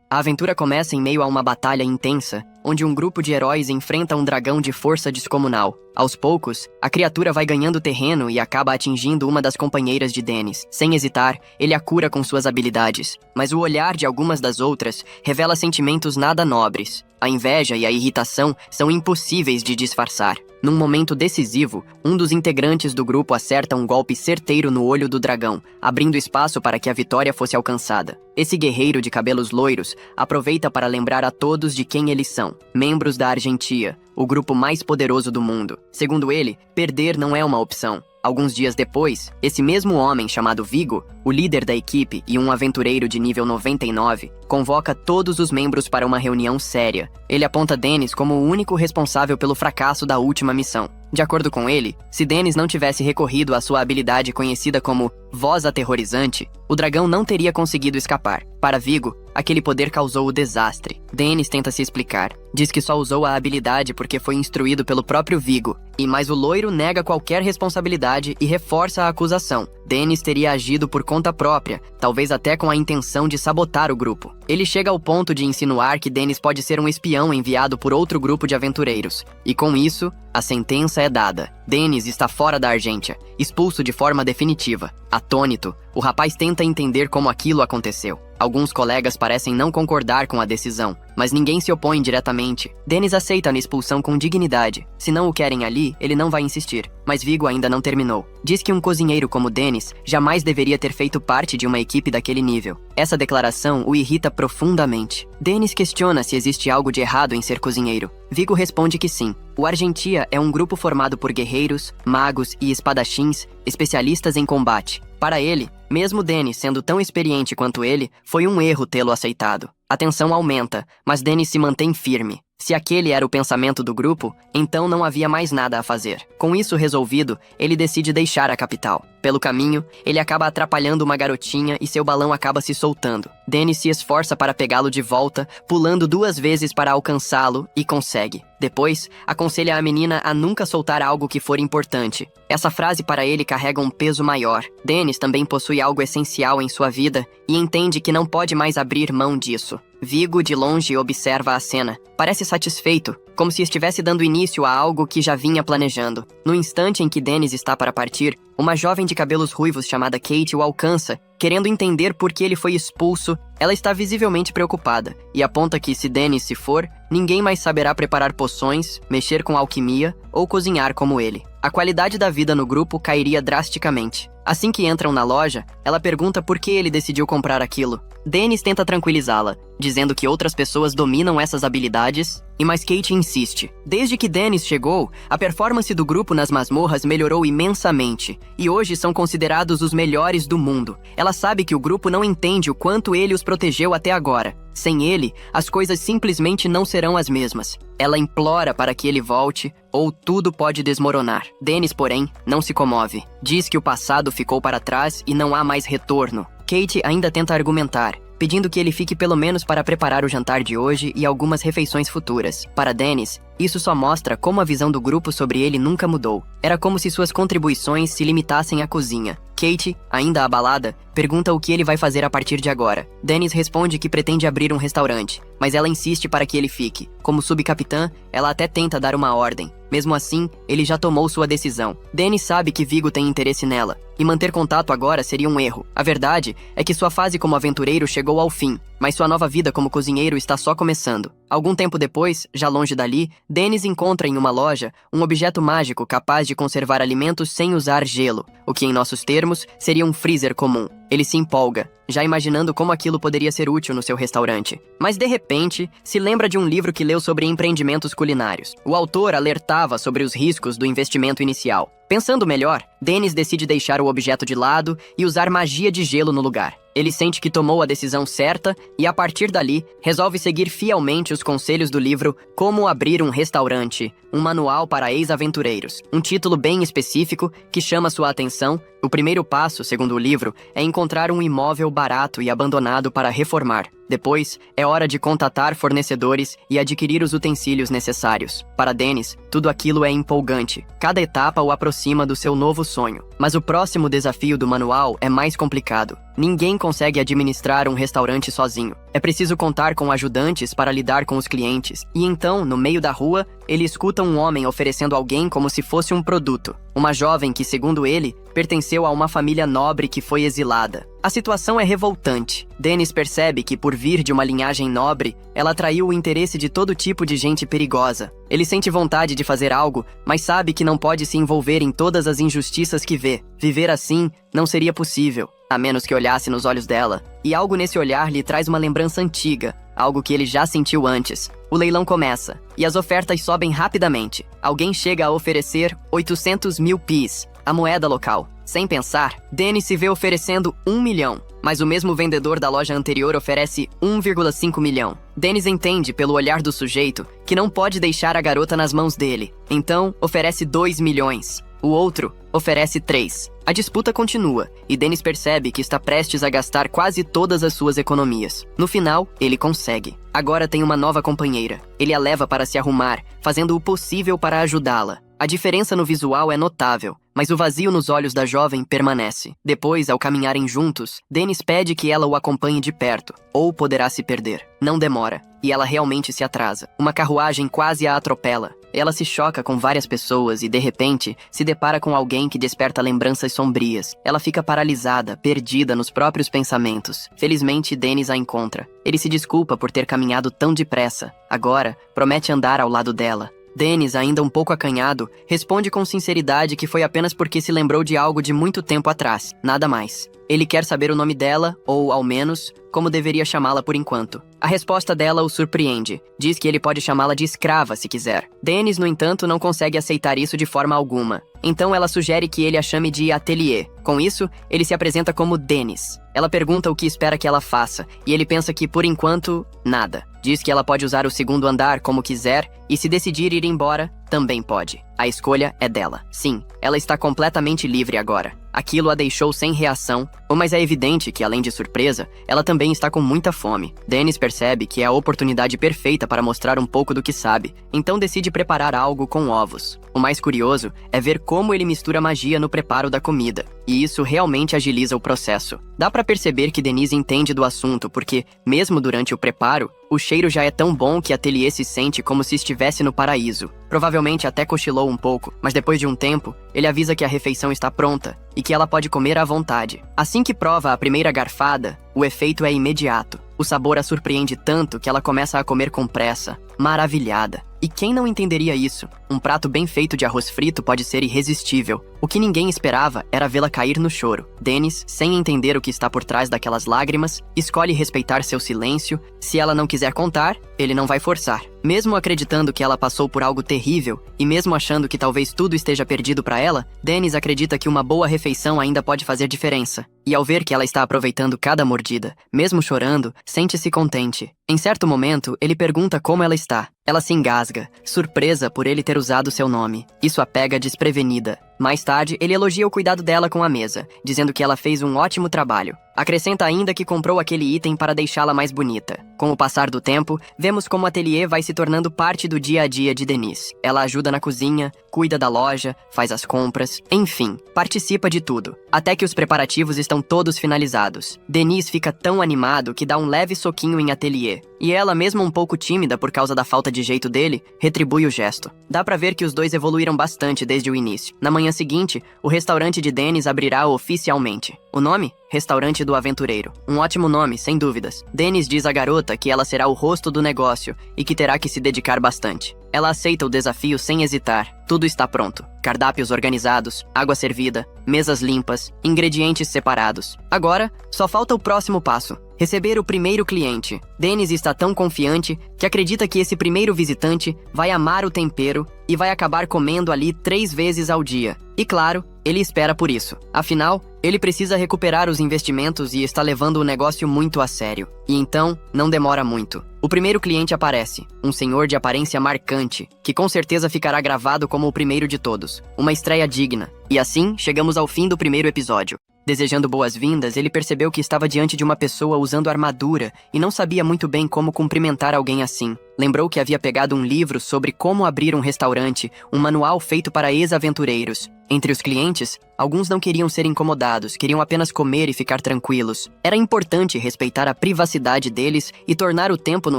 A aventura começa em meio a uma batalha intensa, onde um grupo de heróis enfrenta um dragão de força descomunal. Aos poucos, a criatura vai ganhando terreno e acaba atingindo uma das companheiras de Dennis. Sem hesitar, ele a cura com suas habilidades, mas o olhar de algumas das outras revela sentimentos nada nobres. A inveja e a irritação são impossíveis de disfarçar. Num momento decisivo, um dos integrantes do grupo acerta um golpe certeiro no olho do dragão, abrindo espaço para que a vitória fosse alcançada. Esse guerreiro de cabelos loiros aproveita para lembrar a todos de quem eles são, membros da Argentia, o grupo mais poderoso do mundo. Segundo ele, perder não é uma opção. Alguns dias depois, esse mesmo homem chamado Vigo, o líder da equipe e um aventureiro de nível 99, convoca todos os membros para uma reunião séria. Ele aponta Dennis como o único responsável pelo fracasso da última missão. De acordo com ele, se Dennis não tivesse recorrido à sua habilidade conhecida como Voz Aterrorizante, o dragão não teria conseguido escapar. Para Vigo, aquele poder causou o desastre. Dennis tenta se explicar. Diz que só usou a habilidade porque foi instruído pelo próprio Vigo, mas o loiro nega qualquer responsabilidade e reforça a acusação. Dennis teria agido por conta própria, talvez até com a intenção de sabotar o grupo. Ele chega ao ponto de insinuar que Dennis pode ser um espião enviado por outro grupo de aventureiros. E com isso, a sentença é dada. Dennis está fora da Argentia, expulso de forma definitiva. Atônito, o rapaz tenta entender como aquilo aconteceu. Alguns colegas parecem não concordar com a decisão, mas ninguém se opõe diretamente. Dennis aceita a expulsão com dignidade. Se não o querem ali, ele não vai insistir. Mas Vigo ainda não terminou. Diz que um cozinheiro como Dennis jamais deveria ter feito parte de uma equipe daquele nível. Essa declaração o irrita profundamente. Dennis questiona se existe algo de errado em ser cozinheiro. Vigo responde que sim. O Argentia é um grupo formado por guerreiros, magos e espadachins, especialistas em combate. Para ele, mesmo Dennis sendo tão experiente quanto ele, foi um erro tê-lo aceitado. A tensão aumenta, mas Dennis se mantém firme. Se aquele era o pensamento do grupo, então não havia mais nada a fazer. Com isso resolvido, ele decide deixar a capital. Pelo caminho, ele acaba atrapalhando uma garotinha e seu balão acaba se soltando. Dennis se esforça para pegá-lo de volta, pulando 2 vezes para alcançá-lo e consegue. Depois, aconselha a menina a nunca soltar algo que for importante. Essa frase para ele carrega um peso maior. Dennis também possui algo essencial em sua vida e entende que não pode mais abrir mão disso. Vigo, de longe, observa a cena. Parece satisfeito, como se estivesse dando início a algo que já vinha planejando. No instante em que Dennis está para partir, uma jovem de cabelos ruivos chamada Kate o alcança, querendo entender por que ele foi expulso. Ela está visivelmente preocupada e aponta que, se Dennis se for, ninguém mais saberá preparar poções, mexer com alquimia ou cozinhar como ele. A qualidade da vida no grupo cairia drasticamente. Assim que entram na loja, ela pergunta por que ele decidiu comprar aquilo. Dennis tenta tranquilizá-la, dizendo que outras pessoas dominam essas habilidades, mas Kate insiste. Desde que Dennis chegou, a performance do grupo nas masmorras melhorou imensamente, e hoje são considerados os melhores do mundo. Ela sabe que o grupo não entende o quanto ele os protegeu até agora. Sem ele, as coisas simplesmente não serão as mesmas. Ela implora para que ele volte, ou tudo pode desmoronar. Dennis, porém, não se comove. Diz que o passado ficou para trás e não há mais retorno. Kate ainda tenta argumentar, pedindo que ele fique pelo menos para preparar o jantar de hoje e algumas refeições futuras. Para Dennis, isso só mostra como a visão do grupo sobre ele nunca mudou. Era como se suas contribuições se limitassem à cozinha. Kate, ainda abalada, pergunta o que ele vai fazer a partir de agora. Dennis responde que pretende abrir um restaurante, mas ela insiste para que ele fique. Como subcapitã, ela até tenta dar uma ordem. Mesmo assim, ele já tomou sua decisão. Dennis sabe que Vigo tem interesse nela, e manter contato agora seria um erro. A verdade é que sua fase como aventureiro chegou ao fim, mas sua nova vida como cozinheiro está só começando. Algum tempo depois, já longe dali, Dennis encontra em uma loja um objeto mágico capaz de conservar alimentos sem usar gelo, o que em nossos termos seria um freezer comum. Ele se empolga, já imaginando como aquilo poderia ser útil no seu restaurante. Mas de repente, se lembra de um livro que leu sobre empreendimentos culinários. O autor alertava sobre os riscos do investimento inicial. Pensando melhor, Dennis decide deixar o objeto de lado e usar magia de gelo no lugar. Ele sente que tomou a decisão certa e, a partir dali, resolve seguir fielmente os conselhos do livro Como Abrir um Restaurante, um manual para ex-aventureiros. Um título bem específico que chama sua atenção. O primeiro passo, segundo o livro, é encontrar um imóvel barato e abandonado para reformar. Depois, é hora de contatar fornecedores e adquirir os utensílios necessários. Para Dennis, tudo aquilo é empolgante. Cada etapa o aproxima do seu novo sonho. Mas o próximo desafio do manual é mais complicado. Ninguém consegue administrar um restaurante sozinho. É preciso contar com ajudantes para lidar com os clientes. E então, no meio da rua, ele escuta um homem oferecendo alguém como se fosse um produto. Uma jovem que, segundo ele, pertenceu a uma família nobre que foi exilada. A situação é revoltante. Dennis percebe que, por vir de uma linhagem nobre, ela atraiu o interesse de todo tipo de gente perigosa. Ele sente vontade de fazer algo, mas sabe que não pode se envolver em todas as injustiças que vê. Viver assim não seria possível, a menos que olhasse nos olhos dela. E algo nesse olhar lhe traz uma lembrança antiga, algo que ele já sentiu antes. O leilão começa, e as ofertas sobem rapidamente. Alguém chega a oferecer 800 mil PIS, a moeda local. Sem pensar, Dennis se vê oferecendo 1 milhão, mas o mesmo vendedor da loja anterior oferece 1,5 milhão. Dennis entende, pelo olhar do sujeito, que não pode deixar a garota nas mãos dele. Então, oferece 2 milhões. O outro oferece 3. A disputa continua, e Dennis percebe que está prestes a gastar quase todas as suas economias. No final, ele consegue. Agora tem uma nova companheira. Ele a leva para se arrumar, fazendo o possível para ajudá-la. A diferença no visual é notável, mas o vazio nos olhos da jovem permanece. Depois, ao caminharem juntos, Dennis pede que ela o acompanhe de perto, ou poderá se perder. Não demora, e ela realmente se atrasa. Uma carruagem quase a atropela. Ela se choca com várias pessoas e, de repente, se depara com alguém que desperta lembranças sombrias. Ela fica paralisada, perdida nos próprios pensamentos. Felizmente, Dennis a encontra. Ele se desculpa por ter caminhado tão depressa. Agora, promete andar ao lado dela. Dennis, ainda um pouco acanhado, responde com sinceridade que foi apenas porque se lembrou de algo de muito tempo atrás. Nada mais. Ele quer saber o nome dela, ou, ao menos, como deveria chamá-la por enquanto. A resposta dela o surpreende. Diz que ele pode chamá-la de escrava se quiser. Dennis, no entanto, não consegue aceitar isso de forma alguma. Então ela sugere que ele a chame de Atelier. Com isso, ele se apresenta como Dennis. Ela pergunta o que espera que ela faça, e ele pensa que, por enquanto, nada. Diz que ela pode usar o segundo andar como quiser, e se decidir ir embora, também pode. A escolha é dela. Sim, ela está completamente livre agora. Aquilo a deixou sem reação, mas é evidente que, além de surpresa, ela também está com muita fome. Dennis percebe que é a oportunidade perfeita para mostrar um pouco do que sabe, então decide preparar algo com ovos. O mais curioso é ver como ele mistura magia no preparo da comida, e isso realmente agiliza o processo. Dá pra perceber que Denise entende do assunto porque, mesmo durante o preparo, o cheiro já é tão bom que Atelier se sente como se estivesse no paraíso. Provavelmente até cochilou um pouco, mas depois de um tempo, ele avisa que a refeição está pronta e que ela pode comer à vontade. Assim que prova a primeira garfada, o efeito é imediato. O sabor a surpreende tanto que ela começa a comer com pressa, maravilhada. E quem não entenderia isso? Um prato bem feito de arroz frito pode ser irresistível. O que ninguém esperava era vê-la cair no choro. Dennis, sem entender o que está por trás daquelas lágrimas, escolhe respeitar seu silêncio. Se ela não quiser contar, ele não vai forçar. Mesmo acreditando que ela passou por algo terrível, e mesmo achando que talvez tudo esteja perdido para ela, Dennis acredita que uma boa refeição ainda pode fazer diferença. E ao ver que ela está aproveitando cada mordida, mesmo chorando, sente-se contente. Em certo momento, ele pergunta como ela está. Ela se engasga, surpresa por ele ter usado seu nome. Isso a pega desprevenida. Mais tarde, ele elogia o cuidado dela com a mesa, dizendo que ela fez um ótimo trabalho. Acrescenta ainda que comprou aquele item para deixá-la mais bonita. Com o passar do tempo, vemos como o Atelier vai se tornando parte do dia a dia de Denise. Ela ajuda na cozinha, cuida da loja, faz as compras, enfim, participa de tudo. Até que os preparativos estão todos finalizados. Denise fica tão animado que dá um leve soquinho em Atelier. E ela, mesmo um pouco tímida por causa da falta de jeito dele, retribui o gesto. Dá pra ver que os dois evoluíram bastante desde o início. Na manhã seguinte, o restaurante de Dennis abrirá oficialmente. O nome? Restaurante do Aventureiro. Um ótimo nome, sem dúvidas. Dennis diz à garota que ela será o rosto do negócio e que terá que se dedicar bastante. Ela aceita o desafio sem hesitar. Tudo está pronto. Cardápios organizados, água servida, mesas limpas, ingredientes separados. Agora, só falta o próximo passo. Receber o primeiro cliente. Dennis está tão confiante que acredita que esse primeiro visitante vai amar o tempero e vai acabar comendo ali 3 vezes ao dia. E claro, ele espera por isso. Afinal, ele precisa recuperar os investimentos e está levando o negócio muito a sério. E então, não demora muito. O primeiro cliente aparece, um senhor de aparência marcante, que com certeza ficará gravado como o primeiro de todos. Uma estreia digna. E assim, chegamos ao fim do primeiro episódio. Desejando boas-vindas, ele percebeu que estava diante de uma pessoa usando armadura e não sabia muito bem como cumprimentar alguém assim. Lembrou que havia pegado um livro sobre como abrir um restaurante, um manual feito para ex-aventureiros. Entre os clientes, alguns não queriam ser incomodados, queriam apenas comer e ficar tranquilos. Era importante respeitar a privacidade deles e tornar o tempo no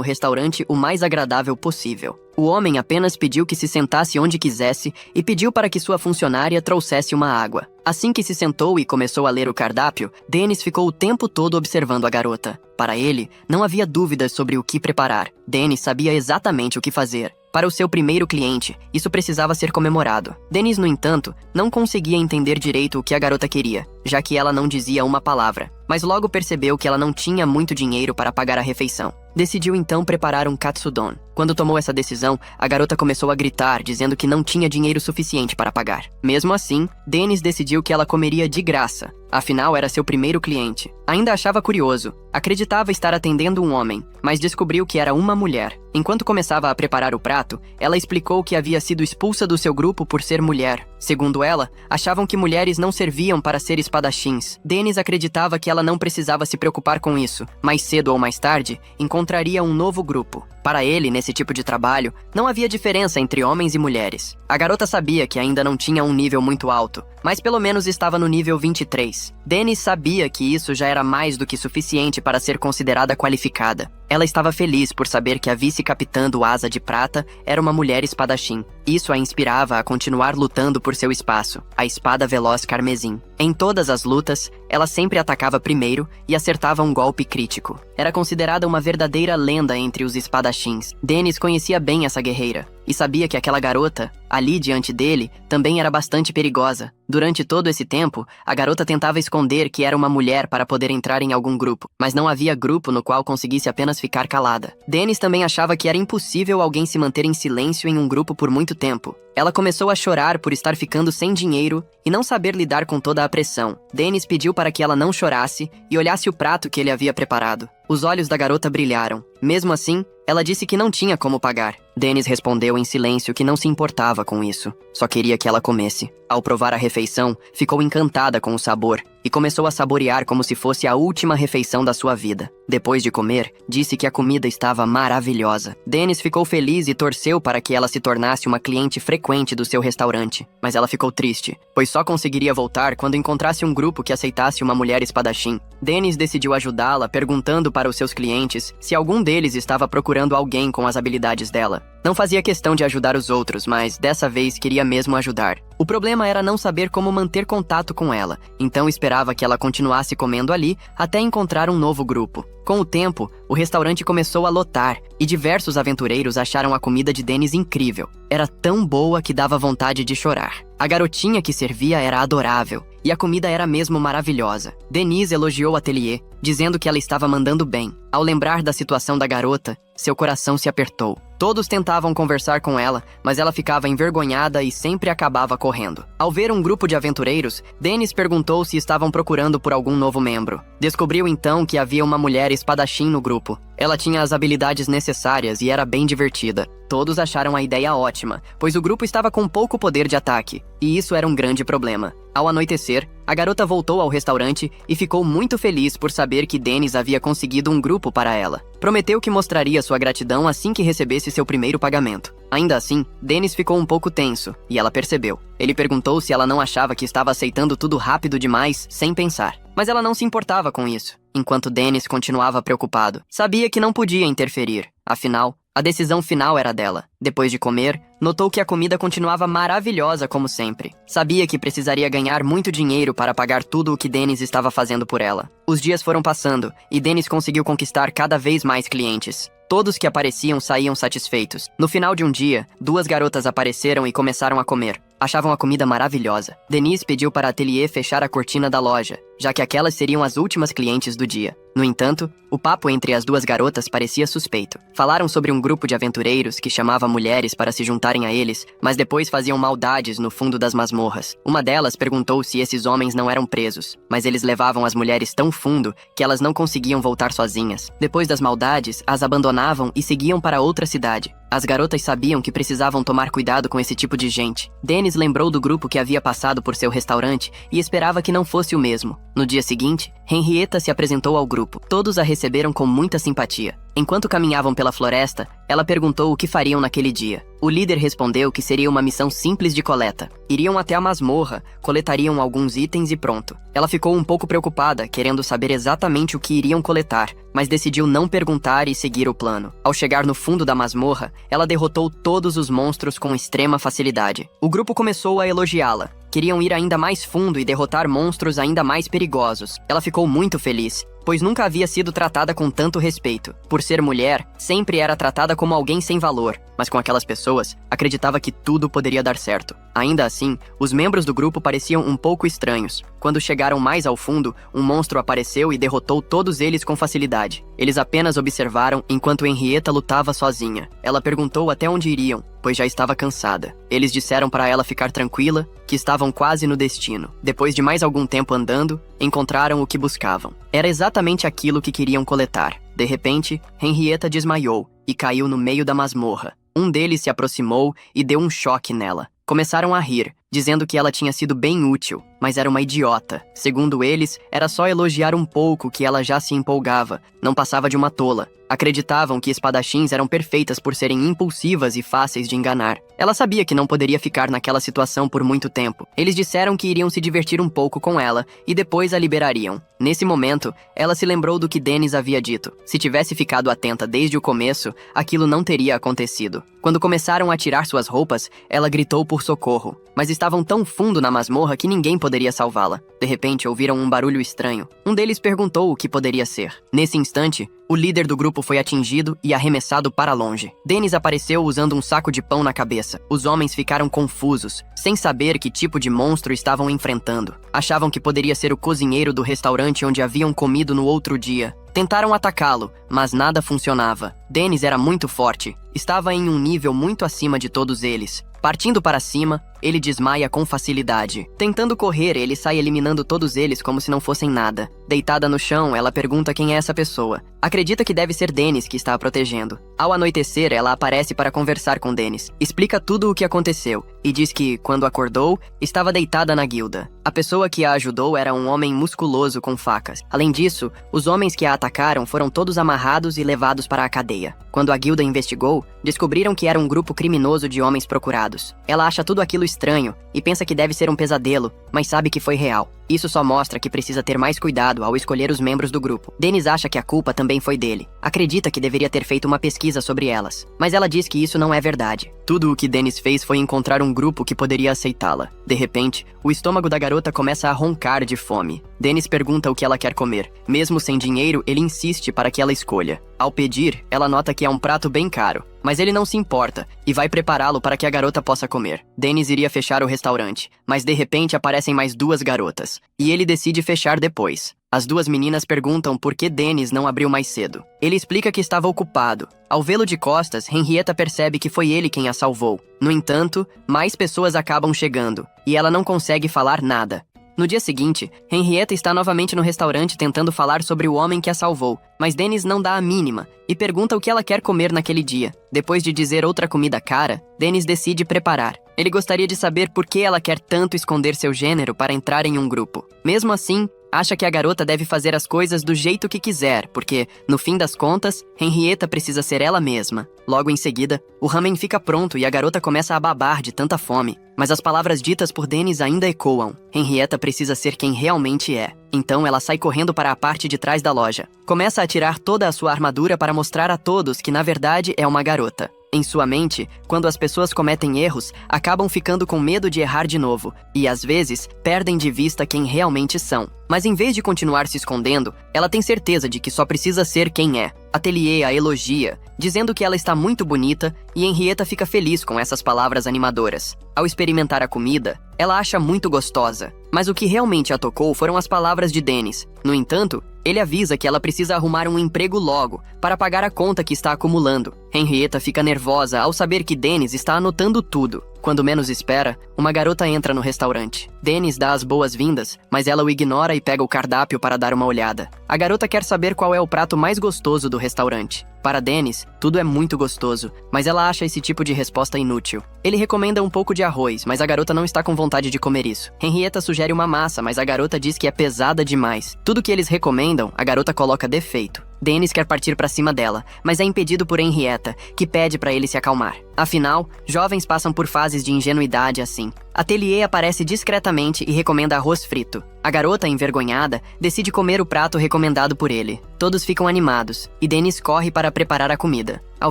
restaurante o mais agradável possível. O homem apenas pediu que se sentasse onde quisesse e pediu para que sua funcionária trouxesse uma água. Assim que se sentou e começou a ler o cardápio, Dennis ficou o tempo todo observando a garota. Para ele, não havia dúvidas sobre o que preparar. Dennis sabia exatamente o que fazer. Para o seu primeiro cliente, isso precisava ser comemorado. Dennis, no entanto, não conseguia entender direito o que a garota queria, já que ela não dizia uma palavra. Mas logo percebeu que ela não tinha muito dinheiro para pagar a refeição. Decidiu então preparar um katsudon. Quando tomou essa decisão, a garota começou a gritar, dizendo que não tinha dinheiro suficiente para pagar. Mesmo assim, Dennis decidiu que ela comeria de graça. Afinal, era seu primeiro cliente. Ainda achava curioso. Acreditava estar atendendo um homem, mas descobriu que era uma mulher. Enquanto começava a preparar o prato, ela explicou que havia sido expulsa do seu grupo por ser mulher. Segundo ela, achavam que mulheres não serviam para ser espadachins. Dennis acreditava que ela não precisava se preocupar com isso. Mais cedo ou mais tarde, encontraria um novo grupo. Para ele, nesse tipo de trabalho, não havia diferença entre homens e mulheres. A garota sabia que ainda não tinha um nível muito alto, mas pelo menos estava no nível 23. Dennis sabia que isso já era mais do que suficiente para ser considerada qualificada. Ela estava feliz por saber que a vice-capitã do Asa de Prata era uma mulher espadachim. Isso a inspirava a continuar lutando por seu espaço, a espada veloz carmesim. Em todas as lutas, ela sempre atacava primeiro e acertava um golpe crítico. Era considerada uma verdadeira lenda entre os espadachins. Dennis conhecia bem essa guerreira e sabia que aquela garota, ali diante dele, também era bastante perigosa. Durante todo esse tempo, a garota tentava esconder que era uma mulher para poder entrar em algum grupo, mas não havia grupo no qual conseguisse apenas ficar calada. Dennis também achava que era impossível alguém se manter em silêncio em um grupo por muito tempo. Ela começou a chorar por estar ficando sem dinheiro e não saber lidar com toda a pressão. Dennis pediu para que ela não chorasse e olhasse o prato que ele havia preparado. Os olhos da garota brilharam. Mesmo assim, ela disse que não tinha como pagar. Dennis respondeu em silêncio que não se importava com isso. Só queria que ela comesse. Ao provar a refeição, ficou encantada com o sabor e começou a saborear como se fosse a última refeição da sua vida. Depois de comer, disse que a comida estava maravilhosa. Dennis ficou feliz e torceu para que ela se tornasse uma cliente frequente do seu restaurante. Mas ela ficou triste, pois só conseguiria voltar quando encontrasse um grupo que aceitasse uma mulher espadachim. Dennis decidiu ajudá-la perguntando para os seus clientes se algum deles estava procurando alguém com as habilidades dela. Não fazia questão de ajudar os outros, mas dessa vez queria mesmo ajudar. O problema era não saber como manter contato com ela, então esperava que ela continuasse comendo ali até encontrar um novo grupo. Com o tempo, o restaurante começou a lotar e diversos aventureiros acharam a comida de Dennis incrível. Era tão boa que dava vontade de chorar. A garotinha que servia era adorável e a comida era mesmo maravilhosa. Denise elogiou o ateliê, dizendo que ela estava mandando bem. Ao lembrar da situação da garota, seu coração se apertou. Todos tentavam conversar com ela, mas ela ficava envergonhada e sempre acabava correndo. Ao ver um grupo de aventureiros, Dennis perguntou se estavam procurando por algum novo membro. Descobriu então que havia uma mulher espadachim no grupo. Ela tinha as habilidades necessárias e era bem divertida. Todos acharam a ideia ótima, pois o grupo estava com pouco poder de ataque, e isso era um grande problema. Ao anoitecer, a garota voltou ao restaurante e ficou muito feliz por saber que Dennis havia conseguido um grupo para ela. Prometeu que mostraria sua gratidão assim que recebesse seu primeiro pagamento. Ainda assim, Dennis ficou um pouco tenso, e ela percebeu. Ele perguntou se ela não achava que estava aceitando tudo rápido demais, sem pensar. Mas ela não se importava com isso, enquanto Dennis continuava preocupado. Sabia que não podia interferir. Afinal, a decisão final era dela. Depois de comer, notou que a comida continuava maravilhosa como sempre. Sabia que precisaria ganhar muito dinheiro para pagar tudo o que Dennis estava fazendo por ela. Os dias foram passando, e Dennis conseguiu conquistar cada vez mais clientes. Todos que apareciam saíam satisfeitos. No final de um dia, 2 garotas apareceram e começaram a comer. Achavam a comida maravilhosa. Denise pediu para a ateliê fechar a cortina da loja, já que aquelas seriam as últimas clientes do dia. No entanto, o papo entre as duas garotas parecia suspeito. Falaram sobre um grupo de aventureiros que chamava mulheres para se juntarem a eles, mas depois faziam maldades no fundo das masmorras. Uma delas perguntou se esses homens não eram presos, mas eles levavam as mulheres tão fundo que elas não conseguiam voltar sozinhas. Depois das maldades, as abandonavam e seguiam para outra cidade. As garotas sabiam que precisavam tomar cuidado com esse tipo de gente. Dennis lembrou do grupo que havia passado por seu restaurante e esperava que não fosse o mesmo. No dia seguinte, Henrietta se apresentou ao grupo. Todos a receberam com muita simpatia. Enquanto caminhavam pela floresta, ela perguntou o que fariam naquele dia. O líder respondeu que seria uma missão simples de coleta. Iriam até a masmorra, coletariam alguns itens e pronto. Ela ficou um pouco preocupada, querendo saber exatamente o que iriam coletar, mas decidiu não perguntar e seguir o plano. Ao chegar no fundo da masmorra, ela derrotou todos os monstros com extrema facilidade. O grupo começou a elogiá-la. Queriam ir ainda mais fundo e derrotar monstros ainda mais perigosos. Ela ficou muito feliz, pois nunca havia sido tratada com tanto respeito. Por ser mulher, sempre era tratada como alguém sem valor, mas com aquelas pessoas, acreditava que tudo poderia dar certo. Ainda assim, os membros do grupo pareciam um pouco estranhos. Quando chegaram mais ao fundo, um monstro apareceu e derrotou todos eles com facilidade. Eles apenas observaram enquanto Henrietta lutava sozinha. Ela perguntou até onde iriam, pois já estava cansada. Eles disseram para ela ficar tranquila, que estavam quase no destino. Depois de mais algum tempo andando, encontraram o que buscavam. Era exatamente aquilo que queriam coletar. De repente, Henrietta desmaiou e caiu no meio da masmorra. Um deles se aproximou e deu um choque nela. Começaram a rir, dizendo que ela tinha sido bem útil, mas era uma idiota. Segundo eles, era só elogiar um pouco que ela já se empolgava, não passava de uma tola. Acreditavam que espadachins eram perfeitas por serem impulsivas e fáceis de enganar. Ela sabia que não poderia ficar naquela situação por muito tempo. Eles disseram que iriam se divertir um pouco com ela e depois a liberariam. Nesse momento, ela se lembrou do que Dennis havia dito. Se tivesse ficado atenta desde o começo, aquilo não teria acontecido. Quando começaram a tirar suas roupas, ela gritou por socorro, mas estavam tão fundo na masmorra que ninguém poderia salvá-la. De repente, ouviram um barulho estranho. Um deles perguntou o que poderia ser. Nesse instante, o líder do grupo foi atingido e arremessado para longe. Dennis apareceu usando um saco de pão na cabeça. Os homens ficaram confusos, sem saber que tipo de monstro estavam enfrentando. Achavam que poderia ser o cozinheiro do restaurante onde haviam comido no outro dia. Tentaram atacá-lo, mas nada funcionava. Dennis era muito forte. Estava em um nível muito acima de todos eles. Partindo para cima, ele desmaia com facilidade. Tentando correr, ele sai eliminando todos eles como se não fossem nada. Deitada no chão, ela pergunta quem é essa pessoa. Acredita que deve ser Dennis que está a protegendo. Ao anoitecer, ela aparece para conversar com Dennis. Explica tudo o que aconteceu e diz que, quando acordou, estava deitada na guilda. A pessoa que a ajudou era um homem musculoso com facas. Além disso, os homens que a atacaram foram todos amarrados e levados para a cadeia. Quando a guilda investigou, descobriram que era um grupo criminoso de homens procurados. Ela acha tudo aquilo estranho e pensa que deve ser um pesadelo, mas sabe que foi real. Isso só mostra que precisa ter mais cuidado ao escolher os membros do grupo. Dennis acha que a culpa também foi dele. Acredita que deveria ter feito uma pesquisa sobre elas, mas ela diz que isso não é verdade. Tudo o que Dennis fez foi encontrar um grupo que poderia aceitá-la. De repente, o estômago da garota começa a roncar de fome. Dennis pergunta o que ela quer comer. Mesmo sem dinheiro, ele insiste para que ela escolha. Ao pedir, ela nota que é um prato bem caro, mas ele não se importa e vai prepará-lo para que a garota possa comer. Dennis iria fechar o restaurante, mas de repente aparecem mais duas garotas, e ele decide fechar depois. As duas meninas perguntam por que Dennis não abriu mais cedo. Ele explica que estava ocupado. Ao vê-lo de costas, Henrietta percebe que foi ele quem a salvou. No entanto, mais pessoas acabam chegando, e ela não consegue falar nada. No dia seguinte, Henrietta está novamente no restaurante tentando falar sobre o homem que a salvou, mas Dennis não dá a mínima e pergunta o que ela quer comer naquele dia. Depois de dizer outra comida cara, Dennis decide preparar. Ele gostaria de saber por que ela quer tanto esconder seu gênero para entrar em um grupo. Mesmo assim, acha que a garota deve fazer as coisas do jeito que quiser, porque, no fim das contas, Henrietta precisa ser ela mesma. Logo em seguida, o ramen fica pronto e a garota começa a babar de tanta fome. Mas as palavras ditas por Dennis ainda ecoam. Henrietta precisa ser quem realmente é. Então ela sai correndo para a parte de trás da loja. Começa a tirar toda a sua armadura para mostrar a todos que na verdade é uma garota. Em sua mente, quando as pessoas cometem erros, acabam ficando com medo de errar de novo, e às vezes perdem de vista quem realmente são. Mas em vez de continuar se escondendo, ela tem certeza de que só precisa ser quem é. Atelier a elogia, dizendo que ela está muito bonita, e Henrietta fica feliz com essas palavras animadoras. Ao experimentar a comida, ela acha muito gostosa, mas o que realmente a tocou foram as palavras de Dennis. No entanto, Ele avisa que ela precisa arrumar um emprego logo, para pagar a conta que está acumulando. Henrietta fica nervosa ao saber que Dennis está anotando tudo. Quando menos espera, uma garota entra no restaurante. Dennis dá as boas-vindas, mas ela o ignora e pega o cardápio para dar uma olhada. A garota quer saber qual é o prato mais gostoso do restaurante. Para Dennis, tudo é muito gostoso, mas ela acha esse tipo de resposta inútil. Ele recomenda um pouco de arroz, mas a garota não está com vontade de comer isso. Henrietta sugere uma massa, mas a garota diz que é pesada demais. Tudo que eles recomendam, a garota coloca defeito. Dennis quer partir para cima dela, mas é impedido por Henrietta, que pede para ele se acalmar. Afinal, jovens passam por fases de ingenuidade assim. Atelier aparece discretamente e recomenda arroz frito. A garota, envergonhada, decide comer o prato recomendado por ele. Todos ficam animados, e Dennis corre para preparar a comida. Ao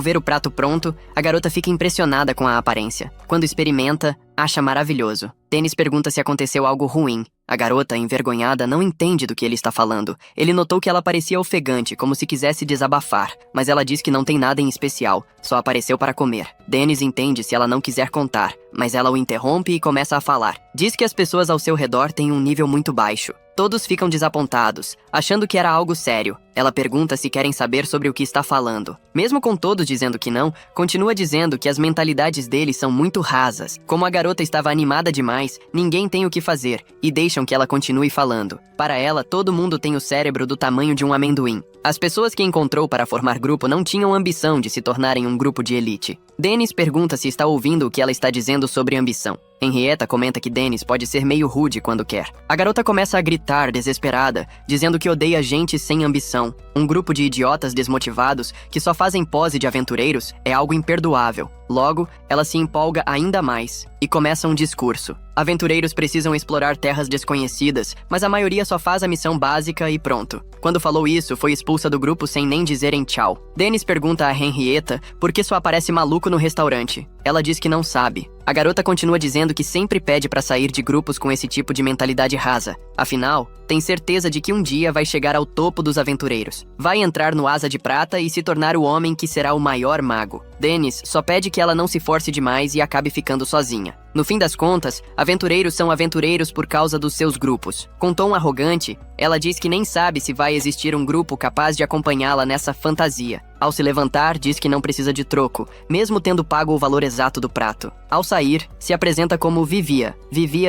ver o prato pronto, a garota fica impressionada com a aparência. Quando experimenta, acha maravilhoso. Dennis pergunta se aconteceu algo ruim. A garota, envergonhada, não entende do que ele está falando. Ele notou que ela parecia ofegante, como se quisesse desabafar, mas ela diz que não tem nada em especial, só apareceu para comer. Dennis entende se ela não quiser contar, mas ela o interrompe e começa a falar. Diz que as pessoas ao seu redor têm um nível muito baixo. Todos ficam desapontados, achando que era algo sério. Ela pergunta se querem saber sobre o que está falando. Mesmo com todos dizendo que não, continua dizendo que as mentalidades deles são muito rasas. Como a garota estava animada demais, ninguém tem o que fazer, e deixam que ela continue falando. Para ela, todo mundo tem o cérebro do tamanho de um amendoim. As pessoas que encontrou para formar grupo não tinham ambição de se tornarem um grupo de elite. Dennis pergunta se está ouvindo o que ela está dizendo sobre ambição. Henrietta comenta que Dennis pode ser meio rude quando quer. A garota começa a gritar, desesperada, dizendo que odeia gente sem ambição. Um grupo de idiotas desmotivados que só fazem pose de aventureiros é algo imperdoável. Logo, ela se empolga ainda mais e começa um discurso. Aventureiros precisam explorar terras desconhecidas, mas a maioria só faz a missão básica e pronto. Quando falou isso, foi expulsa do grupo sem nem dizerem tchau. Dennis pergunta a Henrietta por que só aparece maluco no restaurante. Ela diz que não sabe. A garota continua dizendo que sempre pede para sair de grupos com esse tipo de mentalidade rasa. Afinal, tem certeza de que um dia vai chegar ao topo dos aventureiros. Vai entrar no Asa de Prata e se tornar o homem que será o maior mago. Dennis só pede que ela não se force demais e acabe ficando sozinha. No fim das contas, aventureiros são aventureiros por causa dos seus grupos. Com tom arrogante, ela diz que nem sabe se vai existir um grupo capaz de acompanhá-la nessa fantasia. Ao se levantar, diz que não precisa de troco, mesmo tendo pago o valor exato do prato. Ao sair, se apresenta como Vivia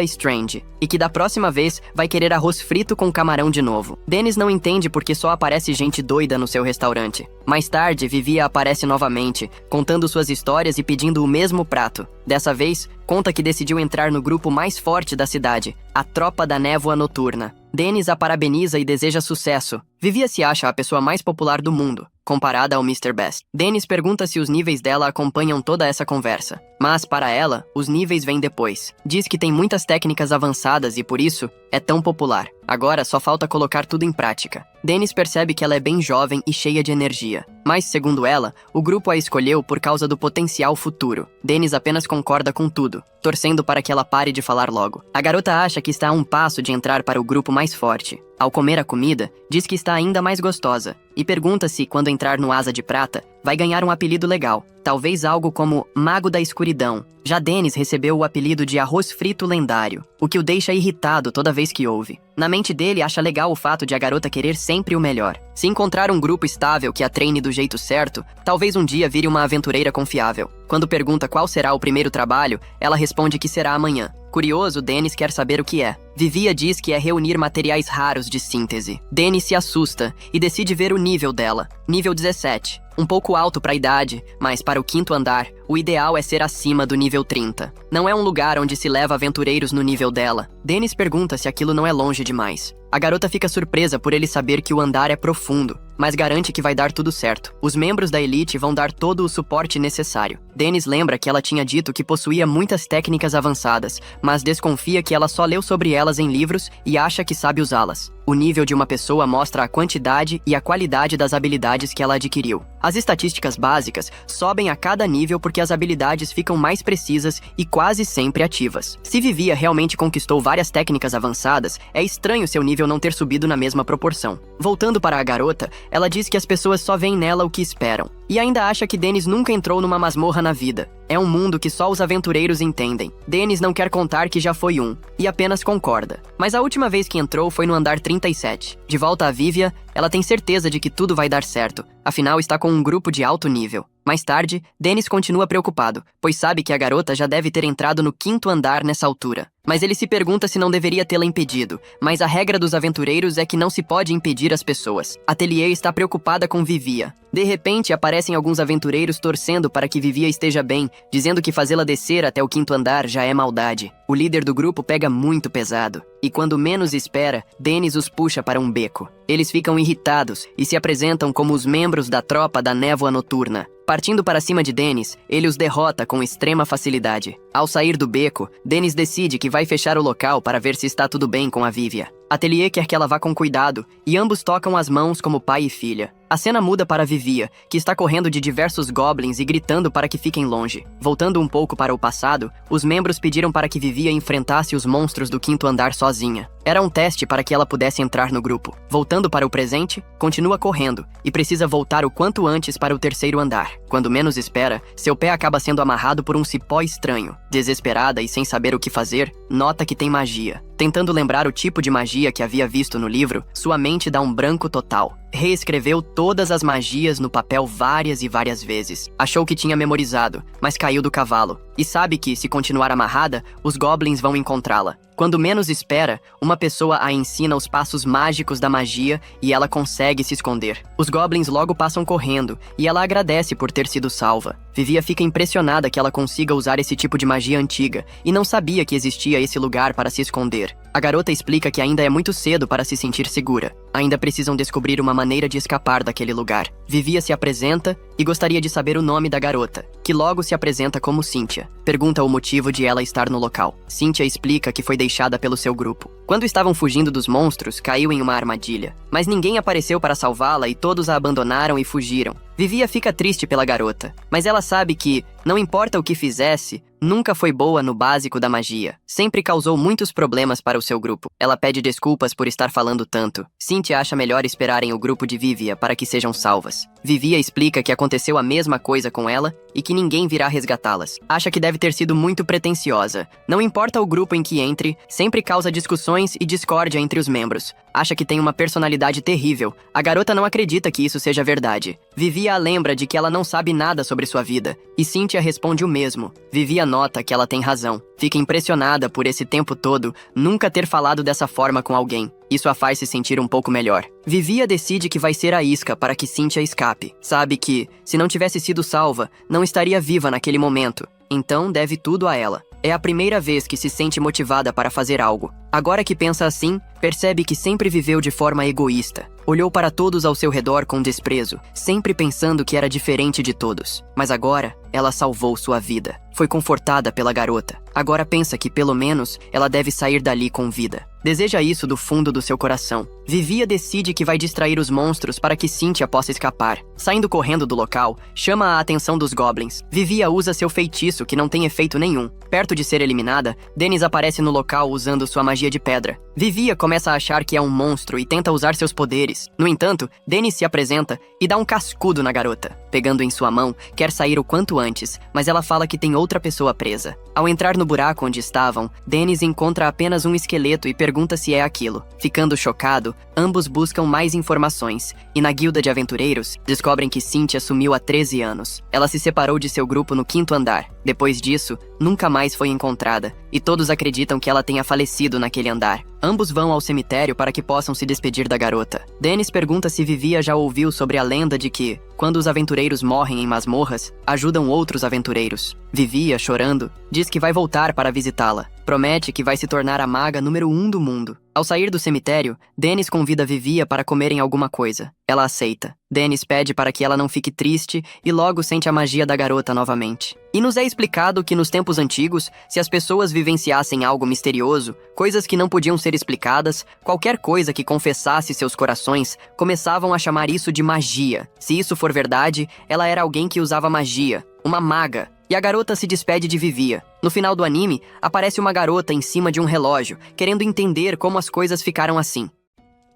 Strange, e que da próxima vez vai querer arroz frito com camarão de novo. Dennis não entende porque só aparece gente doida no seu restaurante. Mais tarde, Vivia aparece novamente, contando suas histórias e pedindo o mesmo prato. Dessa vez, conta que decidiu entrar no grupo mais forte da cidade, a Tropa da Névoa Noturna. Dennis a parabeniza e deseja sucesso. Vivia se acha a pessoa mais popular do mundo, comparada ao Mr. Best. Dennis pergunta se os níveis dela acompanham toda essa conversa. Mas, para ela, os níveis vêm depois. Diz que tem muitas técnicas avançadas e, por isso, é tão popular. Agora só falta colocar tudo em prática. Dennis percebe que ela é bem jovem e cheia de energia. Mas, segundo ela, o grupo a escolheu por causa do potencial futuro. Dennis apenas concorda com tudo, torcendo para que ela pare de falar logo. A garota acha que está a um passo de entrar para o grupo mais forte. Ao comer a comida, diz que está ainda mais gostosa e pergunta se, quando entrar no Asa de Prata, vai ganhar um apelido legal, talvez algo como Mago da Escuridão. Já Dennis recebeu o apelido de Arroz Frito Lendário, o que o deixa irritado toda vez que ouve. Na mente dele, acha legal o fato de a garota querer sempre o melhor. Se encontrar um grupo estável que a treine do jeito certo, talvez um dia vire uma aventureira confiável. Quando pergunta qual será o primeiro trabalho, ela responde que será amanhã. Curioso, Dennis quer saber o que é. Vivia diz que é reunir materiais raros de síntese. Dennis se assusta e decide ver o nível dela. Nível 17. Um pouco alto para a idade, mas para o 5º andar, o ideal é ser acima do nível 30. Não é um lugar onde se leva aventureiros no nível dela. Dennis pergunta se aquilo não é longe demais. A garota fica surpresa por ele saber que o andar é profundo, mas garante que vai dar tudo certo. Os membros da elite vão dar todo o suporte necessário. Dennis lembra que ela tinha dito que possuía muitas técnicas avançadas, mas desconfia que ela só leu sobre elas em livros e acha que sabe usá-las. O nível de uma pessoa mostra a quantidade e a qualidade das habilidades que ela adquiriu. As estatísticas básicas sobem a cada nível porque as habilidades ficam mais precisas e quase sempre ativas. Se Vivia realmente conquistou várias técnicas avançadas, é estranho seu nível não ter subido na mesma proporção. Voltando para a garota, ela diz que as pessoas só veem nela o que esperam. E ainda acha que Dennis nunca entrou numa masmorra na vida. É um mundo que só os aventureiros entendem. Dennis não quer contar que já foi um, e apenas concorda. Mas a última vez que entrou foi no andar 37. De volta a Vivia, Ela tem certeza de que tudo vai dar certo, afinal está com um grupo de alto nível. Mais tarde, Dennis continua preocupado, pois sabe que a garota já deve ter entrado no 5º andar nessa altura. Mas ele se pergunta se não deveria tê-la impedido, mas a regra dos aventureiros é que não se pode impedir as pessoas. Atelier está preocupada com Vivia. De repente, aparecem alguns aventureiros torcendo para que Vivia esteja bem, dizendo que fazê-la descer até o 5º andar já é maldade. O líder do grupo pega muito pesado, e quando menos espera, Dennis os puxa para um beco. Eles ficam irritados e se apresentam como os membros da tropa da névoa noturna. Partindo para cima de Dennis, ele os derrota com extrema facilidade. Ao sair do beco, Dennis decide que vai fechar o local para ver se está tudo bem com a Vivia. Atelier quer que ela vá com cuidado, e ambos tocam as mãos como pai e filha. A cena muda para Vivia, que está correndo de diversos goblins e gritando para que fiquem longe. Voltando um pouco para o passado, os membros pediram para que Vivia enfrentasse os monstros do 5º andar sozinha. Era um teste para que ela pudesse entrar no grupo. Voltando para o presente, continua correndo, e precisa voltar o quanto antes para o 3º andar. Quando menos espera, seu pé acaba sendo amarrado por um cipó estranho. Desesperada e sem saber o que fazer, nota que tem magia. Tentando lembrar o tipo de magia que havia visto no livro, sua mente dá um branco total. Reescreveu todas as magias no papel várias e várias vezes. Achou que tinha memorizado, mas caiu do cavalo. E sabe que, se continuar amarrada, os goblins vão encontrá-la. Quando menos espera, uma pessoa a ensina os passos mágicos da magia e ela consegue se esconder. Os goblins logo passam correndo e ela agradece por ter sido salva. Vivia fica impressionada que ela consiga usar esse tipo de magia antiga e não sabia que existia esse lugar para se esconder. A garota explica que ainda é muito cedo para se sentir segura. Ainda precisam descobrir uma maneira de escapar daquele lugar. Vivia se apresenta e gostaria de saber o nome da garota, que logo se apresenta como Cynthia. Pergunta o motivo de ela estar no local. Cynthia explica que foi deixada pelo seu grupo. Quando estavam fugindo dos monstros, caiu em uma armadilha. Mas ninguém apareceu para salvá-la e todos a abandonaram e fugiram. Vivia fica triste pela garota, mas ela sabe que, não importa o que fizesse, nunca foi boa no básico da magia. Sempre causou muitos problemas para o seu grupo. Ela pede desculpas por estar falando tanto. Cynthia acha melhor esperarem o grupo de Vivia para que sejam salvas. Vivia explica que aconteceu a mesma coisa com ela e que ninguém virá resgatá-las. Acha que deve ter sido muito pretensiosa. Não importa o grupo em que entre, sempre causa discussões e discórdia entre os membros. Acha que tem uma personalidade terrível. A garota não acredita que isso seja verdade. Vivia a lembra de que ela não sabe nada sobre sua vida, e Cynthia responde o mesmo. Vivia nota que ela tem razão. Fica impressionada por esse tempo todo nunca ter falado dessa forma com alguém. Isso a faz se sentir um pouco melhor. Vivia decide que vai ser a isca para que Cynthia escape. Sabe que, se não tivesse sido salva, não estaria viva naquele momento. Então deve tudo a ela. É a primeira vez que se sente motivada para fazer algo. Agora que pensa assim, percebe que sempre viveu de forma egoísta. Olhou para todos ao seu redor com desprezo, sempre pensando que era diferente de todos. Mas agora, ela salvou sua vida. Foi confortada pela garota. Agora pensa que, pelo menos, ela deve sair dali com vida. Deseja isso do fundo do seu coração. Vivia decide que vai distrair os monstros para que Cynthia possa escapar. Saindo correndo do local, chama a atenção dos goblins. Vivia usa seu feitiço, que não tem efeito nenhum. Perto de ser eliminada, Dennis aparece no local usando sua magia de pedra. Vivia começa a achar que é um monstro e tenta usar seus poderes. No entanto, Dennis se apresenta e dá um cascudo na garota. Pegando em sua mão, quer sair o quanto antes, mas ela fala que tem outra pessoa presa. Ao entrar no buraco onde estavam, Dennis encontra apenas um esqueleto e pergunta se é aquilo. Ficando chocado, ambos buscam mais informações, e na guilda de aventureiros, descobrem que Cynthia sumiu há 13 anos. Ela se separou de seu grupo no 5º andar. Depois disso, nunca mais foi encontrada, e todos acreditam que ela tenha falecido naquele andar. Ambos vão ao cemitério para que possam se despedir da garota. Dennis pergunta se Vivia já ouviu sobre a lenda de que, quando os aventureiros morrem em masmorras, ajudam outros aventureiros. Vivia, chorando, diz que vai voltar para visitá-la. Promete que vai se tornar a maga número 1 do mundo. Ao sair do cemitério, Dennis convida Vivia para comerem alguma coisa. Ela aceita. Dennis pede para que ela não fique triste e logo sente a magia da garota novamente. E nos é explicado que nos tempos antigos, se as pessoas vivenciassem algo misterioso, coisas que não podiam ser explicadas, qualquer coisa que confessasse seus corações, começavam a chamar isso de magia. Se isso for verdade, ela era alguém que usava magia, uma maga. E a garota se despede de Vivia. No final do anime, aparece uma garota em cima de um relógio, querendo entender como as coisas ficaram assim.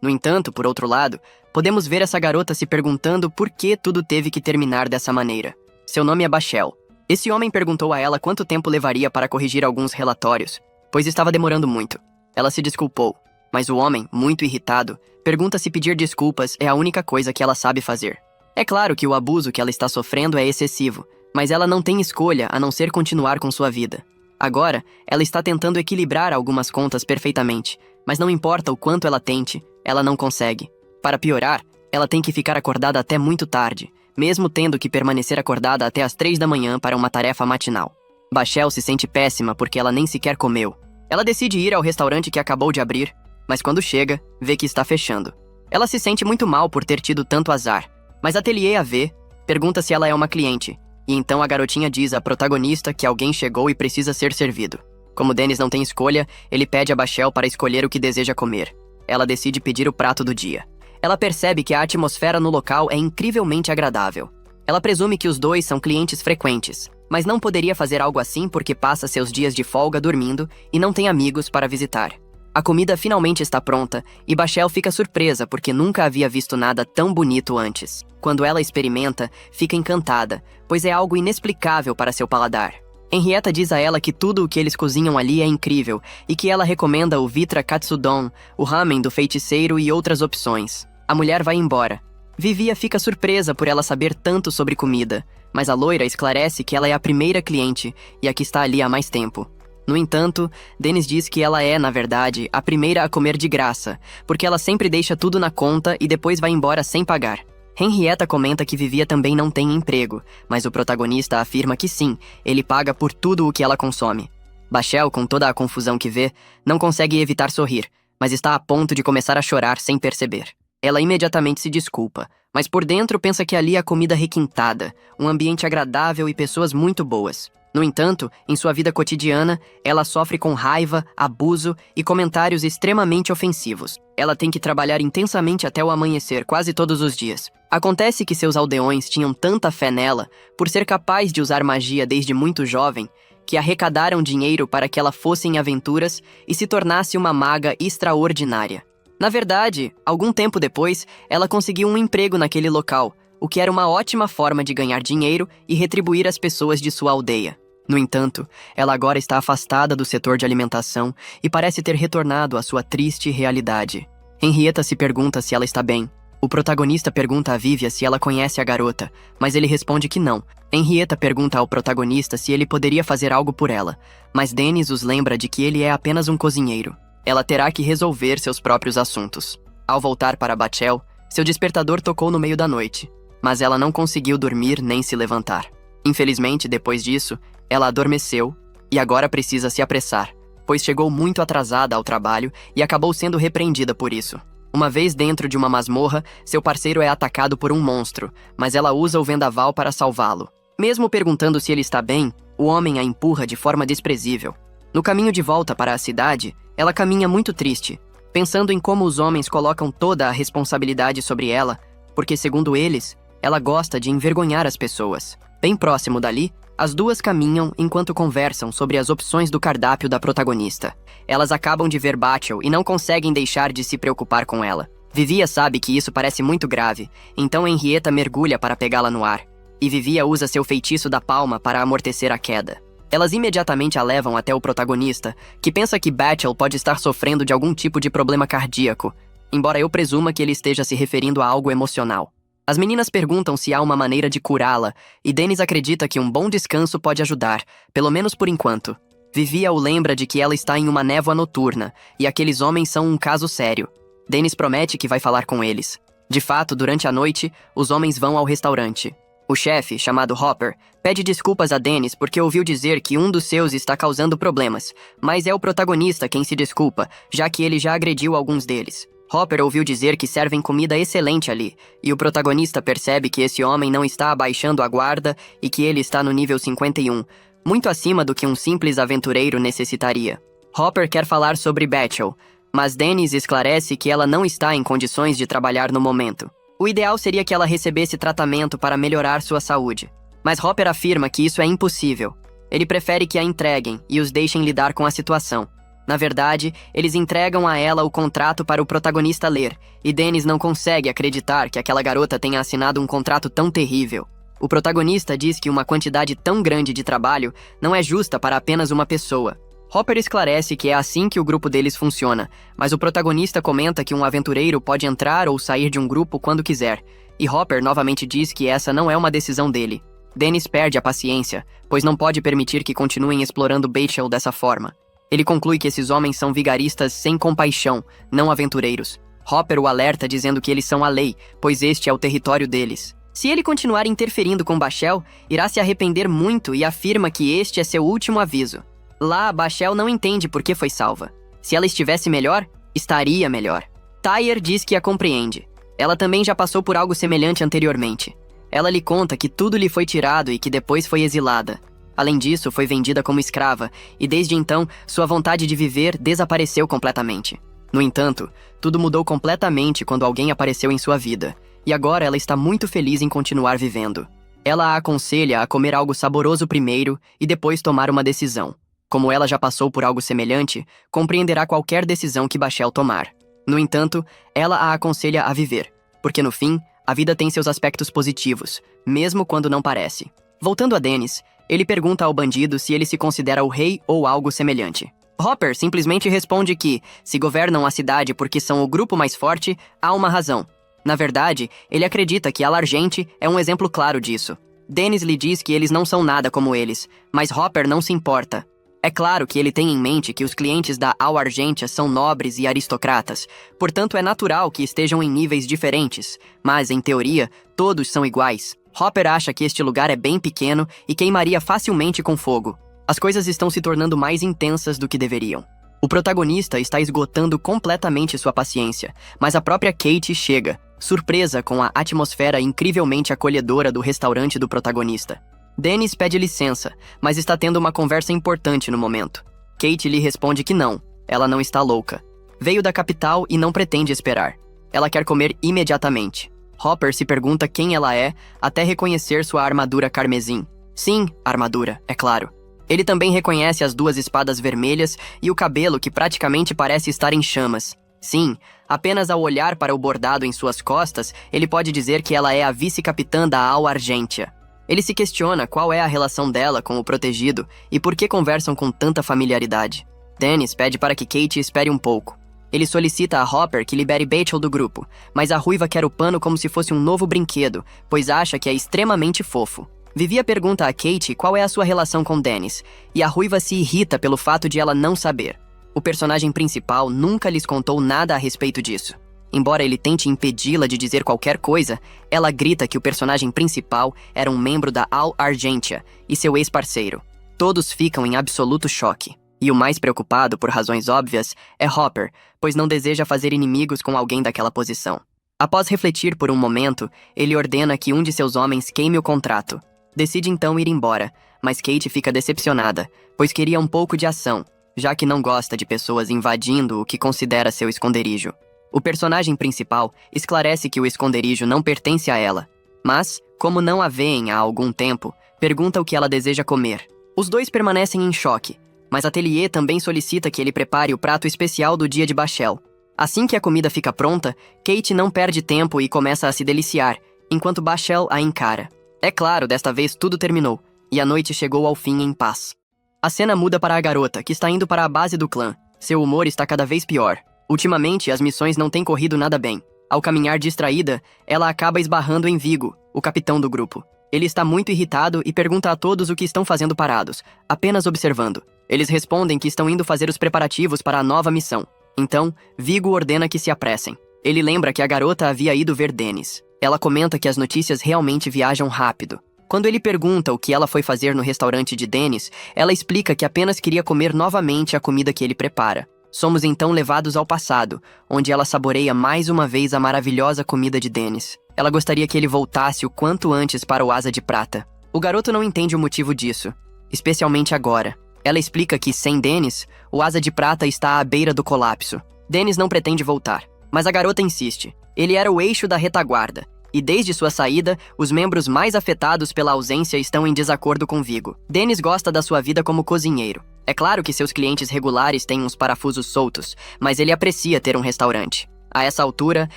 No entanto, por outro lado, podemos ver essa garota se perguntando por que tudo teve que terminar dessa maneira. Seu nome é Bachel. Esse homem perguntou a ela quanto tempo levaria para corrigir alguns relatórios, pois estava demorando muito. Ela se desculpou. Mas o homem, muito irritado, pergunta se pedir desculpas é a única coisa que ela sabe fazer. É claro que o abuso que ela está sofrendo é excessivo, mas ela não tem escolha a não ser continuar com sua vida. Agora, ela está tentando equilibrar algumas contas perfeitamente, mas não importa o quanto ela tente, ela não consegue. Para piorar, ela tem que ficar acordada até muito tarde, mesmo tendo que permanecer acordada até as 3 da manhã para uma tarefa matinal. Bachel se sente péssima porque ela nem sequer comeu. Ela decide ir ao restaurante que acabou de abrir, mas quando chega, vê que está fechando. Ela se sente muito mal por ter tido tanto azar, mas Atelier a vê, pergunta se ela é uma cliente, e então a garotinha diz à protagonista que alguém chegou e precisa ser servido. Como Dennis não tem escolha, ele pede a Bachel para escolher o que deseja comer. Ela decide pedir o prato do dia. Ela percebe que a atmosfera no local é incrivelmente agradável. Ela presume que os dois são clientes frequentes, mas não poderia fazer algo assim porque passa seus dias de folga dormindo e não tem amigos para visitar. A comida finalmente está pronta e Bachel fica surpresa porque nunca havia visto nada tão bonito antes. Quando ela experimenta, fica encantada, pois é algo inexplicável para seu paladar. Henrietta diz a ela que tudo o que eles cozinham ali é incrível e que ela recomenda o Vitra Katsudon, o ramen do feiticeiro e outras opções. A mulher vai embora. Vivia fica surpresa por ela saber tanto sobre comida, mas a loira esclarece que ela é a primeira cliente e a que está ali há mais tempo. No entanto, Dennis diz que ela é, na verdade, a primeira a comer de graça, porque ela sempre deixa tudo na conta e depois vai embora sem pagar. Henrietta comenta que Vivia também não tem emprego, mas o protagonista afirma que sim, ele paga por tudo o que ela consome. Bachel, com toda a confusão que vê, não consegue evitar sorrir, mas está a ponto de começar a chorar sem perceber. Ela imediatamente se desculpa, mas por dentro pensa que ali há comida requintada, um ambiente agradável e pessoas muito boas. No entanto, em sua vida cotidiana, ela sofre com raiva, abuso e comentários extremamente ofensivos. Ela tem que trabalhar intensamente até o amanhecer, quase todos os dias. Acontece que seus aldeões tinham tanta fé nela, por ser capaz de usar magia desde muito jovem, que arrecadaram dinheiro para que ela fosse em aventuras e se tornasse uma maga extraordinária. Na verdade, algum tempo depois, ela conseguiu um emprego naquele local, o que era uma ótima forma de ganhar dinheiro e retribuir as pessoas de sua aldeia. No entanto, ela agora está afastada do setor de alimentação e parece ter retornado à sua triste realidade. Henrietta se pergunta se ela está bem. O protagonista pergunta a Vivia se ela conhece a garota, mas ele responde que não. Henrietta pergunta ao protagonista se ele poderia fazer algo por ela, mas Dennis os lembra de que ele é apenas um cozinheiro. Ela terá que resolver seus próprios assuntos. Ao voltar para Bachel, seu despertador tocou no meio da noite, mas ela não conseguiu dormir nem se levantar. Infelizmente, depois disso, ela adormeceu e agora precisa se apressar, pois chegou muito atrasada ao trabalho e acabou sendo repreendida por isso. Uma vez dentro de uma masmorra, seu parceiro é atacado por um monstro, mas ela usa o vendaval para salvá-lo. Mesmo perguntando se ele está bem, o homem a empurra de forma desprezível. No caminho de volta para a cidade, ela caminha muito triste, pensando em como os homens colocam toda a responsabilidade sobre ela, porque, segundo eles, ela gosta de envergonhar as pessoas. Bem próximo dali, as duas caminham enquanto conversam sobre as opções do cardápio da protagonista. Elas acabam de ver Bachel e não conseguem deixar de se preocupar com ela. Vivia sabe que isso parece muito grave, então Henrietta mergulha para pegá-la no ar. E Vivia usa seu feitiço da palma para amortecer a queda. Elas imediatamente a levam até o protagonista, que pensa que Bachel pode estar sofrendo de algum tipo de problema cardíaco, embora eu presuma que ele esteja se referindo a algo emocional. As meninas perguntam se há uma maneira de curá-la, e Dennis acredita que um bom descanso pode ajudar, pelo menos por enquanto. Vivia o lembra de que ela está em uma névoa noturna, e aqueles homens são um caso sério. Dennis promete que vai falar com eles. De fato, durante a noite, os homens vão ao restaurante. O chefe, chamado Hopper, pede desculpas a Dennis porque ouviu dizer que um dos seus está causando problemas, mas é o protagonista quem se desculpa, já que ele já agrediu alguns deles. Hopper ouviu dizer que servem comida excelente ali, e o protagonista percebe que esse homem não está abaixando a guarda e que ele está no nível 51, muito acima do que um simples aventureiro necessitaria. Hopper quer falar sobre Bachel, mas Dennis esclarece que ela não está em condições de trabalhar no momento. O ideal seria que ela recebesse tratamento para melhorar sua saúde, mas Hopper afirma que isso é impossível. Ele prefere que a entreguem e os deixem lidar com a situação. Na verdade, eles entregam a ela o contrato para o protagonista ler, e Dennis não consegue acreditar que aquela garota tenha assinado um contrato tão terrível. O protagonista diz que uma quantidade tão grande de trabalho não é justa para apenas uma pessoa. Hopper esclarece que é assim que o grupo deles funciona, mas o protagonista comenta que um aventureiro pode entrar ou sair de um grupo quando quiser, e Hopper novamente diz que essa não é uma decisão dele. Dennis perde a paciência, pois não pode permitir que continuem explorando Bachel dessa forma. Ele conclui que esses homens são vigaristas sem compaixão, não aventureiros. Hopper o alerta dizendo que eles são a lei, pois este é o território deles. Se ele continuar interferindo com Bachel, irá se arrepender muito e afirma que este é seu último aviso. Lá, Bachel não entende por que foi salva. Se ela estivesse melhor, estaria melhor. Tyr diz que a compreende. Ela também já passou por algo semelhante anteriormente. Ela lhe conta que tudo lhe foi tirado e que depois foi exilada. Além disso, foi vendida como escrava, e desde então, sua vontade de viver desapareceu completamente. No entanto, tudo mudou completamente quando alguém apareceu em sua vida, e agora ela está muito feliz em continuar vivendo. Ela a aconselha a comer algo saboroso primeiro e depois tomar uma decisão. Como ela já passou por algo semelhante, compreenderá qualquer decisão que Bachel tomar. No entanto, ela a aconselha a viver, porque no fim, a vida tem seus aspectos positivos, mesmo quando não parece. Voltando a Dennis, ele pergunta ao bandido se ele se considera o rei ou algo semelhante. Hopper simplesmente responde que, se governam a cidade porque são o grupo mais forte, há uma razão. Na verdade, ele acredita que a Largente é um exemplo claro disso. Dennis lhe diz que eles não são nada como eles, mas Hopper não se importa. É claro que ele tem em mente que os clientes da Al Argentia são nobres e aristocratas, portanto é natural que estejam em níveis diferentes, mas, em teoria, todos são iguais. Hopper acha que este lugar é bem pequeno e queimaria facilmente com fogo. As coisas estão se tornando mais intensas do que deveriam. O protagonista está esgotando completamente sua paciência, mas a própria Kate chega, surpresa com a atmosfera incrivelmente acolhedora do restaurante do protagonista. Dennis pede licença, mas está tendo uma conversa importante no momento. Kate lhe responde que não, ela não está louca. Veio da capital e não pretende esperar. Ela quer comer imediatamente. Hopper se pergunta quem ela é, até reconhecer sua armadura carmesim. Sim, armadura, é claro. Ele também reconhece as duas espadas vermelhas e o cabelo que praticamente parece estar em chamas. Sim, apenas ao olhar para o bordado em suas costas, ele pode dizer que ela é a vice-capitã da Al Argentia. Ele se questiona qual é a relação dela com o protegido e por que conversam com tanta familiaridade. Dennis pede para que Kate espere um pouco. Ele solicita a Hopper que libere Bachel do grupo, mas a ruiva quer o pano como se fosse um novo brinquedo, pois acha que é extremamente fofo. Vivia pergunta a Kate qual é a sua relação com Dennis, e a ruiva se irrita pelo fato de ela não saber. O personagem principal nunca lhes contou nada a respeito disso. Embora ele tente impedi-la de dizer qualquer coisa, ela grita que o personagem principal era um membro da Al Argentia e seu ex-parceiro. Todos ficam em absoluto choque. E o mais preocupado, por razões óbvias, é Hopper, pois não deseja fazer inimigos com alguém daquela posição. Após refletir por um momento, ele ordena que um de seus homens queime o contrato. Decide então ir embora, mas Kate fica decepcionada, pois queria um pouco de ação, já que não gosta de pessoas invadindo o que considera seu esconderijo. O personagem principal esclarece que o esconderijo não pertence a ela, mas, como não a veem há algum tempo, pergunta o que ela deseja comer. Os dois permanecem em choque, mas Atelier também solicita que ele prepare o prato especial do dia de Bachel. Assim que a comida fica pronta, Kate não perde tempo e começa a se deliciar, enquanto Bachel a encara. É claro, desta vez tudo terminou, e a noite chegou ao fim em paz. A cena muda para a garota, que está indo para a base do clã. Seu humor está cada vez pior. Ultimamente, as missões não têm corrido nada bem. Ao caminhar distraída, ela acaba esbarrando em Vigo, o capitão do grupo. Ele está muito irritado e pergunta a todos o que estão fazendo parados, apenas observando. Eles respondem que estão indo fazer os preparativos para a nova missão. Então, Vigo ordena que se apressem. Ele lembra que a garota havia ido ver Dennis. Ela comenta que as notícias realmente viajam rápido. Quando ele pergunta o que ela foi fazer no restaurante de Dennis, ela explica que apenas queria comer novamente a comida que ele prepara. Somos então levados ao passado, onde ela saboreia mais uma vez a maravilhosa comida de Dennis. Ela gostaria que ele voltasse o quanto antes para o Asa de Prata. O garoto não entende o motivo disso, especialmente agora. Ela explica que, sem Dennis, o Asa de Prata está à beira do colapso. Dennis não pretende voltar, mas a garota insiste. Ele era o eixo da retaguarda, e desde sua saída, os membros mais afetados pela ausência estão em desacordo com Vigo. Dennis gosta da sua vida como cozinheiro. É claro que seus clientes regulares têm uns parafusos soltos, mas ele aprecia ter um restaurante. A essa altura,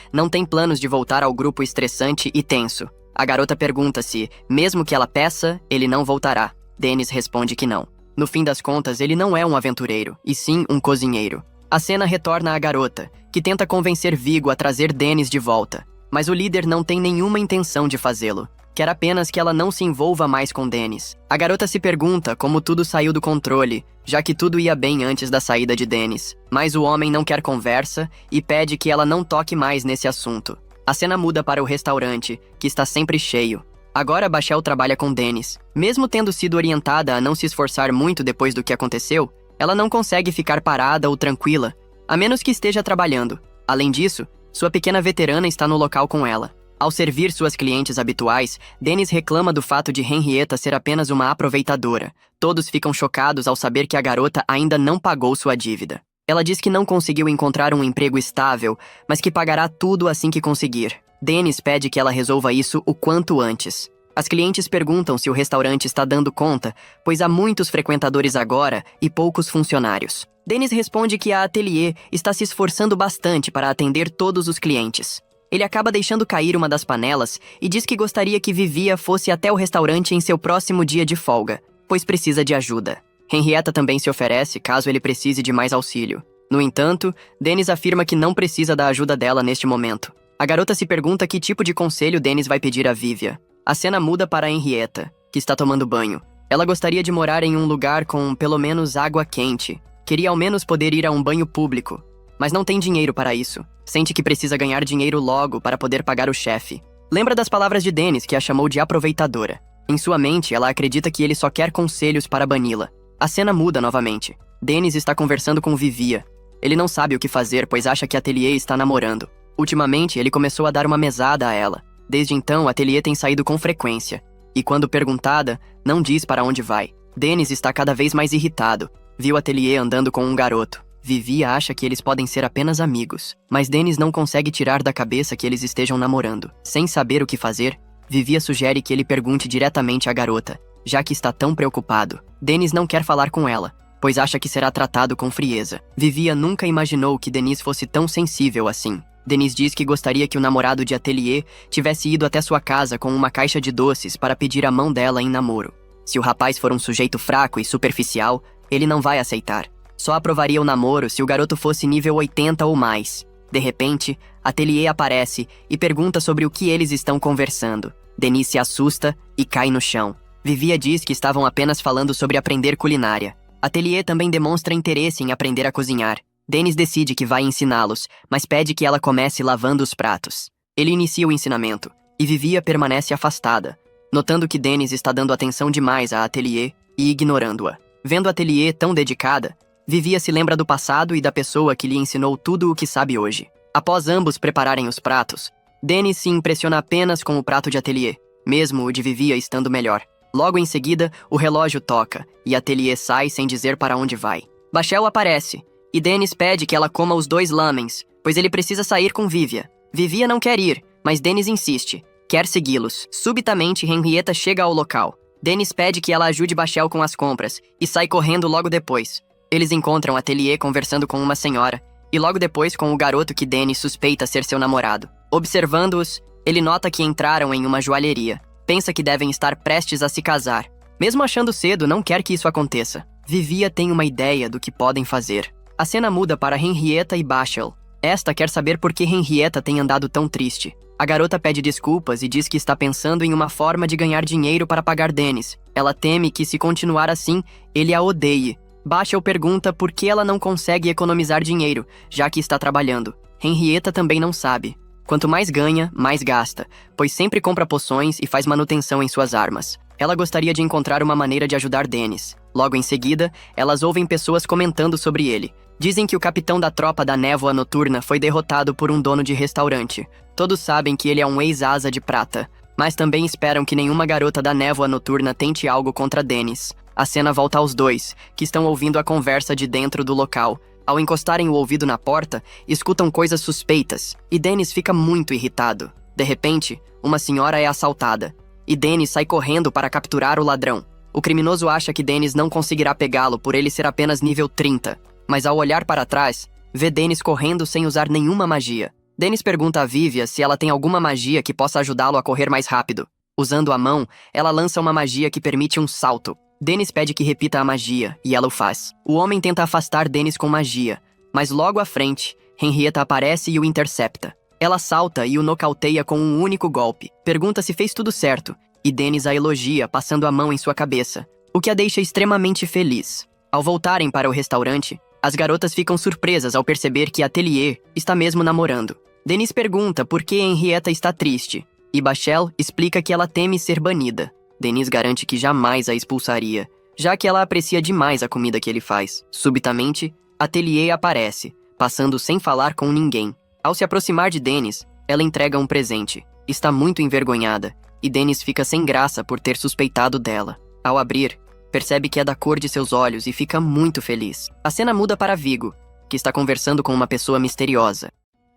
não tem planos de voltar ao grupo estressante e tenso. A garota pergunta se, mesmo que ela peça, ele não voltará. Dennis responde que não. No fim das contas, ele não é um aventureiro, e sim um cozinheiro. A cena retorna à garota, que tenta convencer Vigo a trazer Dennis de volta. Mas o líder não tem nenhuma intenção de fazê-lo. Quer apenas que ela não se envolva mais com Dennis. A garota se pergunta como tudo saiu do controle, já que tudo ia bem antes da saída de Dennis. Mas o homem não quer conversa e pede que ela não toque mais nesse assunto. A cena muda para o restaurante, que está sempre cheio. Agora Bachel trabalha com Dennis. Mesmo tendo sido orientada a não se esforçar muito depois do que aconteceu, ela não consegue ficar parada ou tranquila, a menos que esteja trabalhando. Além disso, sua pequena veterana está no local com ela. Ao servir suas clientes habituais, Dennis reclama do fato de Henrietta ser apenas uma aproveitadora. Todos ficam chocados ao saber que a garota ainda não pagou sua dívida. Ela diz que não conseguiu encontrar um emprego estável, mas que pagará tudo assim que conseguir. Dennis pede que ela resolva isso o quanto antes. As clientes perguntam se o restaurante está dando conta, pois há muitos frequentadores agora e poucos funcionários. Dennis responde que a ateliê está se esforçando bastante para atender todos os clientes. Ele acaba deixando cair uma das panelas e diz que gostaria que Vivia fosse até o restaurante em seu próximo dia de folga, pois precisa de ajuda. Henrietta também se oferece caso ele precise de mais auxílio. No entanto, Dennis afirma que não precisa da ajuda dela neste momento. A garota se pergunta que tipo de conselho Dennis vai pedir a Vivia. A cena muda para Henrietta, que está tomando banho. Ela gostaria de morar em um lugar com pelo menos água quente. Queria ao menos poder ir a um banho público, mas não tem dinheiro para isso. Sente que precisa ganhar dinheiro logo para poder pagar o chefe. Lembra das palavras de Dennis, que a chamou de aproveitadora. Em sua mente, ela acredita que ele só quer conselhos para bani-la. A cena muda novamente. Dennis está conversando com Vivia. Ele não sabe o que fazer, pois acha que a ateliê está namorando. Ultimamente, ele começou a dar uma mesada a ela. Desde então, a ateliê tem saído com frequência. E quando perguntada, não diz para onde vai. Dennis está cada vez mais irritado. Viu a ateliê andando com um garoto. Vivia acha que eles podem ser apenas amigos. Mas Dennis não consegue tirar da cabeça que eles estejam namorando. Sem saber o que fazer, Vivia sugere que ele pergunte diretamente à garota, já que está tão preocupado. Dennis não quer falar com ela, pois acha que será tratado com frieza. Vivia nunca imaginou que Dennis fosse tão sensível assim. Dennis diz que gostaria que o namorado de ateliê tivesse ido até sua casa com uma caixa de doces para pedir a mão dela em namoro. Se o rapaz for um sujeito fraco e superficial, ele não vai aceitar. Só aprovaria o namoro se o garoto fosse nível 80 ou mais. De repente, ateliê aparece e pergunta sobre o que eles estão conversando. Dennis se assusta e cai no chão. Vivia diz que estavam apenas falando sobre aprender culinária. Ateliê também demonstra interesse em aprender a cozinhar. Dennis decide que vai ensiná-los, mas pede que ela comece lavando os pratos. Ele inicia o ensinamento, e Vivia permanece afastada, notando que Dennis está dando atenção demais a Ateliê e ignorando-a. Vendo Ateliê tão dedicada, Vivia se lembra do passado e da pessoa que lhe ensinou tudo o que sabe hoje. Após ambos prepararem os pratos, Dennis se impressiona apenas com o prato de Ateliê, mesmo o de Vivia estando melhor. Logo em seguida, o relógio toca, e Ateliê sai sem dizer para onde vai. Bachel aparece, e Dennis pede que ela coma os 2 lamens, pois ele precisa sair com Vivia. Vivia não quer ir, mas Dennis insiste. Quer segui-los. Subitamente, Henrietta chega ao local. Dennis pede que ela ajude Bachel com as compras, e sai correndo logo depois. Eles encontram Ateliê conversando com uma senhora, e logo depois com o garoto que Dennis suspeita ser seu namorado. Observando-os, ele nota que entraram em uma joalheria. Pensa que devem estar prestes a se casar. Mesmo achando cedo, não quer que isso aconteça. Vivia tem uma ideia do que podem fazer. A cena muda para Henrietta e Bachel. Esta quer saber por que Henrietta tem andado tão triste. A garota pede desculpas e diz que está pensando em uma forma de ganhar dinheiro para pagar Dennis. Ela teme que, se continuar assim, ele a odeie. Bachel pergunta por que ela não consegue economizar dinheiro, já que está trabalhando. Henrietta também não sabe. Quanto mais ganha, mais gasta, pois sempre compra poções e faz manutenção em suas armas. Ela gostaria de encontrar uma maneira de ajudar Dennis. Logo em seguida, elas ouvem pessoas comentando sobre ele. Dizem que o capitão da tropa da névoa noturna foi derrotado por um dono de restaurante. Todos sabem que ele é um ex-asa de prata, mas também esperam que nenhuma garota da névoa noturna tente algo contra Dennis. A cena volta aos dois, que estão ouvindo a conversa de dentro do local. Ao encostarem o ouvido na porta, escutam coisas suspeitas, e Dennis fica muito irritado. De repente, uma senhora é assaltada, e Dennis sai correndo para capturar o ladrão. O criminoso acha que Dennis não conseguirá pegá-lo por ele ser apenas nível 30, mas ao olhar para trás, vê Dennis correndo sem usar nenhuma magia. Dennis pergunta a Vivia se ela tem alguma magia que possa ajudá-lo a correr mais rápido. Usando a mão, ela lança uma magia que permite um salto. Dennis pede que repita a magia, e ela o faz. O homem tenta afastar Dennis com magia, mas logo à frente, Henrietta aparece e o intercepta. Ela salta e o nocauteia com um único golpe. Pergunta se fez tudo certo, e Dennis a elogia, passando a mão em sua cabeça, o que a deixa extremamente feliz. Ao voltarem para o restaurante, as garotas ficam surpresas ao perceber que Atelier está mesmo namorando. Dennis pergunta por que Henrietta está triste, e Bachel explica que ela teme ser banida. Dennis garante que jamais a expulsaria, já que ela aprecia demais a comida que ele faz. Subitamente, Atelier aparece, passando sem falar com ninguém. Ao se aproximar de Dennis, ela entrega um presente. Está muito envergonhada, e Dennis fica sem graça por ter suspeitado dela. Ao abrir, percebe que é da cor de seus olhos e fica muito feliz. A cena muda para Viggo, que está conversando com uma pessoa misteriosa.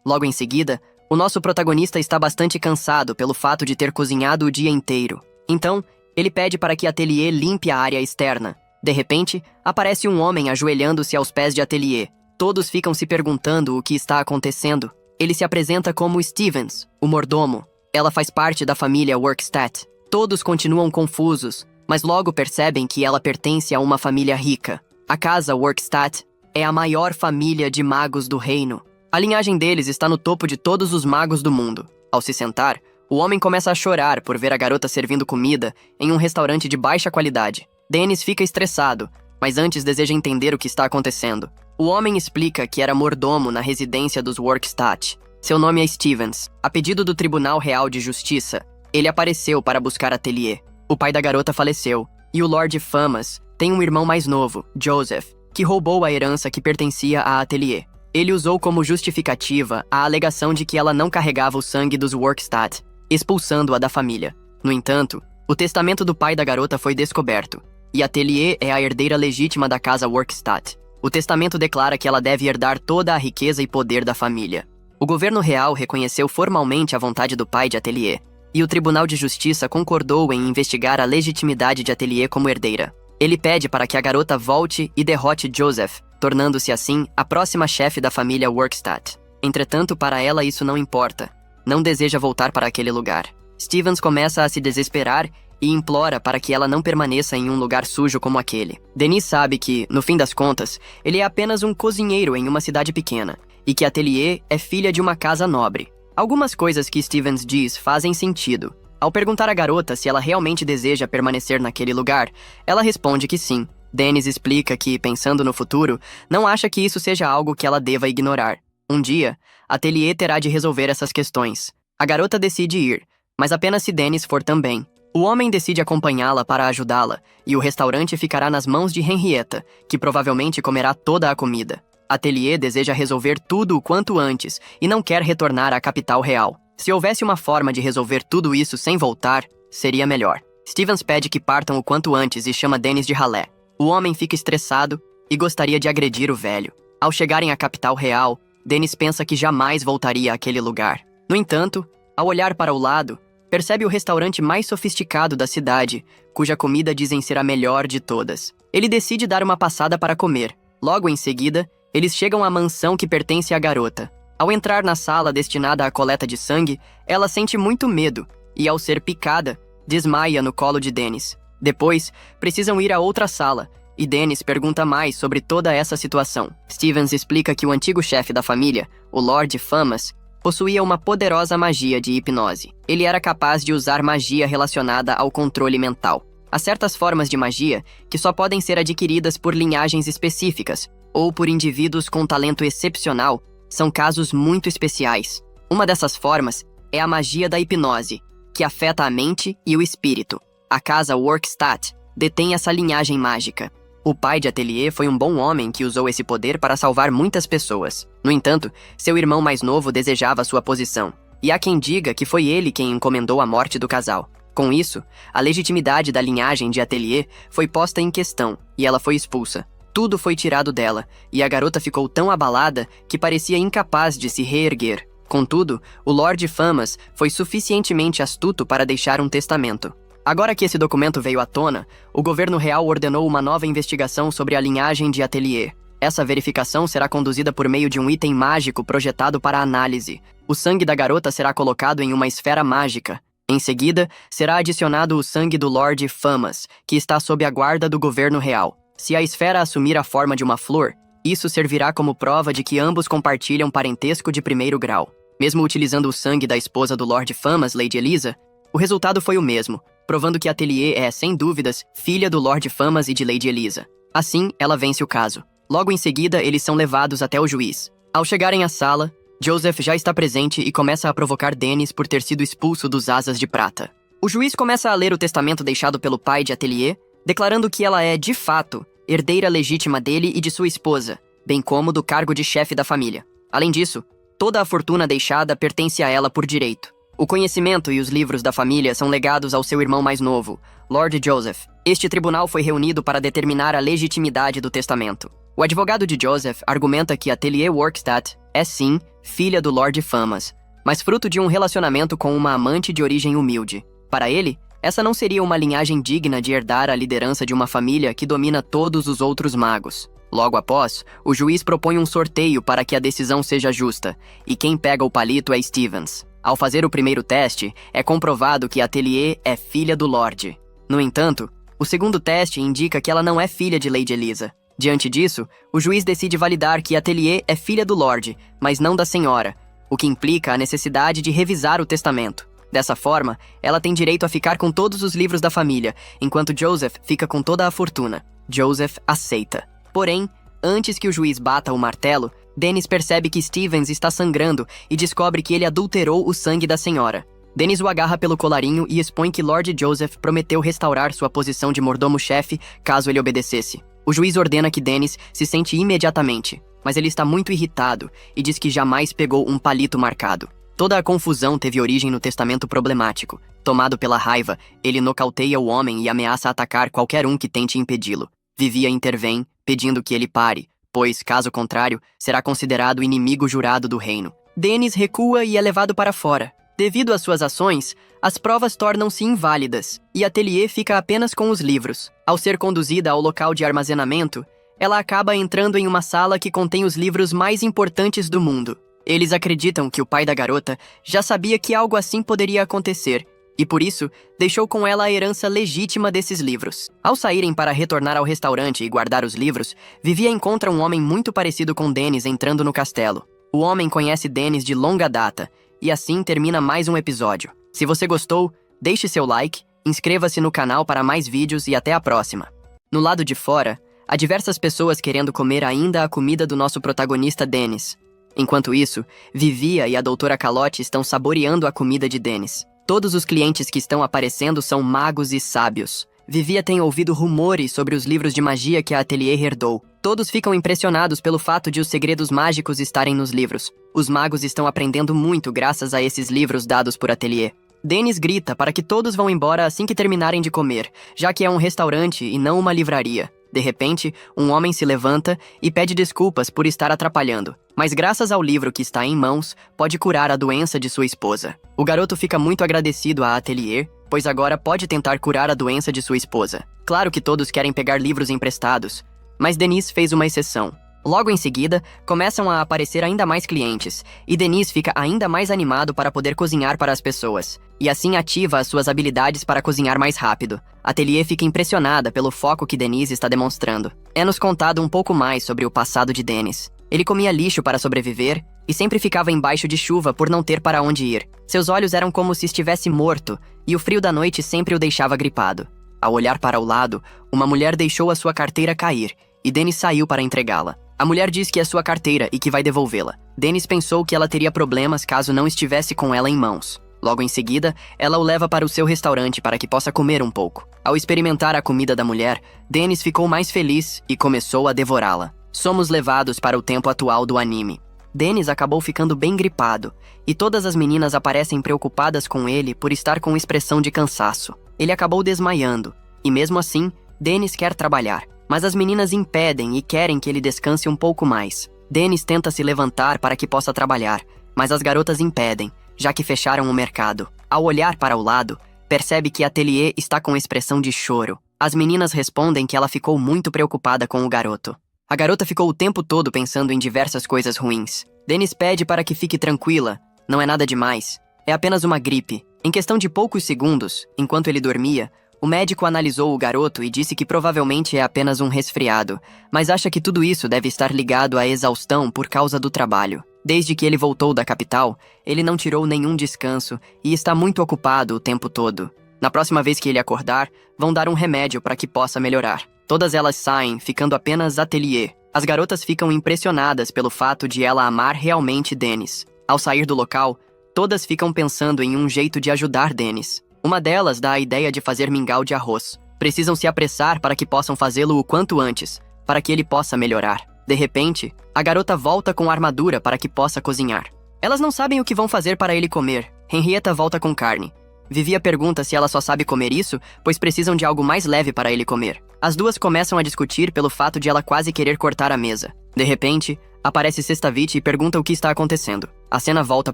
Logo em seguida, o nosso protagonista está bastante cansado pelo fato de ter cozinhado o dia inteiro. Então, ele pede para que Atelier limpe a área externa. De repente, aparece um homem ajoelhando-se aos pés de Atelier. Todos ficam se perguntando o que está acontecendo. Ele se apresenta como Stevens, o mordomo. Ela faz parte da família Workstat. Todos continuam confusos, mas logo percebem que ela pertence a uma família rica. A casa Workstat é a maior família de magos do reino. A linhagem deles está no topo de todos os magos do mundo. Ao se sentar, o homem começa a chorar por ver a garota servindo comida em um restaurante de baixa qualidade. Dennis fica estressado, mas antes deseja entender o que está acontecendo. O homem explica que era mordomo na residência dos Workstat. Seu nome é Stevens. A pedido do Tribunal Real de Justiça, ele apareceu para buscar Atelier. O pai da garota faleceu, e o Lord Famas tem um irmão mais novo, Joseph, que roubou a herança que pertencia a Atelier. Ele usou como justificativa a alegação de que ela não carregava o sangue dos Workstat, expulsando-a da família. No entanto, o testamento do pai da garota foi descoberto, e Atelier é a herdeira legítima da casa Workstat. O testamento declara que ela deve herdar toda a riqueza e poder da família. O governo real reconheceu formalmente a vontade do pai de Atelier, e o Tribunal de Justiça concordou em investigar a legitimidade de Atelier como herdeira. Ele pede para que a garota volte e derrote Joseph, tornando-se assim a próxima chefe da família Workstat. Entretanto, para ela isso não importa. Não deseja voltar para aquele lugar. Stevens começa a se desesperar e implora para que ela não permaneça em um lugar sujo como aquele. Dennis sabe que, no fim das contas, ele é apenas um cozinheiro em uma cidade pequena, e que Atelier é filha de uma casa nobre. Algumas coisas que Stevens diz fazem sentido. Ao perguntar à garota se ela realmente deseja permanecer naquele lugar, ela responde que sim. Dennis explica que, pensando no futuro, não acha que isso seja algo que ela deva ignorar. Um dia, Atelier terá de resolver essas questões. A garota decide ir, mas apenas se Dennis for também. O homem decide acompanhá-la para ajudá-la, e o restaurante ficará nas mãos de Henrietta, que provavelmente comerá toda a comida. Atelier deseja resolver tudo o quanto antes e não quer retornar à capital real. Se houvesse uma forma de resolver tudo isso sem voltar, seria melhor. Stevens pede que partam o quanto antes e chama Dennis de ralé. O homem fica estressado e gostaria de agredir o velho. Ao chegarem à capital real, Dennis pensa que jamais voltaria àquele lugar. No entanto, ao olhar para o lado, percebe o restaurante mais sofisticado da cidade, cuja comida dizem ser a melhor de todas. Ele decide dar uma passada para comer. Logo em seguida, eles chegam à mansão que pertence à garota. Ao entrar na sala destinada à coleta de sangue, ela sente muito medo e, ao ser picada, desmaia no colo de Dennis. Depois, precisam ir a outra sala, e Dennis pergunta mais sobre toda essa situação. Stevens explica que o antigo chefe da família, o Lord Famas, possuía uma poderosa magia de hipnose. Ele era capaz de usar magia relacionada ao controle mental. Há certas formas de magia que só podem ser adquiridas por linhagens específicas ou por indivíduos com talento excepcional. São casos muito especiais. Uma dessas formas é a magia da hipnose, que afeta a mente e o espírito. A casa Workstat detém essa linhagem mágica. O pai de Atelier foi um bom homem que usou esse poder para salvar muitas pessoas. No entanto, seu irmão mais novo desejava sua posição, e há quem diga que foi ele quem encomendou a morte do casal. Com isso, a legitimidade da linhagem de Atelier foi posta em questão, e ela foi expulsa. Tudo foi tirado dela, e a garota ficou tão abalada que parecia incapaz de se reerguer. Contudo, o Lord Famas foi suficientemente astuto para deixar um testamento. Agora que esse documento veio à tona, o governo real ordenou uma nova investigação sobre a linhagem de Atelier. Essa verificação será conduzida por meio de um item mágico projetado para análise. O sangue da garota será colocado em uma esfera mágica, Em seguida, será adicionado o sangue do Lord Famas, que está sob a guarda do governo real. Se a esfera assumir a forma de uma flor, isso servirá como prova de que ambos compartilham parentesco de primeiro grau. Mesmo utilizando o sangue da esposa do Lord Famas, Lady Elisa, o resultado foi o mesmo, provando que Atelier é, sem dúvidas, filha do Lord Famas e de Lady Elisa. Assim, ela vence o caso. Logo em seguida, eles são levados até o juiz. Ao chegarem à sala, Joseph já está presente e começa a provocar Dennis por ter sido expulso dos Asas de Prata. O juiz começa a ler o testamento deixado pelo pai de Atelier, declarando que ela é, de fato, herdeira legítima dele e de sua esposa, bem como do cargo de chefe da família. Além disso, toda a fortuna deixada pertence a ela por direito. O conhecimento e os livros da família são legados ao seu irmão mais novo, Lord Joseph. Este tribunal foi reunido para determinar a legitimidade do testamento. O advogado de Joseph argumenta que Atelier Workstadt é, sim, filha do Lord Famas, mas fruto de um relacionamento com uma amante de origem humilde. Para ele, essa não seria uma linhagem digna de herdar a liderança de uma família que domina todos os outros magos. Logo após, o juiz propõe um sorteio para que a decisão seja justa, e quem pega o palito é Stevens. Ao fazer o primeiro teste, é comprovado que Atelier é filha do Lorde. No entanto, o segundo teste indica que ela não é filha de Lady Elisa. Diante disso, o juiz decide validar que Atelier é filha do Lorde, mas não da senhora, o que implica a necessidade de revisar o testamento. Dessa forma, ela tem direito a ficar com todos os livros da família, enquanto Joseph fica com toda a fortuna. Joseph aceita. Porém, antes que o juiz bata o martelo, Dennis percebe que Stevens está sangrando e descobre que ele adulterou o sangue da senhora. Dennis o agarra pelo colarinho e expõe que Lord Joseph prometeu restaurar sua posição de mordomo-chefe caso ele obedecesse. O juiz ordena que Dennis se sente imediatamente, mas ele está muito irritado e diz que jamais pegou um palito marcado. Toda a confusão teve origem no testamento problemático. Tomado pela raiva, ele nocauteia o homem e ameaça atacar qualquer um que tente impedi-lo. Vivia intervém, pedindo que ele pare, pois, caso contrário, será considerado inimigo jurado do reino. Dennis recua e é levado para fora. Devido às suas ações, as provas tornam-se inválidas, e Atelier fica apenas com os livros. Ao ser conduzida ao local de armazenamento, ela acaba entrando em uma sala que contém os livros mais importantes do mundo. Eles acreditam que o pai da garota já sabia que algo assim poderia acontecer, e por isso, deixou com ela a herança legítima desses livros. Ao saírem para retornar ao restaurante e guardar os livros, Vivia encontra um homem muito parecido com Dennis entrando no castelo. O homem conhece Dennis de longa data, e assim termina mais um episódio. Se você gostou, deixe seu like, inscreva-se no canal para mais vídeos e até a próxima. No lado de fora, há diversas pessoas querendo comer ainda a comida do nosso protagonista Dennis. Enquanto isso, Vivia e a doutora Calotte estão saboreando a comida de Dennis. Todos os clientes que estão aparecendo são magos e sábios. Vivia tem ouvido rumores sobre os livros de magia que a Atelier herdou. Todos ficam impressionados pelo fato de os segredos mágicos estarem nos livros. Os magos estão aprendendo muito graças a esses livros dados por Atelier. Dennis grita para que todos vão embora assim que terminarem de comer, já que é um restaurante e não uma livraria. De repente, um homem se levanta e pede desculpas por estar atrapalhando, mas graças ao livro que está em mãos, pode curar a doença de sua esposa. O garoto fica muito agradecido a Atelier, pois agora pode tentar curar a doença de sua esposa. Claro que todos querem pegar livros emprestados, mas Dennis fez uma exceção. Logo em seguida, começam a aparecer ainda mais clientes, e Dennis fica ainda mais animado para poder cozinhar para as pessoas, e assim ativa as suas habilidades para cozinhar mais rápido. Atelier fica impressionada pelo foco que Dennis está demonstrando. É-nos contado um pouco mais sobre o passado de Dennis. Ele comia lixo para sobreviver e sempre ficava embaixo de chuva por não ter para onde ir. Seus olhos eram como se estivesse morto, e o frio da noite sempre o deixava gripado. Ao olhar para o lado, uma mulher deixou a sua carteira cair, e Dennis saiu para entregá-la. A mulher diz que é sua carteira e que vai devolvê-la. Dennis pensou que ela teria problemas caso não estivesse com ela em mãos. Logo em seguida, ela o leva para o seu restaurante para que possa comer um pouco. Ao experimentar a comida da mulher, Dennis ficou mais feliz e começou a devorá-la. Somos levados para o tempo atual do anime. Dennis acabou ficando bem gripado, e todas as meninas aparecem preocupadas com ele por estar com expressão de cansaço. Ele acabou desmaiando, e mesmo assim, Dennis quer trabalhar. Mas as meninas impedem e querem que ele descanse um pouco mais. Dennis tenta se levantar para que possa trabalhar, mas as garotas impedem, já que fecharam o mercado. Ao olhar para o lado, percebe que Atelier está com expressão de choro. As meninas respondem que ela ficou muito preocupada com o garoto. A garota ficou o tempo todo pensando em diversas coisas ruins. Dennis pede para que fique tranquila, não é nada demais, é apenas uma gripe. Em questão de poucos segundos, enquanto ele dormia, o médico analisou o garoto e disse que provavelmente é apenas um resfriado, mas acha que tudo isso deve estar ligado à exaustão por causa do trabalho. Desde que ele voltou da capital, ele não tirou nenhum descanso e está muito ocupado o tempo todo. Na próxima vez que ele acordar, vão dar um remédio para que possa melhorar. Todas elas saem, ficando apenas Atelier. As garotas ficam impressionadas pelo fato de ela amar realmente Dennis. Ao sair do local, todas ficam pensando em um jeito de ajudar Dennis. Uma delas dá a ideia de fazer mingau de arroz. Precisam se apressar para que possam fazê-lo o quanto antes, para que ele possa melhorar. De repente, a garota volta com a armadura para que possa cozinhar. Elas não sabem o que vão fazer para ele comer. Henrietta volta com carne. Vivia pergunta se ela só sabe comer isso, pois precisam de algo mais leve para ele comer. As duas começam a discutir pelo fato de ela quase querer cortar a mesa. De repente, aparece Sestavich e pergunta o que está acontecendo. A cena volta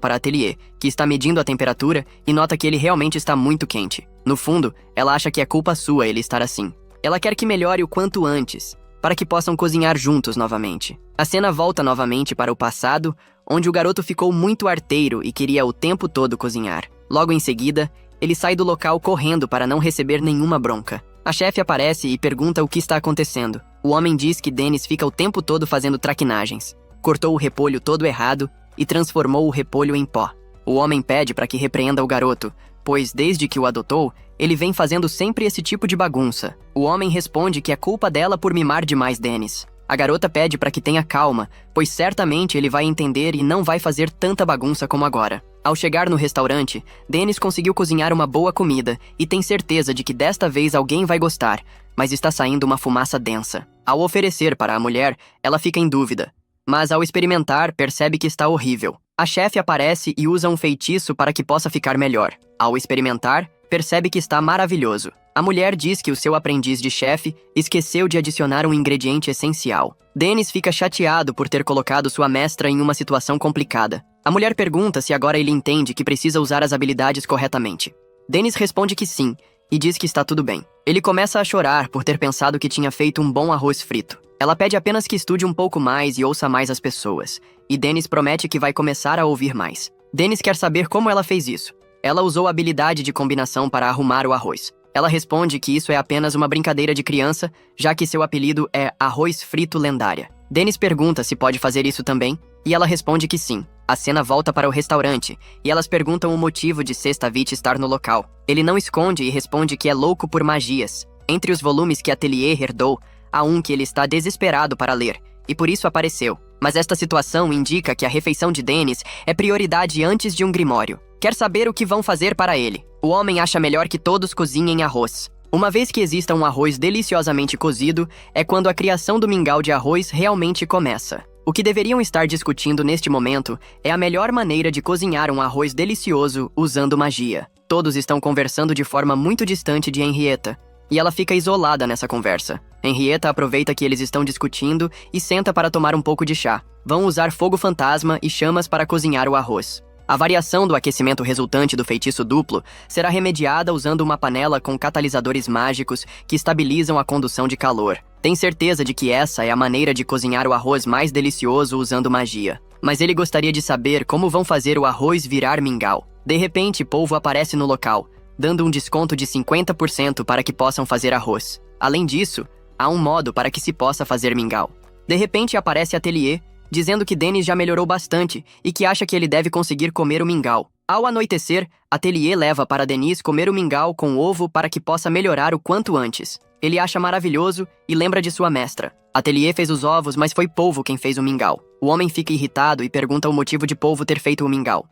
para Atelier, que está medindo a temperatura e nota que ele realmente está muito quente. No fundo, ela acha que é culpa sua ele estar assim. Ela quer que melhore o quanto antes, para que possam cozinhar juntos novamente. A cena volta novamente para o passado, onde o garoto ficou muito arteiro e queria o tempo todo cozinhar. Logo em seguida, ele sai do local correndo para não receber nenhuma bronca. A chefe aparece e pergunta o que está acontecendo. O homem diz que Dennis fica o tempo todo fazendo traquinagens. Cortou o repolho todo errado e transformou o repolho em pó. O homem pede para que repreenda o garoto, pois desde que o adotou, ele vem fazendo sempre esse tipo de bagunça. O homem responde que é culpa dela por mimar demais Dennis. A garota pede para que tenha calma, pois certamente ele vai entender e não vai fazer tanta bagunça como agora. Ao chegar no restaurante, Dennis conseguiu cozinhar uma boa comida e tem certeza de que desta vez alguém vai gostar, mas está saindo uma fumaça densa. Ao oferecer para a mulher, ela fica em dúvida, mas ao experimentar, percebe que está horrível. A chefe aparece e usa um feitiço para que possa ficar melhor. Ao experimentar, percebe que está maravilhoso. A mulher diz que o seu aprendiz de chefe esqueceu de adicionar um ingrediente essencial. Dennis fica chateado por ter colocado sua mestra em uma situação complicada. A mulher pergunta se agora ele entende que precisa usar as habilidades corretamente. Dennis responde que sim, e diz que está tudo bem. Ele começa a chorar por ter pensado que tinha feito um bom arroz frito. Ela pede apenas que estude um pouco mais e ouça mais as pessoas, e Dennis promete que vai começar a ouvir mais. Dennis quer saber como ela fez isso. Ela usou a habilidade de combinação para arrumar o arroz. Ela responde que isso é apenas uma brincadeira de criança, já que seu apelido é Arroz Frito Lendária. Dennis pergunta se pode fazer isso também, e ela responde que sim. A cena volta para o restaurante, e elas perguntam o motivo de Sestavich estar no local. Ele não esconde e responde que é louco por magias. Entre os volumes que Atelier herdou, há um que ele está desesperado para ler, e por isso apareceu. Mas esta situação indica que a refeição de Dennis é prioridade antes de um grimório. Quer saber o que vão fazer para ele. O homem acha melhor que todos cozinhem arroz. Uma vez que exista um arroz deliciosamente cozido, é quando a criação do mingau de arroz realmente começa. O que deveriam estar discutindo neste momento é a melhor maneira de cozinhar um arroz delicioso usando magia. Todos estão conversando de forma muito distante de Henrietta, e ela fica isolada nessa conversa. Henrietta aproveita que eles estão discutindo e senta para tomar um pouco de chá. Vão usar fogo fantasma e chamas para cozinhar o arroz. A variação do aquecimento resultante do feitiço duplo será remediada usando uma panela com catalisadores mágicos que estabilizam a condução de calor. Tem certeza de que essa é a maneira de cozinhar o arroz mais delicioso usando magia. Mas ele gostaria de saber como vão fazer o arroz virar mingau. De repente, Polvo aparece no local, dando um desconto de 50% para que possam fazer arroz. Além disso, há um modo para que se possa fazer mingau. De repente aparece Atelier, dizendo que Dennis já melhorou bastante e que acha que ele deve conseguir comer o mingau. Ao anoitecer, Atelier leva para Dennis comer o mingau com ovo para que possa melhorar o quanto antes. Ele acha maravilhoso e lembra de sua mestra. Atelier fez os ovos, mas foi Polvo quem fez o mingau. O homem fica irritado e pergunta o motivo de Polvo ter feito o mingau.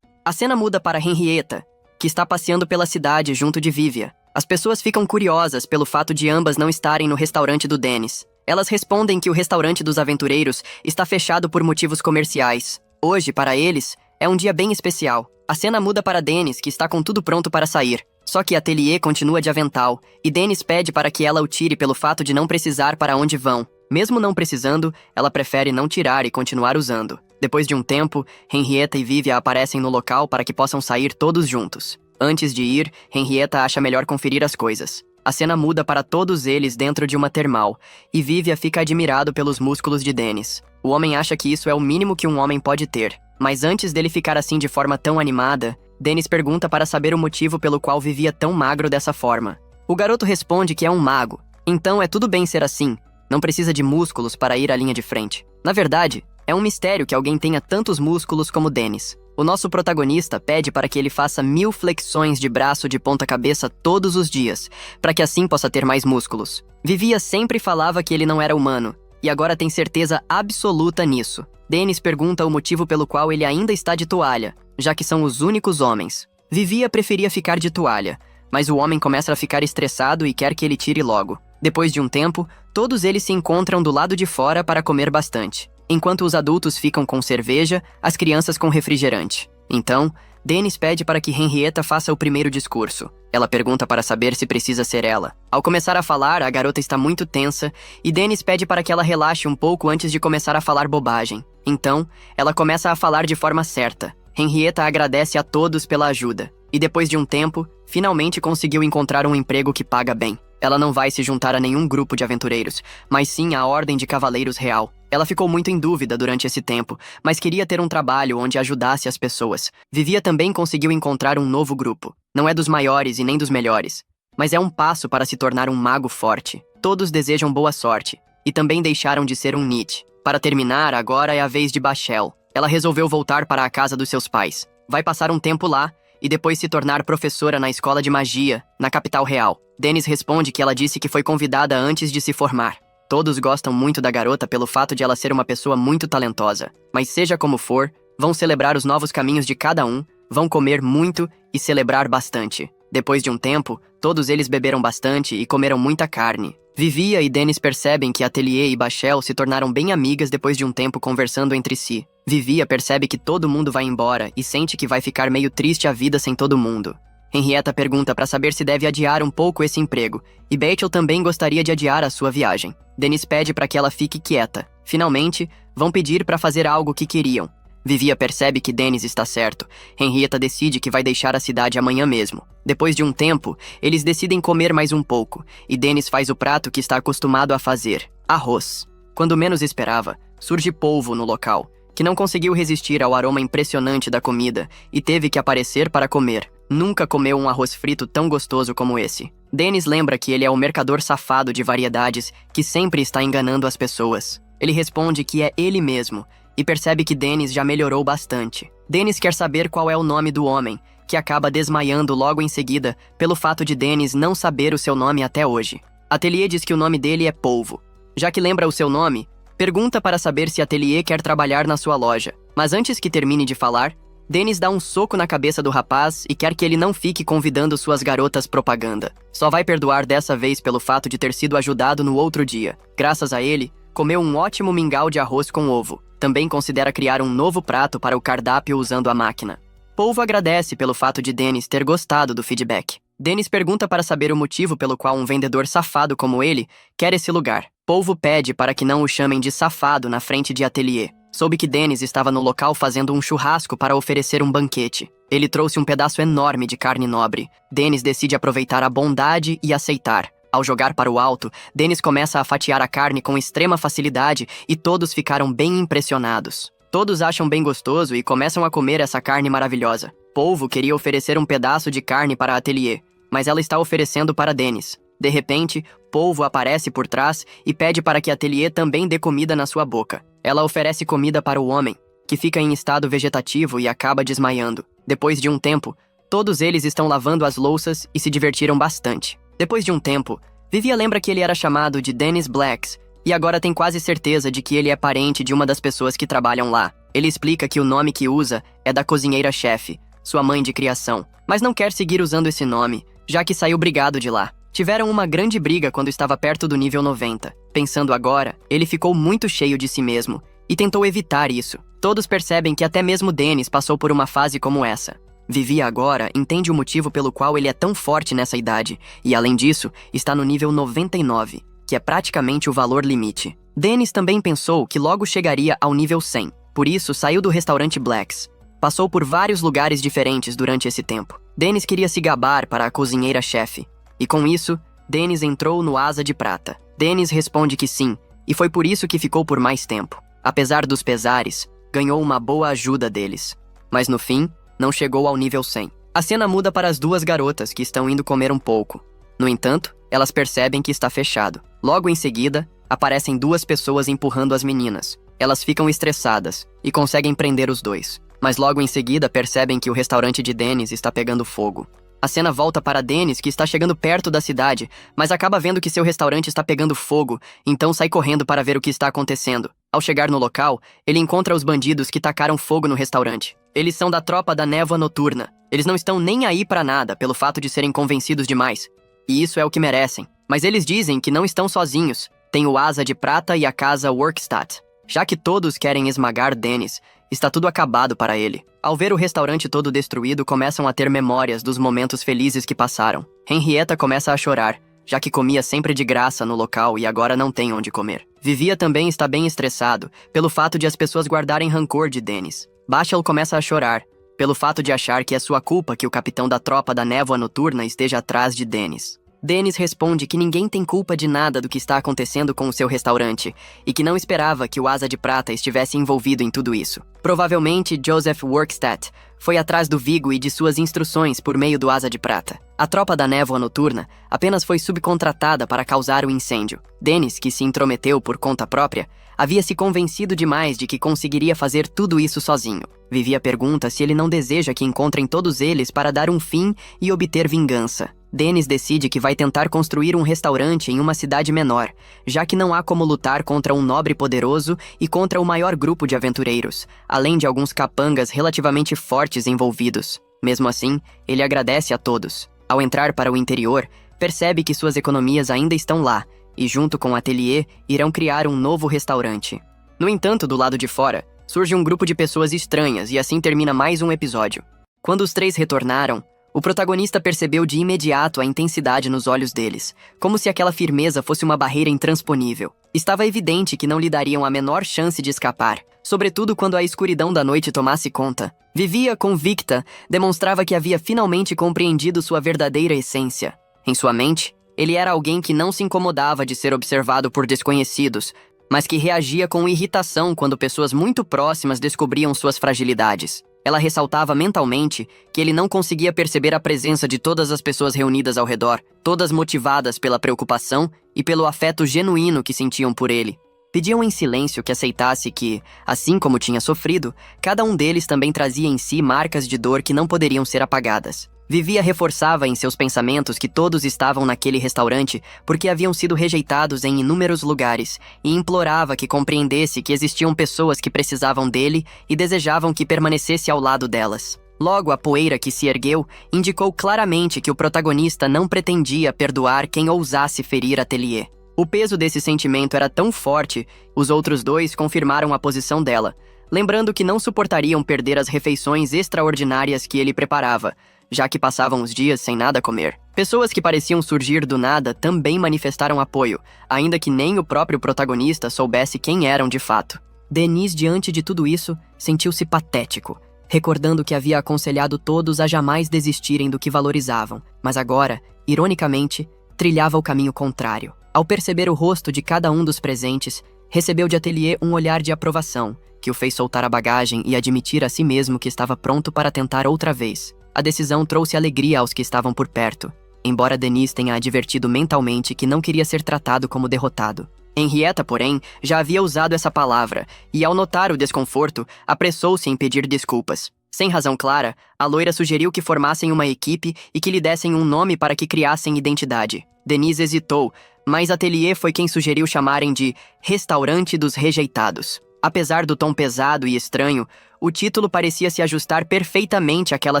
A cena muda para Henrietta, que está passeando pela cidade junto de Vivia. As pessoas ficam curiosas pelo fato de ambas não estarem no restaurante do Dennis. Elas respondem que o restaurante dos aventureiros está fechado por motivos comerciais. Hoje, para eles, é um dia bem especial. A cena muda para Dennis, que está com tudo pronto para sair. Só que Atelier continua de avental, e Dennis pede para que ela o tire pelo fato de não precisar para onde vão. Mesmo não precisando, ela prefere não tirar e continuar usando. Depois de um tempo, Henrietta e Vivia aparecem no local para que possam sair todos juntos. Antes de ir, Henrietta acha melhor conferir as coisas. A cena muda para todos eles dentro de uma termal, e Vivia fica admirado pelos músculos de Dennis. O homem acha que isso é o mínimo que um homem pode ter. Mas antes dele ficar assim de forma tão animada, Dennis pergunta para saber o motivo pelo qual vivia tão magro dessa forma. O garoto responde que é um mago, então é tudo bem ser assim, não precisa de músculos para ir à linha de frente. Na verdade, é um mistério que alguém tenha tantos músculos como Dennis. O nosso protagonista pede para que ele faça 1000 flexões de braço de ponta cabeça todos os dias, para que assim possa ter mais músculos. Vivia sempre falava que ele não era humano, e agora tem certeza absoluta nisso. Dennis pergunta o motivo pelo qual ele ainda está de toalha, já que são os únicos homens. Vivia preferia ficar de toalha, mas o homem começa a ficar estressado e quer que ele tire logo. Depois de um tempo, todos eles se encontram do lado de fora para comer bastante, enquanto os adultos ficam com cerveja, as crianças com refrigerante. Então, Dennis pede para que Henrietta faça o primeiro discurso. Ela pergunta para saber se precisa ser ela. Ao começar a falar, a garota está muito tensa e Dennis pede para que ela relaxe um pouco antes de começar a falar bobagem. Então, ela começa a falar de forma certa. Henrietta agradece a todos pela ajuda. E depois de um tempo, finalmente conseguiu encontrar um emprego que paga bem. Ela não vai se juntar a nenhum grupo de aventureiros, mas sim à Ordem de Cavaleiros Real. Ela ficou muito em dúvida durante esse tempo, mas queria ter um trabalho onde ajudasse as pessoas. Vivia também conseguiu encontrar um novo grupo. Não é dos maiores e nem dos melhores, mas é um passo para se tornar um mago forte. Todos desejam boa sorte, e também deixaram de ser um Nietzsche. Para terminar, agora é a vez de Bachel. Ela resolveu voltar para a casa dos seus pais. Vai passar um tempo lá, e depois se tornar professora na escola de magia, na capital real. Dennis responde que ela disse que foi convidada antes de se formar. Todos gostam muito da garota pelo fato de ela ser uma pessoa muito talentosa. Mas seja como for, vão celebrar os novos caminhos de cada um, vão comer muito e celebrar bastante. Depois de um tempo, todos eles beberam bastante e comeram muita carne. Vivia e Dennis percebem que Atelier e Bachel se tornaram bem amigas depois de um tempo conversando entre si. Vivia percebe que todo mundo vai embora e sente que vai ficar meio triste a vida sem todo mundo. Henrietta pergunta para saber se deve adiar um pouco esse emprego, e Bachel também gostaria de adiar a sua viagem. Dennis pede para que ela fique quieta. Finalmente, vão pedir para fazer algo que queriam. Vivia percebe que Dennis está certo. Henrietta decide que vai deixar a cidade amanhã mesmo. Depois de um tempo, eles decidem comer mais um pouco, e Dennis faz o prato que está acostumado a fazer: arroz. Quando menos esperava, surge polvo no local, que não conseguiu resistir ao aroma impressionante da comida e teve que aparecer para comer. Nunca comeu um arroz frito tão gostoso como esse. Dennis lembra que ele é o mercador safado de variedades que sempre está enganando as pessoas. Ele responde que é ele mesmo, e percebe que Dennis já melhorou bastante. Dennis quer saber qual é o nome do homem, que acaba desmaiando logo em seguida pelo fato de Dennis não saber o seu nome até hoje. Atelier diz que o nome dele é Polvo. Já que lembra o seu nome, pergunta para saber se Atelier quer trabalhar na sua loja. Mas antes que termine de falar, Dennis dá um soco na cabeça do rapaz e quer que ele não fique convidando suas garotas propaganda. Só vai perdoar dessa vez pelo fato de ter sido ajudado no outro dia. Graças a ele, comeu um ótimo mingau de arroz com ovo. Também considera criar um novo prato para o cardápio usando a máquina. Polvo agradece pelo fato de Dennis ter gostado do feedback. Dennis pergunta para saber o motivo pelo qual um vendedor safado como ele quer esse lugar. Polvo pede para que não o chamem de safado na frente de Atelier. Soube que Dennis estava no local fazendo um churrasco para oferecer um banquete. Ele trouxe um pedaço enorme de carne nobre. Dennis decide aproveitar a bondade e aceitar. Ao jogar para o alto, Dennis começa a fatiar a carne com extrema facilidade e todos ficaram bem impressionados. Todos acham bem gostoso e começam a comer essa carne maravilhosa. Polvo queria oferecer um pedaço de carne para Atelier, mas ela está oferecendo para Dennis. De repente, Polvo aparece por trás e pede para que Atelier também dê comida na sua boca. Ela oferece comida para o homem, que fica em estado vegetativo e acaba desmaiando. Depois de um tempo, todos eles estão lavando as louças e se divertiram bastante. Depois de um tempo, Vivia lembra que ele era chamado de Dennis Blacks e agora tem quase certeza de que ele é parente de uma das pessoas que trabalham lá. Ele explica que o nome que usa é da cozinheira-chefe, sua mãe de criação, mas não quer seguir usando esse nome, já que saiu brigado de lá. Tiveram uma grande briga quando estava perto do nível 90. Pensando agora, ele ficou muito cheio de si mesmo e tentou evitar isso. Todos percebem que até mesmo Dennis passou por uma fase como essa. Vivia agora entende o motivo pelo qual ele é tão forte nessa idade e, além disso, está no nível 99, que é praticamente o valor limite. Dennis também pensou que logo chegaria ao nível 100, por isso saiu do restaurante Blacks. Passou por vários lugares diferentes durante esse tempo. Dennis queria se gabar para a cozinheira-chefe, e com isso, Dennis entrou no Asa de Prata. Dennis responde que sim, e foi por isso que ficou por mais tempo. Apesar dos pesares, ganhou uma boa ajuda deles. Mas no fim, não chegou ao nível 100. A cena muda para as duas garotas que estão indo comer um pouco. No entanto, elas percebem que está fechado. Logo em seguida, aparecem duas pessoas empurrando as meninas. Elas ficam estressadas e conseguem prender os dois. Mas logo em seguida percebem que o restaurante de Dennis está pegando fogo. A cena volta para Dennis, que está chegando perto da cidade, mas acaba vendo que seu restaurante está pegando fogo, então sai correndo para ver o que está acontecendo. Ao chegar no local, ele encontra os bandidos que tacaram fogo no restaurante. Eles são da tropa da Névoa Noturna. Eles não estão nem aí para nada pelo fato de serem convencidos demais. E isso é o que merecem. Mas eles dizem que não estão sozinhos. Tem o Asa de Prata e a casa Workstat. Já que todos querem esmagar Dennis, está tudo acabado para ele. Ao ver o restaurante todo destruído, começam a ter memórias dos momentos felizes que passaram. Henrietta começa a chorar, já que comia sempre de graça no local e agora não tem onde comer. Vivia também está bem estressado, pelo fato de as pessoas guardarem rancor de Dennis. Bachel começa a chorar, pelo fato de achar que é sua culpa que o capitão da tropa da Névoa Noturna esteja atrás de Dennis. Dennis responde que ninguém tem culpa de nada do que está acontecendo com o seu restaurante e que não esperava que o Asa de Prata estivesse envolvido em tudo isso. Provavelmente, Joseph Workstat foi atrás do Vigo e de suas instruções por meio do Asa de Prata. A tropa da Névoa Noturna apenas foi subcontratada para causar o incêndio. Dennis, que se intrometeu por conta própria, havia se convencido demais de que conseguiria fazer tudo isso sozinho. Vivi pergunta se ele não deseja que encontrem todos eles para dar um fim e obter vingança. Dennis decide que vai tentar construir um restaurante em uma cidade menor, já que não há como lutar contra um nobre poderoso e contra o maior grupo de aventureiros, além de alguns capangas relativamente fortes envolvidos. Mesmo assim, ele agradece a todos. Ao entrar para o interior, percebe que suas economias ainda estão lá, e junto com o ateliê, irão criar um novo restaurante. No entanto, do lado de fora, surge um grupo de pessoas estranhas e assim termina mais um episódio. Quando os três retornaram, o protagonista percebeu de imediato a intensidade nos olhos deles, como se aquela firmeza fosse uma barreira intransponível. Estava evidente que não lhe dariam a menor chance de escapar, sobretudo quando a escuridão da noite tomasse conta. Vivia convicta, demonstrava que havia finalmente compreendido sua verdadeira essência. Em sua mente, ele era alguém que não se incomodava de ser observado por desconhecidos, mas que reagia com irritação quando pessoas muito próximas descobriam suas fragilidades. Ela ressaltava mentalmente que ele não conseguia perceber a presença de todas as pessoas reunidas ao redor, todas motivadas pela preocupação e pelo afeto genuíno que sentiam por ele. Pediam em silêncio que aceitasse que, assim como tinha sofrido, cada um deles também trazia em si marcas de dor que não poderiam ser apagadas. Vivia reforçava em seus pensamentos que todos estavam naquele restaurante porque haviam sido rejeitados em inúmeros lugares e implorava que compreendesse que existiam pessoas que precisavam dele e desejavam que permanecesse ao lado delas. Logo, a poeira que se ergueu indicou claramente que o protagonista não pretendia perdoar quem ousasse ferir Atelier. O peso desse sentimento era tão forte, os outros dois confirmaram a posição dela, lembrando que não suportariam perder as refeições extraordinárias que ele preparava, já que passavam os dias sem nada comer. Pessoas que pareciam surgir do nada também manifestaram apoio, ainda que nem o próprio protagonista soubesse quem eram de fato. Dennis, diante de tudo isso, sentiu-se patético, recordando que havia aconselhado todos a jamais desistirem do que valorizavam, mas agora, ironicamente, trilhava o caminho contrário. Ao perceber o rosto de cada um dos presentes, recebeu de Atelier um olhar de aprovação, que o fez soltar a bagagem e admitir a si mesmo que estava pronto para tentar outra vez. A decisão trouxe alegria aos que estavam por perto, embora Dennis tenha advertido mentalmente que não queria ser tratado como derrotado. Henrietta, porém, já havia usado essa palavra, e ao notar o desconforto, apressou-se em pedir desculpas. Sem razão clara, a loira sugeriu que formassem uma equipe e que lhe dessem um nome para que criassem identidade. Dennis hesitou, mas Atelier foi quem sugeriu chamarem de Restaurante dos Rejeitados. Apesar do tom pesado e estranho, o título parecia se ajustar perfeitamente àquela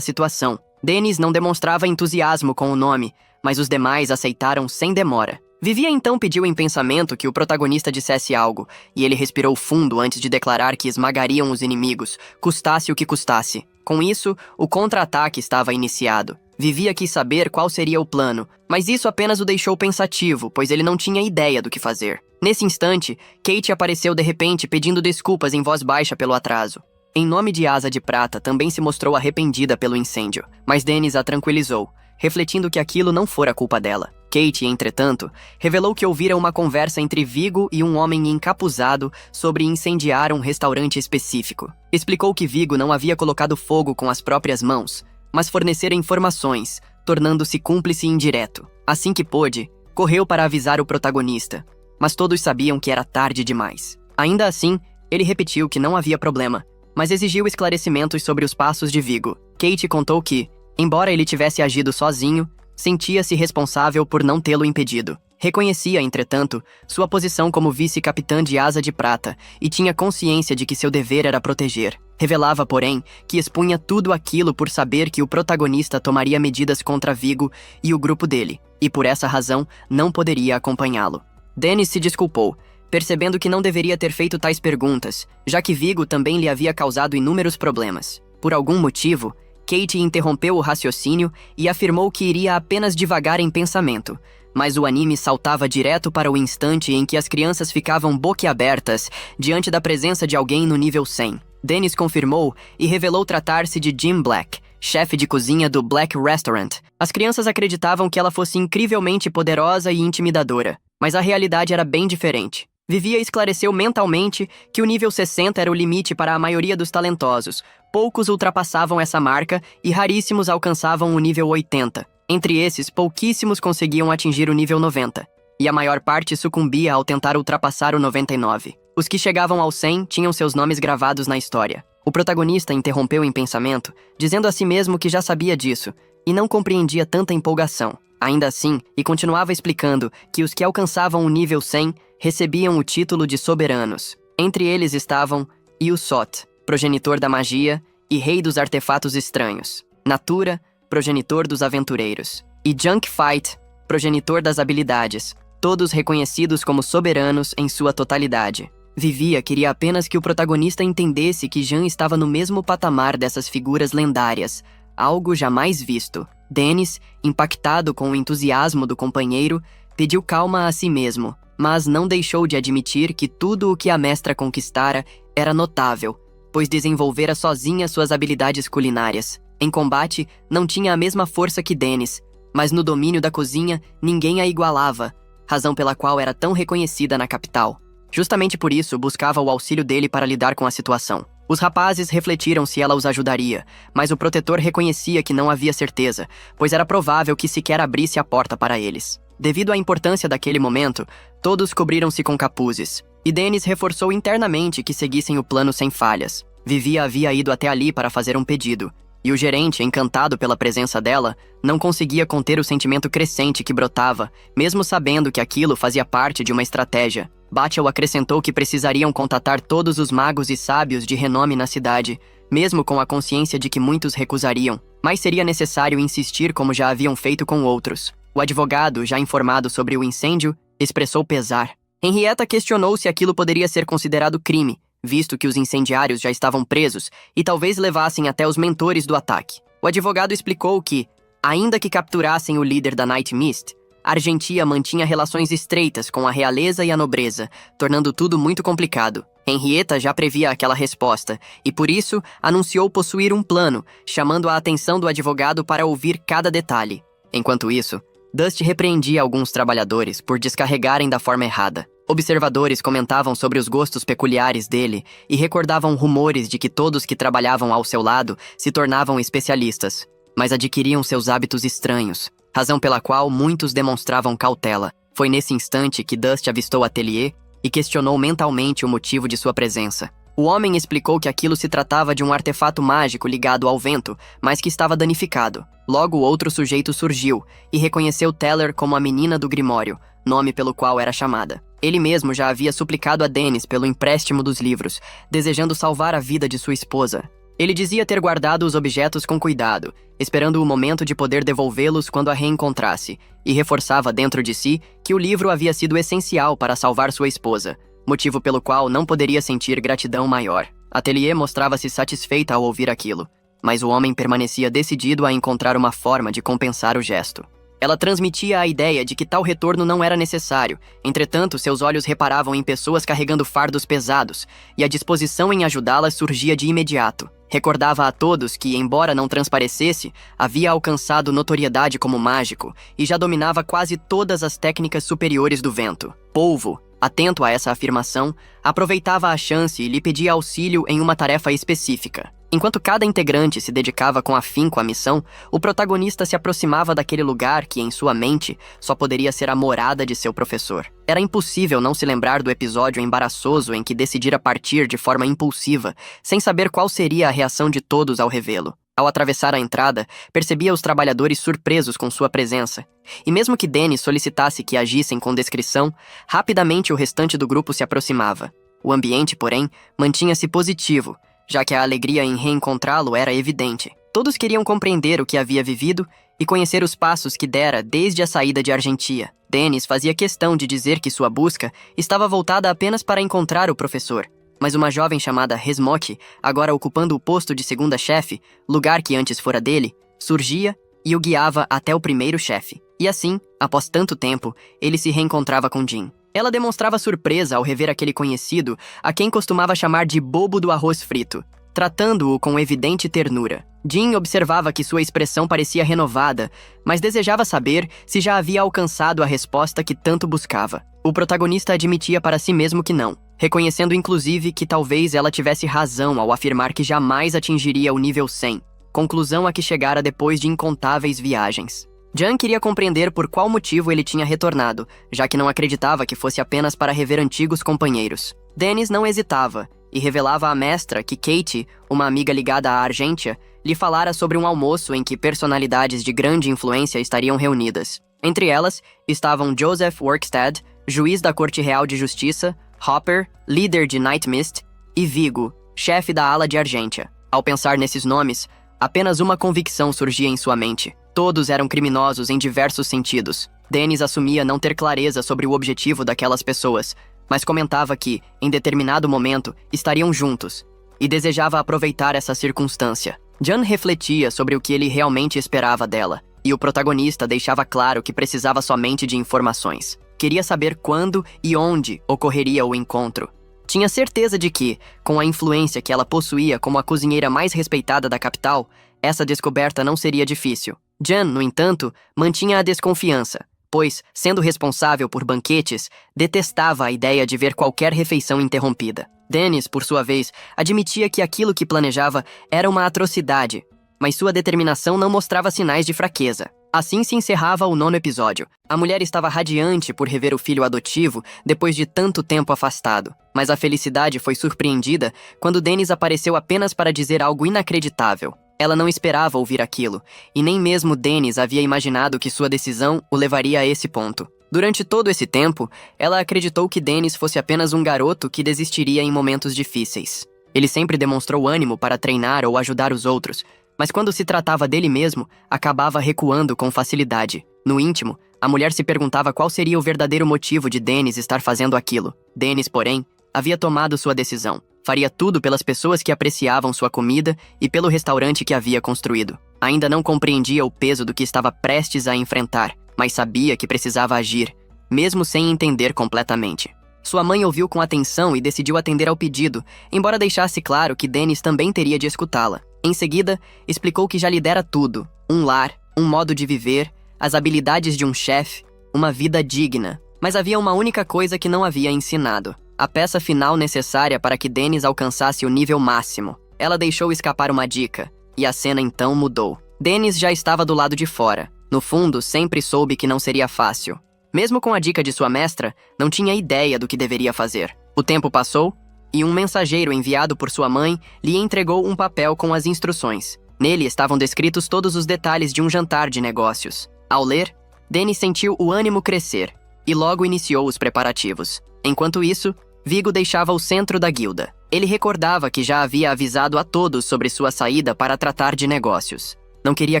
situação. Dennis não demonstrava entusiasmo com o nome, mas os demais aceitaram sem demora. Vivia então pediu em pensamento que o protagonista dissesse algo, e ele respirou fundo antes de declarar que esmagariam os inimigos, custasse o que custasse. Com isso, o contra-ataque estava iniciado. Vivia quis saber qual seria o plano, mas isso apenas o deixou pensativo, pois ele não tinha ideia do que fazer. Nesse instante, Kate apareceu de repente pedindo desculpas em voz baixa pelo atraso. Em nome de Asa de Prata, também se mostrou arrependida pelo incêndio, mas Dennis a tranquilizou. refletindo que aquilo não fora culpa dela. Kate, entretanto, revelou que ouvira uma conversa entre Viggo e um homem encapuzado sobre incendiar um restaurante específico. Explicou que Viggo não havia colocado fogo com as próprias mãos, mas fornecera informações, tornando-se cúmplice indireto. Assim que pôde, correu para avisar o protagonista, mas todos sabiam que era tarde demais. Ainda assim, ele repetiu que não havia problema, mas exigiu esclarecimentos sobre os passos de Viggo. Kate contou que, embora ele tivesse agido sozinho, sentia-se responsável por não tê-lo impedido. Reconhecia, entretanto, sua posição como vice-capitã de Asa de Prata e tinha consciência de que seu dever era proteger. Revelava, porém, que expunha tudo aquilo por saber que o protagonista tomaria medidas contra Viggo e o grupo dele, e por essa razão não poderia acompanhá-lo. Dennis se desculpou, percebendo que não deveria ter feito tais perguntas, já que Viggo também lhe havia causado inúmeros problemas. Por algum motivo, Kate interrompeu o raciocínio e afirmou que iria apenas devagar em pensamento, mas o anime saltava direto para o instante em que as crianças ficavam boquiabertas diante da presença de alguém no nível 100. Dennis confirmou e revelou tratar-se de Jim Black, chefe de cozinha do Black Restaurant. As crianças acreditavam que ela fosse incrivelmente poderosa e intimidadora, mas a realidade era bem diferente. Vivia esclareceu mentalmente que o nível 60 era o limite para a maioria dos talentosos. Poucos ultrapassavam essa marca e raríssimos alcançavam o nível 80. Entre esses, pouquíssimos conseguiam atingir o nível 90. E a maior parte sucumbia ao tentar ultrapassar o 99. Os que chegavam ao 100 tinham seus nomes gravados na história. O protagonista interrompeu em pensamento, dizendo a si mesmo que já sabia disso, e não compreendia tanta empolgação. Ainda assim, e continuava explicando que os que alcançavam o nível 100 recebiam o título de soberanos. Entre eles estavam Yusot, progenitor da magia e rei dos artefatos estranhos, Natura, progenitor dos aventureiros, e Junk Fight, progenitor das habilidades, todos reconhecidos como soberanos em sua totalidade. Vivia queria apenas que o protagonista entendesse que Jean estava no mesmo patamar dessas figuras lendárias, algo jamais visto. Dennis, impactado com o entusiasmo do companheiro, pediu calma a si mesmo, mas não deixou de admitir que tudo o que a mestra conquistara era notável, pois desenvolvera sozinha suas habilidades culinárias. Em combate, não tinha a mesma força que Dennis, mas no domínio da cozinha, ninguém a igualava, razão pela qual era tão reconhecida na capital. Justamente por isso, buscava o auxílio dele para lidar com a situação. Os rapazes refletiram se ela os ajudaria, mas o protetor reconhecia que não havia certeza, pois era provável que sequer abrisse a porta para eles. Devido à importância daquele momento, todos cobriram-se com capuzes, e Dennis reforçou internamente que seguissem o plano sem falhas. Vivi havia ido até ali para fazer um pedido, e o gerente, encantado pela presença dela, não conseguia conter o sentimento crescente que brotava, mesmo sabendo que aquilo fazia parte de uma estratégia. Batial acrescentou que precisariam contatar todos os magos e sábios de renome na cidade, mesmo com a consciência de que muitos recusariam, mas seria necessário insistir como já haviam feito com outros. O advogado, já informado sobre o incêndio, expressou pesar. Henrietta questionou se aquilo poderia ser considerado crime, visto que os incendiários já estavam presos e talvez levassem até os mentores do ataque. O advogado explicou que, ainda que capturassem o líder da Night Mist, Argentia mantinha relações estreitas com a realeza e a nobreza, tornando tudo muito complicado. Henrietta já previa aquela resposta, e por isso anunciou possuir um plano, chamando a atenção do advogado para ouvir cada detalhe. Enquanto isso, Dust repreendia alguns trabalhadores por descarregarem da forma errada. Observadores comentavam sobre os gostos peculiares dele e recordavam rumores de que todos que trabalhavam ao seu lado se tornavam especialistas, mas adquiriam seus hábitos estranhos, razão pela qual muitos demonstravam cautela. Foi nesse instante que Dust avistou Atelier e questionou mentalmente o motivo de sua presença. O homem explicou que aquilo se tratava de um artefato mágico ligado ao vento, mas que estava danificado. Logo outro sujeito surgiu e reconheceu Teller como a menina do Grimório, nome pelo qual era chamada. Ele mesmo já havia suplicado a Dennis pelo empréstimo dos livros, desejando salvar a vida de sua esposa. Ele dizia ter guardado os objetos com cuidado, esperando o momento de poder devolvê-los quando a reencontrasse, e reforçava dentro de si que o livro havia sido essencial para salvar sua esposa, motivo pelo qual não poderia sentir gratidão maior. Atelier mostrava-se satisfeita ao ouvir aquilo, mas o homem permanecia decidido a encontrar uma forma de compensar o gesto. Ela transmitia a ideia de que tal retorno não era necessário. Entretanto, seus olhos reparavam em pessoas carregando fardos pesados, e a disposição em ajudá-las surgia de imediato. Recordava a todos que, embora não transparecesse, havia alcançado notoriedade como mágico e já dominava quase todas as técnicas superiores do vento. Polvo, atento a essa afirmação, aproveitava a chance e lhe pedia auxílio em uma tarefa específica. Enquanto cada integrante se dedicava com afinco à missão, o protagonista se aproximava daquele lugar que, em sua mente, só poderia ser a morada de seu professor. Era impossível não se lembrar do episódio embaraçoso em que decidira partir de forma impulsiva, sem saber qual seria a reação de todos ao revê-lo. Ao atravessar a entrada, percebia os trabalhadores surpresos com sua presença. E mesmo que Dennis solicitasse que agissem com discrição, rapidamente o restante do grupo se aproximava. O ambiente, porém, mantinha-se positivo, já que a alegria em reencontrá-lo era evidente. Todos queriam compreender o que havia vivido e conhecer os passos que dera desde a saída de Argentia. Dennis fazia questão de dizer que sua busca estava voltada apenas para encontrar o professor. Mas uma jovem chamada Resmock, agora ocupando o posto de segunda chefe, lugar que antes fora dele, surgia e o guiava até o primeiro chefe. E assim, após tanto tempo, ele se reencontrava com Jin. Ela demonstrava surpresa ao rever aquele conhecido, a quem costumava chamar de bobo do arroz frito, tratando-o com evidente ternura. Jin observava que sua expressão parecia renovada, mas desejava saber se já havia alcançado a resposta que tanto buscava. O protagonista admitia para si mesmo que não, reconhecendo inclusive que talvez ela tivesse razão ao afirmar que jamais atingiria o nível 100, conclusão a que chegara depois de incontáveis viagens. Jan queria compreender por qual motivo ele tinha retornado, já que não acreditava que fosse apenas para rever antigos companheiros. Dennis não hesitava, e revelava à mestra que Katie, uma amiga ligada à Argentia, lhe falara sobre um almoço em que personalidades de grande influência estariam reunidas. Entre elas estavam Joseph Workstead, juiz da Corte Real de Justiça, Hopper, líder de Night Mist, e Vigo, chefe da ala de Argentia. Ao pensar nesses nomes, apenas uma convicção surgia em sua mente. Todos eram criminosos em diversos sentidos. Dennis assumia não ter clareza sobre o objetivo daquelas pessoas, mas comentava que, em determinado momento, estariam juntos, e desejava aproveitar essa circunstância. Jan refletia sobre o que ele realmente esperava dela, e o protagonista deixava claro que precisava somente de informações. Queria saber quando e onde ocorreria o encontro. Tinha certeza de que, com a influência que ela possuía como a cozinheira mais respeitada da capital, essa descoberta não seria difícil. Jan, no entanto, mantinha a desconfiança, pois, sendo responsável por banquetes, detestava a ideia de ver qualquer refeição interrompida. Dennis, por sua vez, admitia que aquilo que planejava era uma atrocidade, mas sua determinação não mostrava sinais de fraqueza. Assim se encerrava o 9º episódio. A mulher estava radiante por rever o filho adotivo depois de tanto tempo afastado, mas a felicidade foi surpreendida quando Dennis apareceu apenas para dizer algo inacreditável. Ela não esperava ouvir aquilo, e nem mesmo Dennis havia imaginado que sua decisão o levaria a esse ponto. Durante todo esse tempo, ela acreditou que Dennis fosse apenas um garoto que desistiria em momentos difíceis. Ele sempre demonstrou ânimo para treinar ou ajudar os outros, mas quando se tratava dele mesmo, acabava recuando com facilidade. No íntimo, a mulher se perguntava qual seria o verdadeiro motivo de Dennis estar fazendo aquilo. Dennis, porém, havia tomado sua decisão. Faria tudo pelas pessoas que apreciavam sua comida e pelo restaurante que havia construído. Ainda não compreendia o peso do que estava prestes a enfrentar, mas sabia que precisava agir, mesmo sem entender completamente. Sua mãe ouviu com atenção e decidiu atender ao pedido, embora deixasse claro que Dennis também teria de escutá-la. Em seguida, explicou que já lhe dera tudo: um lar, um modo de viver, as habilidades de um chefe, uma vida digna. Mas havia uma única coisa que não havia ensinado: a peça final necessária para que Dennis alcançasse o nível máximo. Ela deixou escapar uma dica, e a cena então mudou. Dennis já estava do lado de fora. No fundo, sempre soube que não seria fácil. Mesmo com a dica de sua mestra, não tinha ideia do que deveria fazer. O tempo passou, e um mensageiro enviado por sua mãe lhe entregou um papel com as instruções. Nele estavam descritos todos os detalhes de um jantar de negócios. Ao ler, Dennis sentiu o ânimo crescer, e logo iniciou os preparativos. Enquanto isso, Vigo deixava o centro da guilda. Ele recordava que já havia avisado a todos sobre sua saída para tratar de negócios. Não queria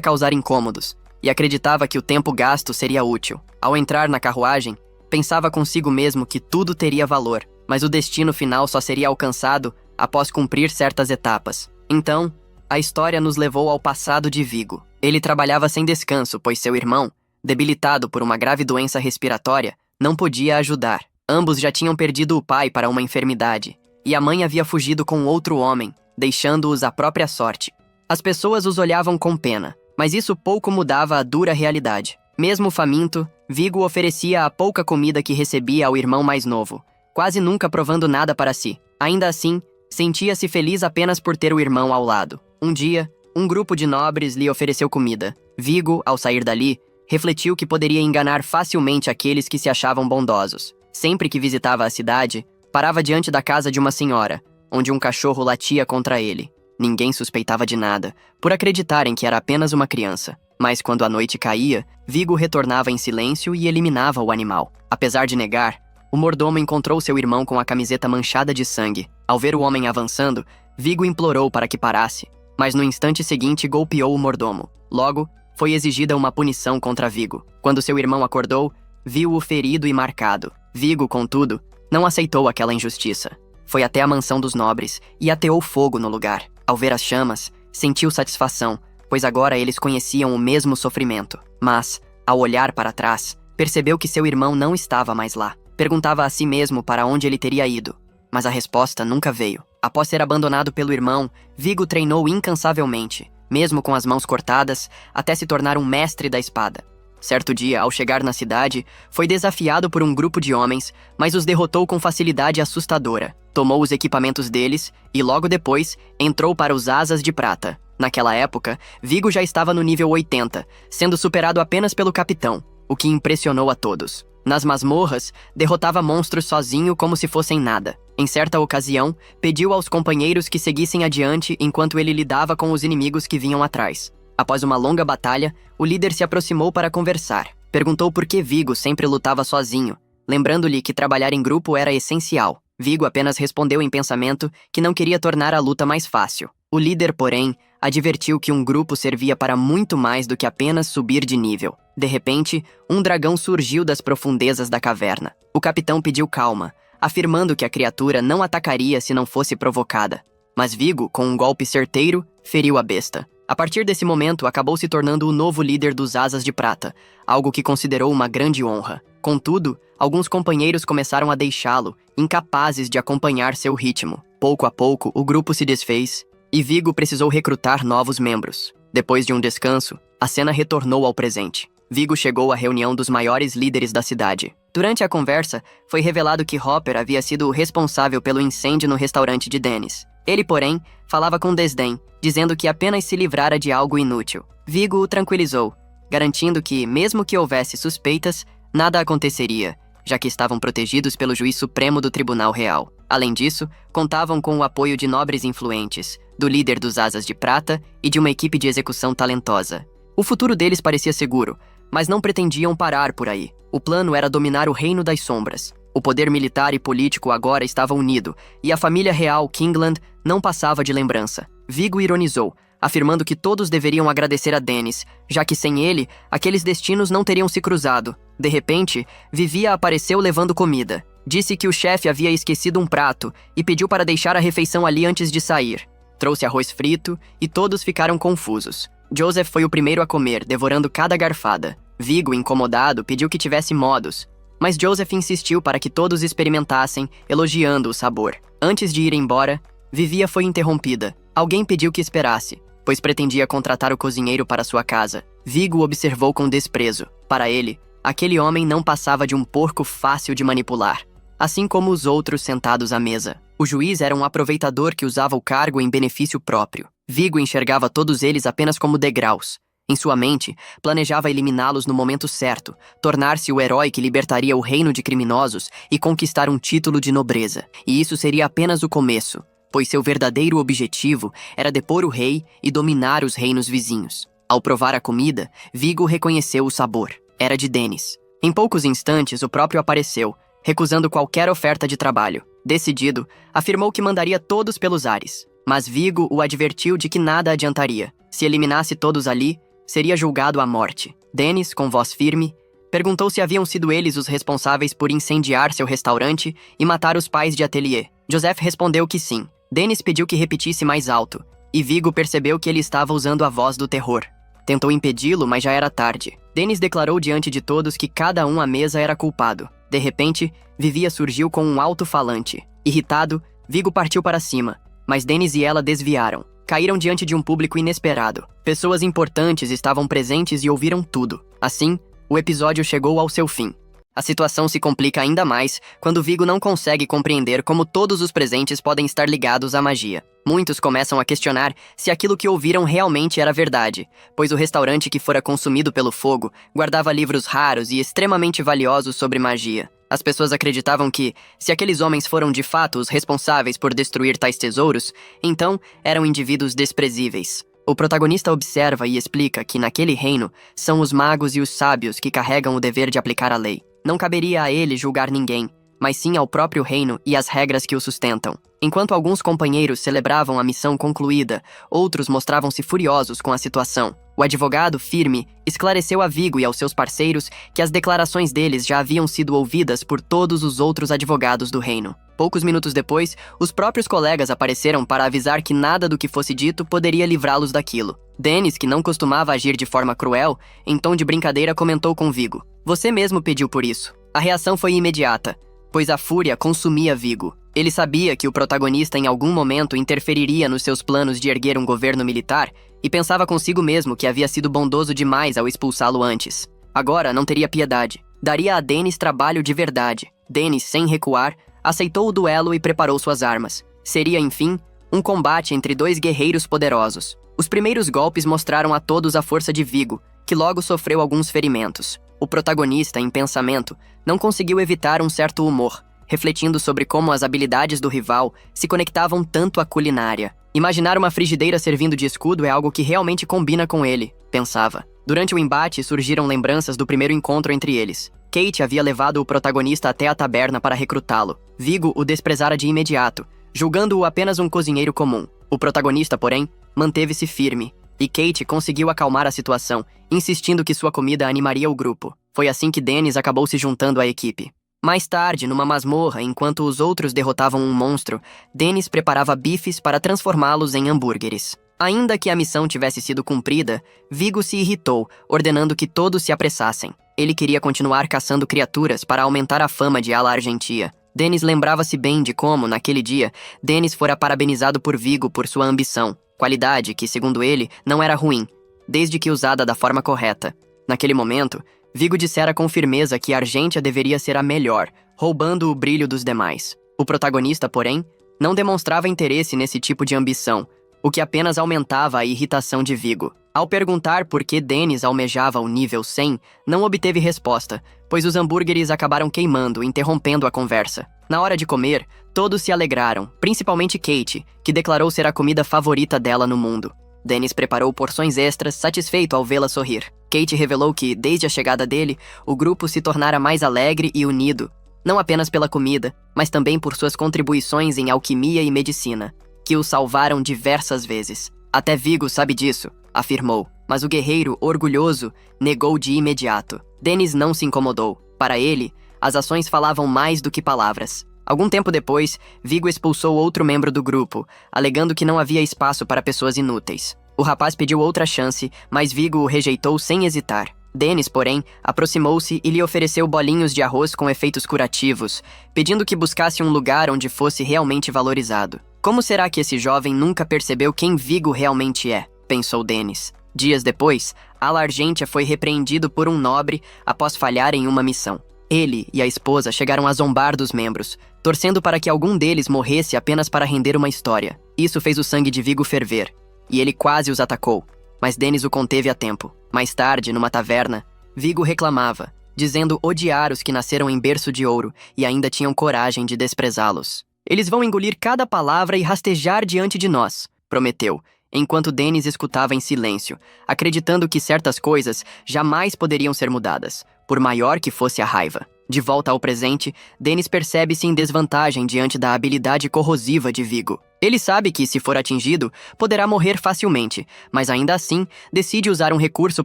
causar incômodos, e acreditava que o tempo gasto seria útil. Ao entrar na carruagem, pensava consigo mesmo que tudo teria valor, mas o destino final só seria alcançado após cumprir certas etapas. Então, a história nos levou ao passado de Vigo. Ele trabalhava sem descanso, pois seu irmão, debilitado por uma grave doença respiratória, não podia ajudar. Ambos já tinham perdido o pai para uma enfermidade, e a mãe havia fugido com outro homem, deixando-os à própria sorte. As pessoas os olhavam com pena, mas isso pouco mudava a dura realidade. Mesmo faminto, Viggo oferecia a pouca comida que recebia ao irmão mais novo, quase nunca provando nada para si. Ainda assim, sentia-se feliz apenas por ter o irmão ao lado. Um dia, um grupo de nobres lhe ofereceu comida. Viggo, ao sair dali, refletiu que poderia enganar facilmente aqueles que se achavam bondosos. Sempre que visitava a cidade, parava diante da casa de uma senhora, onde um cachorro latia contra ele. Ninguém suspeitava de nada, por acreditarem que era apenas uma criança. Mas quando a noite caía, Viggo retornava em silêncio e eliminava o animal. Apesar de negar, o mordomo encontrou seu irmão com a camiseta manchada de sangue. Ao ver o homem avançando, Viggo implorou para que parasse, mas no instante seguinte golpeou o mordomo. Logo, foi exigida uma punição contra Viggo. Quando seu irmão acordou, viu-o ferido e marcado. Viggo, contudo, não aceitou aquela injustiça. Foi até a mansão dos nobres e ateou fogo no lugar. Ao ver as chamas, sentiu satisfação, pois agora eles conheciam o mesmo sofrimento. Mas, ao olhar para trás, percebeu que seu irmão não estava mais lá. Perguntava a si mesmo para onde ele teria ido, mas a resposta nunca veio. Após ser abandonado pelo irmão, Viggo treinou incansavelmente, mesmo com as mãos cortadas, até se tornar um mestre da espada. Certo dia, ao chegar na cidade, foi desafiado por um grupo de homens, mas os derrotou com facilidade assustadora. Tomou os equipamentos deles e, logo depois, entrou para os Asas de Prata. Naquela época, Viggo já estava no nível 80, sendo superado apenas pelo capitão, o que impressionou a todos. Nas masmorras, derrotava monstros sozinho como se fossem nada. Em certa ocasião, pediu aos companheiros que seguissem adiante enquanto ele lidava com os inimigos que vinham atrás. Após uma longa batalha, o líder se aproximou para conversar. Perguntou por que Viggo sempre lutava sozinho, lembrando-lhe que trabalhar em grupo era essencial. Viggo apenas respondeu em pensamento que não queria tornar a luta mais fácil. O líder, porém, advertiu que um grupo servia para muito mais do que apenas subir de nível. De repente, um dragão surgiu das profundezas da caverna. O capitão pediu calma, afirmando que a criatura não atacaria se não fosse provocada. Mas Viggo, com um golpe certeiro, feriu a besta. A partir desse momento, acabou se tornando o novo líder dos Asas de Prata, algo que considerou uma grande honra. Contudo, alguns companheiros começaram a deixá-lo, incapazes de acompanhar seu ritmo. Pouco a pouco, o grupo se desfez e Viggo precisou recrutar novos membros. Depois de um descanso, a cena retornou ao presente. Viggo chegou à reunião dos maiores líderes da cidade. Durante a conversa, foi revelado que Hopper havia sido o responsável pelo incêndio no restaurante de Dennis. Ele, porém, falava com desdém, dizendo que apenas se livrara de algo inútil. Viggo o tranquilizou, garantindo que, mesmo que houvesse suspeitas, nada aconteceria, já que estavam protegidos pelo juiz supremo do Tribunal Real. Além disso, contavam com o apoio de nobres influentes, do líder dos Asas de Prata e de uma equipe de execução talentosa. O futuro deles parecia seguro, mas não pretendiam parar por aí. O plano era dominar o Reino das Sombras. O poder militar e político agora estava unido, e a família real Kingland não passava de lembrança. Viggo ironizou, afirmando que todos deveriam agradecer a Dennis, já que sem ele, aqueles destinos não teriam se cruzado. De repente, Vivia apareceu levando comida. Disse que o chefe havia esquecido um prato e pediu para deixar a refeição ali antes de sair. Trouxe arroz frito e todos ficaram confusos. Joseph foi o primeiro a comer, devorando cada garfada. Viggo, incomodado, pediu que tivesse modos, mas Joseph insistiu para que todos experimentassem, elogiando o sabor. Antes de ir embora, Vivia foi interrompida. Alguém pediu que esperasse, pois pretendia contratar o cozinheiro para sua casa. Viggo observou com desprezo. Para ele, aquele homem não passava de um porco fácil de manipular, assim como os outros sentados à mesa. O juiz era um aproveitador que usava o cargo em benefício próprio. Viggo enxergava todos eles apenas como degraus. Em sua mente, planejava eliminá-los no momento certo, tornar-se o herói que libertaria o reino de criminosos e conquistar um título de nobreza. E isso seria apenas o começo, pois seu verdadeiro objetivo era depor o rei e dominar os reinos vizinhos. Ao provar a comida, Viggo reconheceu o sabor. Era de Dennis. Em poucos instantes, o próprio apareceu, recusando qualquer oferta de trabalho. Decidido, afirmou que mandaria todos pelos ares. Mas Viggo o advertiu de que nada adiantaria. Se eliminasse todos ali, seria julgado à morte. Dennis, com voz firme, perguntou se haviam sido eles os responsáveis por incendiar seu restaurante e matar os pais de Atelier. Joseph respondeu que sim. Dennis pediu que repetisse mais alto, e Viggo percebeu que ele estava usando a voz do terror. Tentou impedi-lo, mas já era tarde. Dennis declarou diante de todos que cada um à mesa era culpado. De repente, Vivia surgiu com um alto-falante. Irritado, Vigo partiu para cima, mas Dennis e ela desviaram. Caíram diante de um público inesperado. Pessoas importantes estavam presentes e ouviram tudo. Assim, o episódio chegou ao seu fim. A situação se complica ainda mais quando Vigo não consegue compreender como todos os presentes podem estar ligados à magia. Muitos começam a questionar se aquilo que ouviram realmente era verdade, pois o restaurante que fora consumido pelo fogo guardava livros raros e extremamente valiosos sobre magia. As pessoas acreditavam que, se aqueles homens foram de fato os responsáveis por destruir tais tesouros, então eram indivíduos desprezíveis. O protagonista observa e explica que naquele reino são os magos e os sábios que carregam o dever de aplicar a lei. Não caberia a ele julgar ninguém, mas sim ao próprio reino e às regras que o sustentam. Enquanto alguns companheiros celebravam a missão concluída, outros mostravam-se furiosos com a situação. O advogado, firme, esclareceu a Vigo e aos seus parceiros que as declarações deles já haviam sido ouvidas por todos os outros advogados do reino. Poucos minutos depois, os próprios colegas apareceram para avisar que nada do que fosse dito poderia livrá-los daquilo. Dennis, que não costumava agir de forma cruel, em tom de brincadeira comentou com Vigo: "Você mesmo pediu por isso." A reação foi imediata, pois a fúria consumia Vigo. Ele sabia que o protagonista em algum momento interferiria nos seus planos de erguer um governo militar e pensava consigo mesmo que havia sido bondoso demais ao expulsá-lo antes. Agora não teria piedade. Daria a Dennis trabalho de verdade. Dennis, sem recuar, aceitou o duelo e preparou suas armas. Seria, enfim, um combate entre dois guerreiros poderosos. Os primeiros golpes mostraram a todos a força de Vigo, que logo sofreu alguns ferimentos. O protagonista, em pensamento, não conseguiu evitar um certo humor, refletindo sobre como as habilidades do rival se conectavam tanto à culinária. Imaginar uma frigideira servindo de escudo é algo que realmente combina com ele, pensava. Durante o embate, surgiram lembranças do primeiro encontro entre eles. Kate havia levado o protagonista até a taberna para recrutá-lo. Vigo o desprezara de imediato, julgando-o apenas um cozinheiro comum. O protagonista, porém, manteve-se firme, e Kate conseguiu acalmar a situação, insistindo que sua comida animaria o grupo. Foi assim que Dennis acabou se juntando à equipe. Mais tarde, numa masmorra, enquanto os outros derrotavam um monstro, Dennis preparava bifes para transformá-los em hambúrgueres. Ainda que a missão tivesse sido cumprida, Vigo se irritou, ordenando que todos se apressassem. Ele queria continuar caçando criaturas para aumentar a fama de Ala Argentia. Dennis lembrava-se bem de como, naquele dia, Dennis fora parabenizado por Vigo por sua ambição, qualidade que, segundo ele, não era ruim, desde que usada da forma correta. Naquele momento, Vigo dissera com firmeza que Argentia deveria ser a melhor, roubando o brilho dos demais. O protagonista, porém, não demonstrava interesse nesse tipo de ambição, o que apenas aumentava a irritação de Vigo. Ao perguntar por que Dennis almejava o nível 100, não obteve resposta, pois os hambúrgueres acabaram queimando, interrompendo a conversa. Na hora de comer, todos se alegraram, principalmente Kate, que declarou ser a comida favorita dela no mundo. Dennis preparou porções extras, satisfeito ao vê-la sorrir. Kate revelou que, desde a chegada dele, o grupo se tornara mais alegre e unido, não apenas pela comida, mas também por suas contribuições em alquimia e medicina, que o salvaram diversas vezes. Até Vigo sabe disso, afirmou, mas o guerreiro, orgulhoso, negou de imediato. Dennis não se incomodou. Para ele, as ações falavam mais do que palavras. Algum tempo depois, Vigo expulsou outro membro do grupo, alegando que não havia espaço para pessoas inúteis. O rapaz pediu outra chance, mas Vigo o rejeitou sem hesitar. Dennis, porém, aproximou-se e lhe ofereceu bolinhos de arroz com efeitos curativos, pedindo que buscasse um lugar onde fosse realmente valorizado. Como será que esse jovem nunca percebeu quem Vigo realmente é? Pensou Dennis. Dias depois, Ala Argentia foi repreendido por um nobre após falhar em uma missão. Ele e a esposa chegaram a zombar dos membros, torcendo para que algum deles morresse apenas para render uma história. Isso fez o sangue de Vigo ferver, e ele quase os atacou, mas Dennis o conteve a tempo. Mais tarde, numa taverna, Vigo reclamava, dizendo odiar os que nasceram em berço de ouro e ainda tinham coragem de desprezá-los. "Eles vão engolir cada palavra e rastejar diante de nós", prometeu, enquanto Dennis escutava em silêncio, acreditando que certas coisas jamais poderiam ser mudadas, por maior que fosse a raiva. De volta ao presente, Dennis percebe-se em desvantagem diante da habilidade corrosiva de Vigo. Ele sabe que, se for atingido, poderá morrer facilmente, mas ainda assim, decide usar um recurso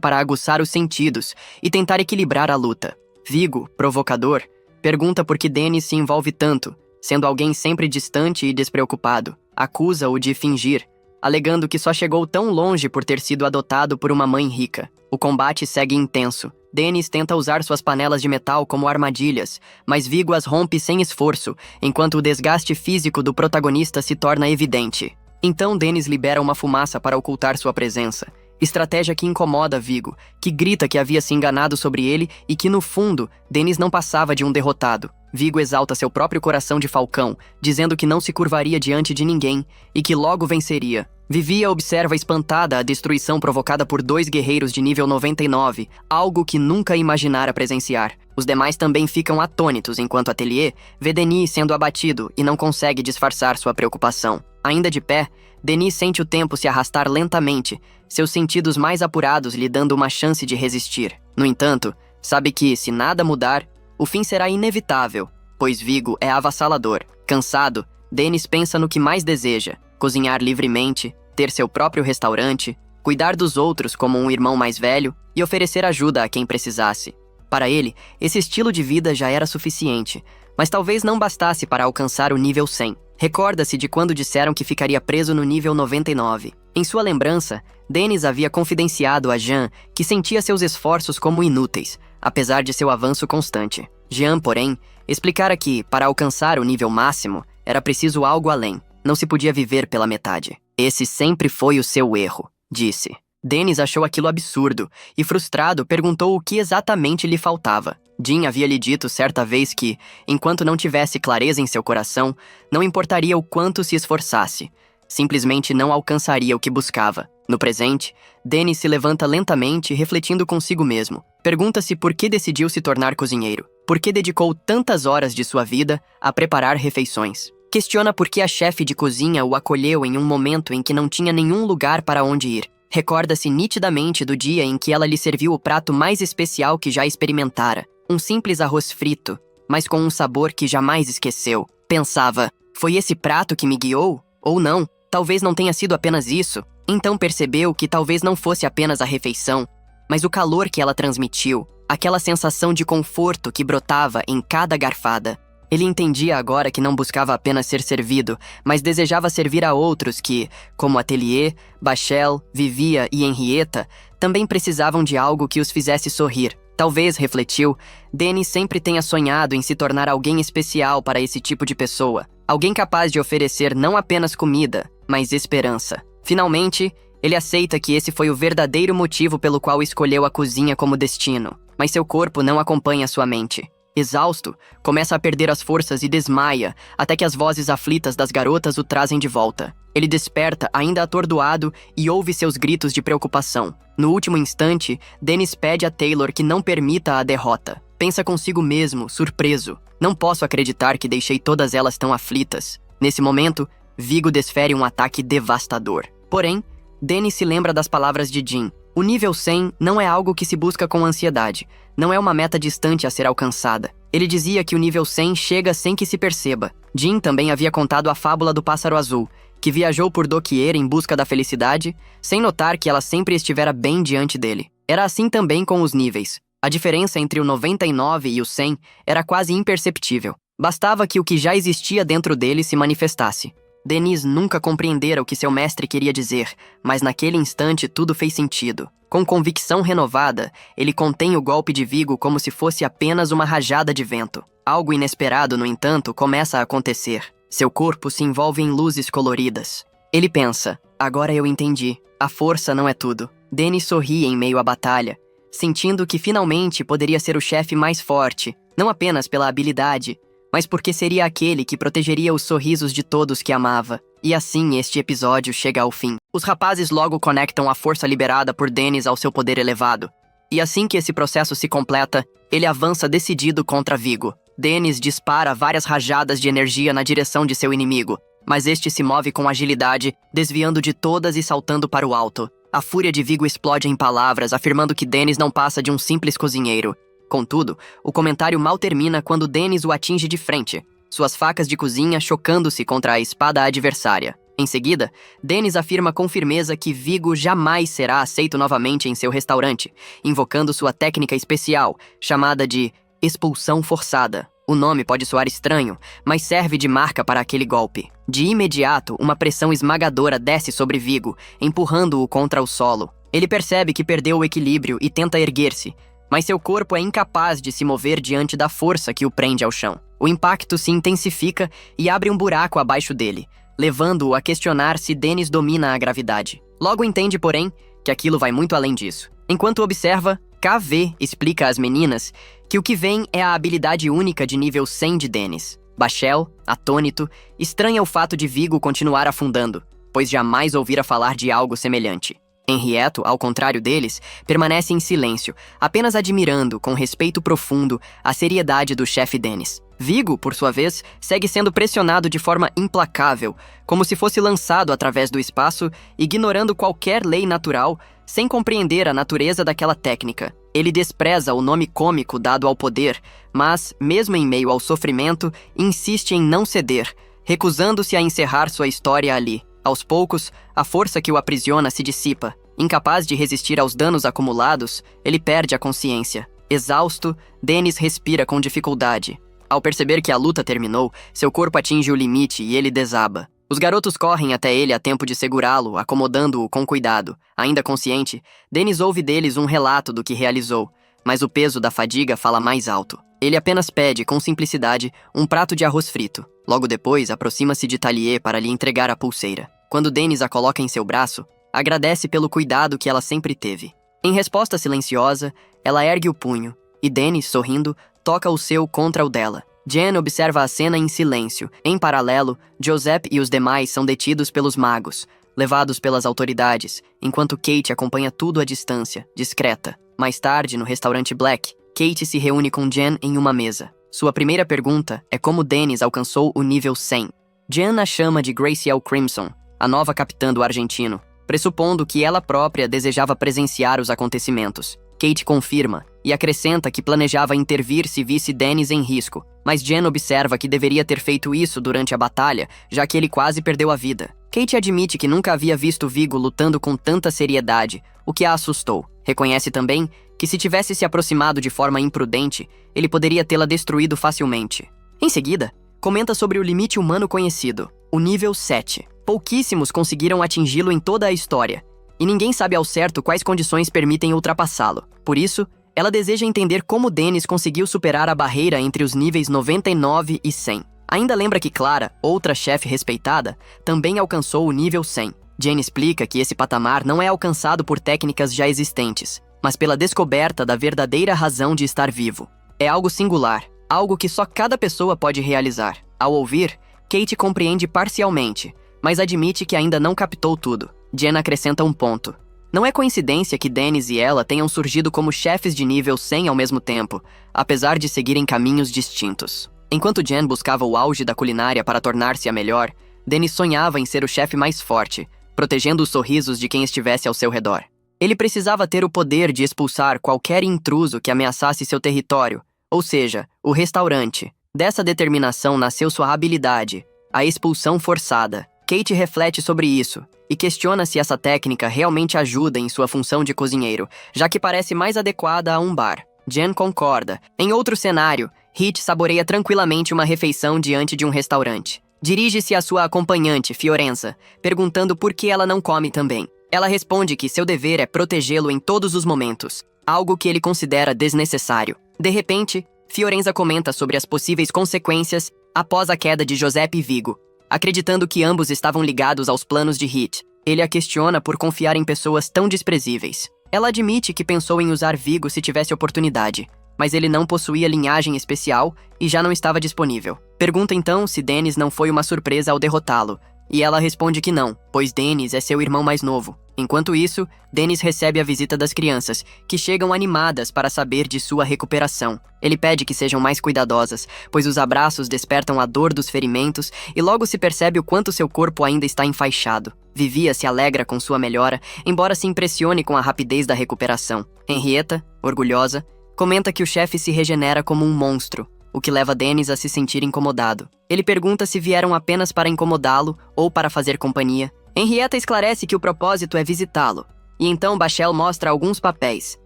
para aguçar os sentidos e tentar equilibrar a luta. Vigo, provocador, pergunta por que Dennis se envolve tanto, sendo alguém sempre distante e despreocupado. Acusa-o de fingir, alegando que só chegou tão longe por ter sido adotado por uma mãe rica. O combate segue intenso. Dennis tenta usar suas panelas de metal como armadilhas, mas Viggo as rompe sem esforço, enquanto o desgaste físico do protagonista se torna evidente. Então Dennis libera uma fumaça para ocultar sua presença. Estratégia que incomoda Viggo, que grita que havia se enganado sobre ele e que, no fundo, Dennis não passava de um derrotado. Viggo exalta seu próprio coração de falcão, dizendo que não se curvaria diante de ninguém e que logo venceria. Vivia observa espantada a destruição provocada por 2 guerreiros de nível 99, algo que nunca imaginara presenciar. Os demais também ficam atônitos enquanto Atelier vê Denis sendo abatido e não consegue disfarçar sua preocupação. Ainda de pé, Denis sente o tempo se arrastar lentamente, seus sentidos mais apurados lhe dando uma chance de resistir. No entanto, sabe que, se nada mudar, o fim será inevitável, pois Viggo é avassalador. Cansado, Dennis pensa no que mais deseja: cozinhar livremente, ter seu próprio restaurante, cuidar dos outros como um irmão mais velho e oferecer ajuda a quem precisasse. Para ele, esse estilo de vida já era suficiente, mas talvez não bastasse para alcançar o nível 100. Recorda-se de quando disseram que ficaria preso no nível 99. Em sua lembrança, Dennis havia confidenciado a Jean que sentia seus esforços como inúteis, apesar de seu avanço constante. Jean, porém, explicara que, para alcançar o nível máximo, era preciso algo além. Não se podia viver pela metade. Esse sempre foi o seu erro, disse. Dennis achou aquilo absurdo e, frustrado, perguntou o que exatamente lhe faltava. Jean havia lhe dito certa vez que, enquanto não tivesse clareza em seu coração, não importaria o quanto se esforçasse. Simplesmente não alcançaria o que buscava. No presente, Dennis se levanta lentamente, refletindo consigo mesmo. Pergunta-se por que decidiu se tornar cozinheiro. Por que dedicou tantas horas de sua vida a preparar refeições. Questiona por que a chefe de cozinha o acolheu em um momento em que não tinha nenhum lugar para onde ir. Recorda-se nitidamente do dia em que ela lhe serviu o prato mais especial que já experimentara. Um simples arroz frito, mas com um sabor que jamais esqueceu. Pensava, foi esse prato que me guiou? Ou não, talvez não tenha sido apenas isso. Então percebeu que talvez não fosse apenas a refeição, mas o calor que ela transmitiu, aquela sensação de conforto que brotava em cada garfada. Ele entendia agora que não buscava apenas ser servido, mas desejava servir a outros que, como Atelier, Bachel, Vivia e Henrietta, também precisavam de algo que os fizesse sorrir. Talvez, refletiu, Dennis sempre tenha sonhado em se tornar alguém especial para esse tipo de pessoa. Alguém capaz de oferecer não apenas comida, mas esperança. Finalmente, ele aceita que esse foi o verdadeiro motivo pelo qual escolheu a cozinha como destino. Mas seu corpo não acompanha sua mente. Exausto, começa a perder as forças e desmaia, até que as vozes aflitas das garotas o trazem de volta. Ele desperta, ainda atordoado, e ouve seus gritos de preocupação. No último instante, Dennis pede a Taylor que não permita a derrota. Pensa consigo mesmo, surpreso. Não posso acreditar que deixei todas elas tão aflitas. Nesse momento, Viggo desfere um ataque devastador. Porém, Dennis se lembra das palavras de Jean. O nível 100 não é algo que se busca com ansiedade. Não é uma meta distante a ser alcançada. Ele dizia que o nível 100 chega sem que se perceba. Jean também havia contado a fábula do pássaro azul, que viajou por doquier em busca da felicidade, sem notar que ela sempre estivera bem diante dele. Era assim também com os níveis. A diferença entre o 99 e o 100 era quase imperceptível. Bastava que o que já existia dentro dele se manifestasse. Dennis nunca compreendera o que seu mestre queria dizer, mas naquele instante tudo fez sentido. Com convicção renovada, ele contém o golpe de Viggo como se fosse apenas uma rajada de vento. Algo inesperado, no entanto, começa a acontecer. Seu corpo se envolve em luzes coloridas. Ele pensa, agora eu entendi. A força não é tudo. Dennis sorri em meio à batalha, sentindo que finalmente poderia ser o chefe mais forte, não apenas pela habilidade, mas porque seria aquele que protegeria os sorrisos de todos que amava. E assim este episódio chega ao fim. Os rapazes logo conectam a força liberada por Dennis ao seu poder elevado. E assim que esse processo se completa, ele avança decidido contra Viggo. Dennis dispara várias rajadas de energia na direção de seu inimigo, mas este se move com agilidade, desviando de todas e saltando para o alto. A fúria de Viggo explode em palavras, afirmando que Dennis não passa de um simples cozinheiro. Contudo, o comentário mal termina quando Dennis o atinge de frente, suas facas de cozinha chocando-se contra a espada adversária. Em seguida, Dennis afirma com firmeza que Viggo jamais será aceito novamente em seu restaurante, invocando sua técnica especial, chamada de expulsão forçada. O nome pode soar estranho, mas serve de marca para aquele golpe. De imediato, uma pressão esmagadora desce sobre Vigo, empurrando-o contra o solo. Ele percebe que perdeu o equilíbrio e tenta erguer-se, mas seu corpo é incapaz de se mover diante da força que o prende ao chão. O impacto se intensifica e abre um buraco abaixo dele, levando-o a questionar se Dennis domina a gravidade. Logo entende, porém, que aquilo vai muito além disso. Enquanto observa, KV explica às meninas que o que vem é a habilidade única de nível 100 de Dennis. Bashel, atônito, estranha o fato de Vigo continuar afundando, pois jamais ouvira falar de algo semelhante. Henrietto, ao contrário deles, permanece em silêncio, apenas admirando, com respeito profundo, a seriedade do chefe Dennis. Vigo, por sua vez, segue sendo pressionado de forma implacável, como se fosse lançado através do espaço, ignorando qualquer lei natural, sem compreender a natureza daquela técnica. Ele despreza o nome cômico dado ao poder, mas, mesmo em meio ao sofrimento, insiste em não ceder, recusando-se a encerrar sua história ali. Aos poucos, a força que o aprisiona se dissipa. Incapaz de resistir aos danos acumulados, ele perde a consciência. Exausto, Dennis respira com dificuldade. Ao perceber que a luta terminou, seu corpo atinge o limite e ele desaba. Os garotos correm até ele a tempo de segurá-lo, acomodando-o com cuidado. Ainda consciente, Dennis ouve deles um relato do que realizou, mas o peso da fadiga fala mais alto. Ele apenas pede, com simplicidade, um prato de arroz frito. Logo depois, aproxima-se de Talier para lhe entregar a pulseira. Quando Dennis a coloca em seu braço, agradece pelo cuidado que ela sempre teve. Em resposta silenciosa, ela ergue o punho, e Dennis, sorrindo, toca o seu contra o dela. Jen observa a cena em silêncio. Em paralelo, Joseph e os demais são detidos pelos magos, levados pelas autoridades, enquanto Kate acompanha tudo à distância, discreta. Mais tarde, no restaurante Black, Kate se reúne com Jen em uma mesa. Sua primeira pergunta é como Dennis alcançou o nível 100. Jen a chama de Gracielle Crimson, a nova capitã do argentino, pressupondo que ela própria desejava presenciar os acontecimentos. Kate confirma e acrescenta que planejava intervir se visse Dennis em risco, mas Jen observa que deveria ter feito isso durante a batalha, já que ele quase perdeu a vida. Kate admite que nunca havia visto Vigo lutando com tanta seriedade, o que a assustou. Reconhece também que se tivesse se aproximado de forma imprudente, ele poderia tê-la destruído facilmente. Em seguida, comenta sobre o limite humano conhecido, o nível 7. Pouquíssimos conseguiram atingi-lo em toda a história, e ninguém sabe ao certo quais condições permitem ultrapassá-lo. Por isso, ela deseja entender como Dennis conseguiu superar a barreira entre os níveis 99 e 100. Ainda lembra que Clara, outra chefe respeitada, também alcançou o nível 100. Jen explica que esse patamar não é alcançado por técnicas já existentes, mas pela descoberta da verdadeira razão de estar vivo. É algo singular, algo que só cada pessoa pode realizar. Ao ouvir, Kate compreende parcialmente, mas admite que ainda não captou tudo. Jen acrescenta um ponto. Não é coincidência que Dennis e ela tenham surgido como chefes de nível 100 ao mesmo tempo, apesar de seguirem caminhos distintos. Enquanto Jen buscava o auge da culinária para tornar-se a melhor, Dennis sonhava em ser o chefe mais forte, protegendo os sorrisos de quem estivesse ao seu redor. Ele precisava ter o poder de expulsar qualquer intruso que ameaçasse seu território, ou seja, o restaurante. Dessa determinação nasceu sua habilidade, a expulsão forçada. Kate reflete sobre isso e questiona se essa técnica realmente ajuda em sua função de cozinheiro, já que parece mais adequada a um bar. Jen concorda. Em outro cenário, Hit saboreia tranquilamente uma refeição diante de um restaurante. Dirige-se à sua acompanhante, Fiorenza, perguntando por que ela não come também. Ela responde que seu dever é protegê-lo em todos os momentos, algo que ele considera desnecessário. De repente, Fiorenza comenta sobre as possíveis consequências após a queda de Joseph e Vigo, acreditando que ambos estavam ligados aos planos de Hit. Ele a questiona por confiar em pessoas tão desprezíveis. Ela admite que pensou em usar Vigo se tivesse oportunidade, mas ele não possuía linhagem especial e já não estava disponível. Pergunta então se Dennis não foi uma surpresa ao derrotá-lo, e ela responde que não, pois Dennis é seu irmão mais novo. Enquanto isso, Dennis recebe a visita das crianças, que chegam animadas para saber de sua recuperação. Ele pede que sejam mais cuidadosas, pois os abraços despertam a dor dos ferimentos e logo se percebe o quanto seu corpo ainda está enfaixado. Vivia se alegra com sua melhora, embora se impressione com a rapidez da recuperação. Henrietta, orgulhosa, comenta que o chefe se regenera como um monstro, o que leva Dennis a se sentir incomodado. Ele pergunta se vieram apenas para incomodá-lo ou para fazer companhia. Henrietta esclarece que o propósito é visitá-lo, e então Bashel mostra alguns papéis,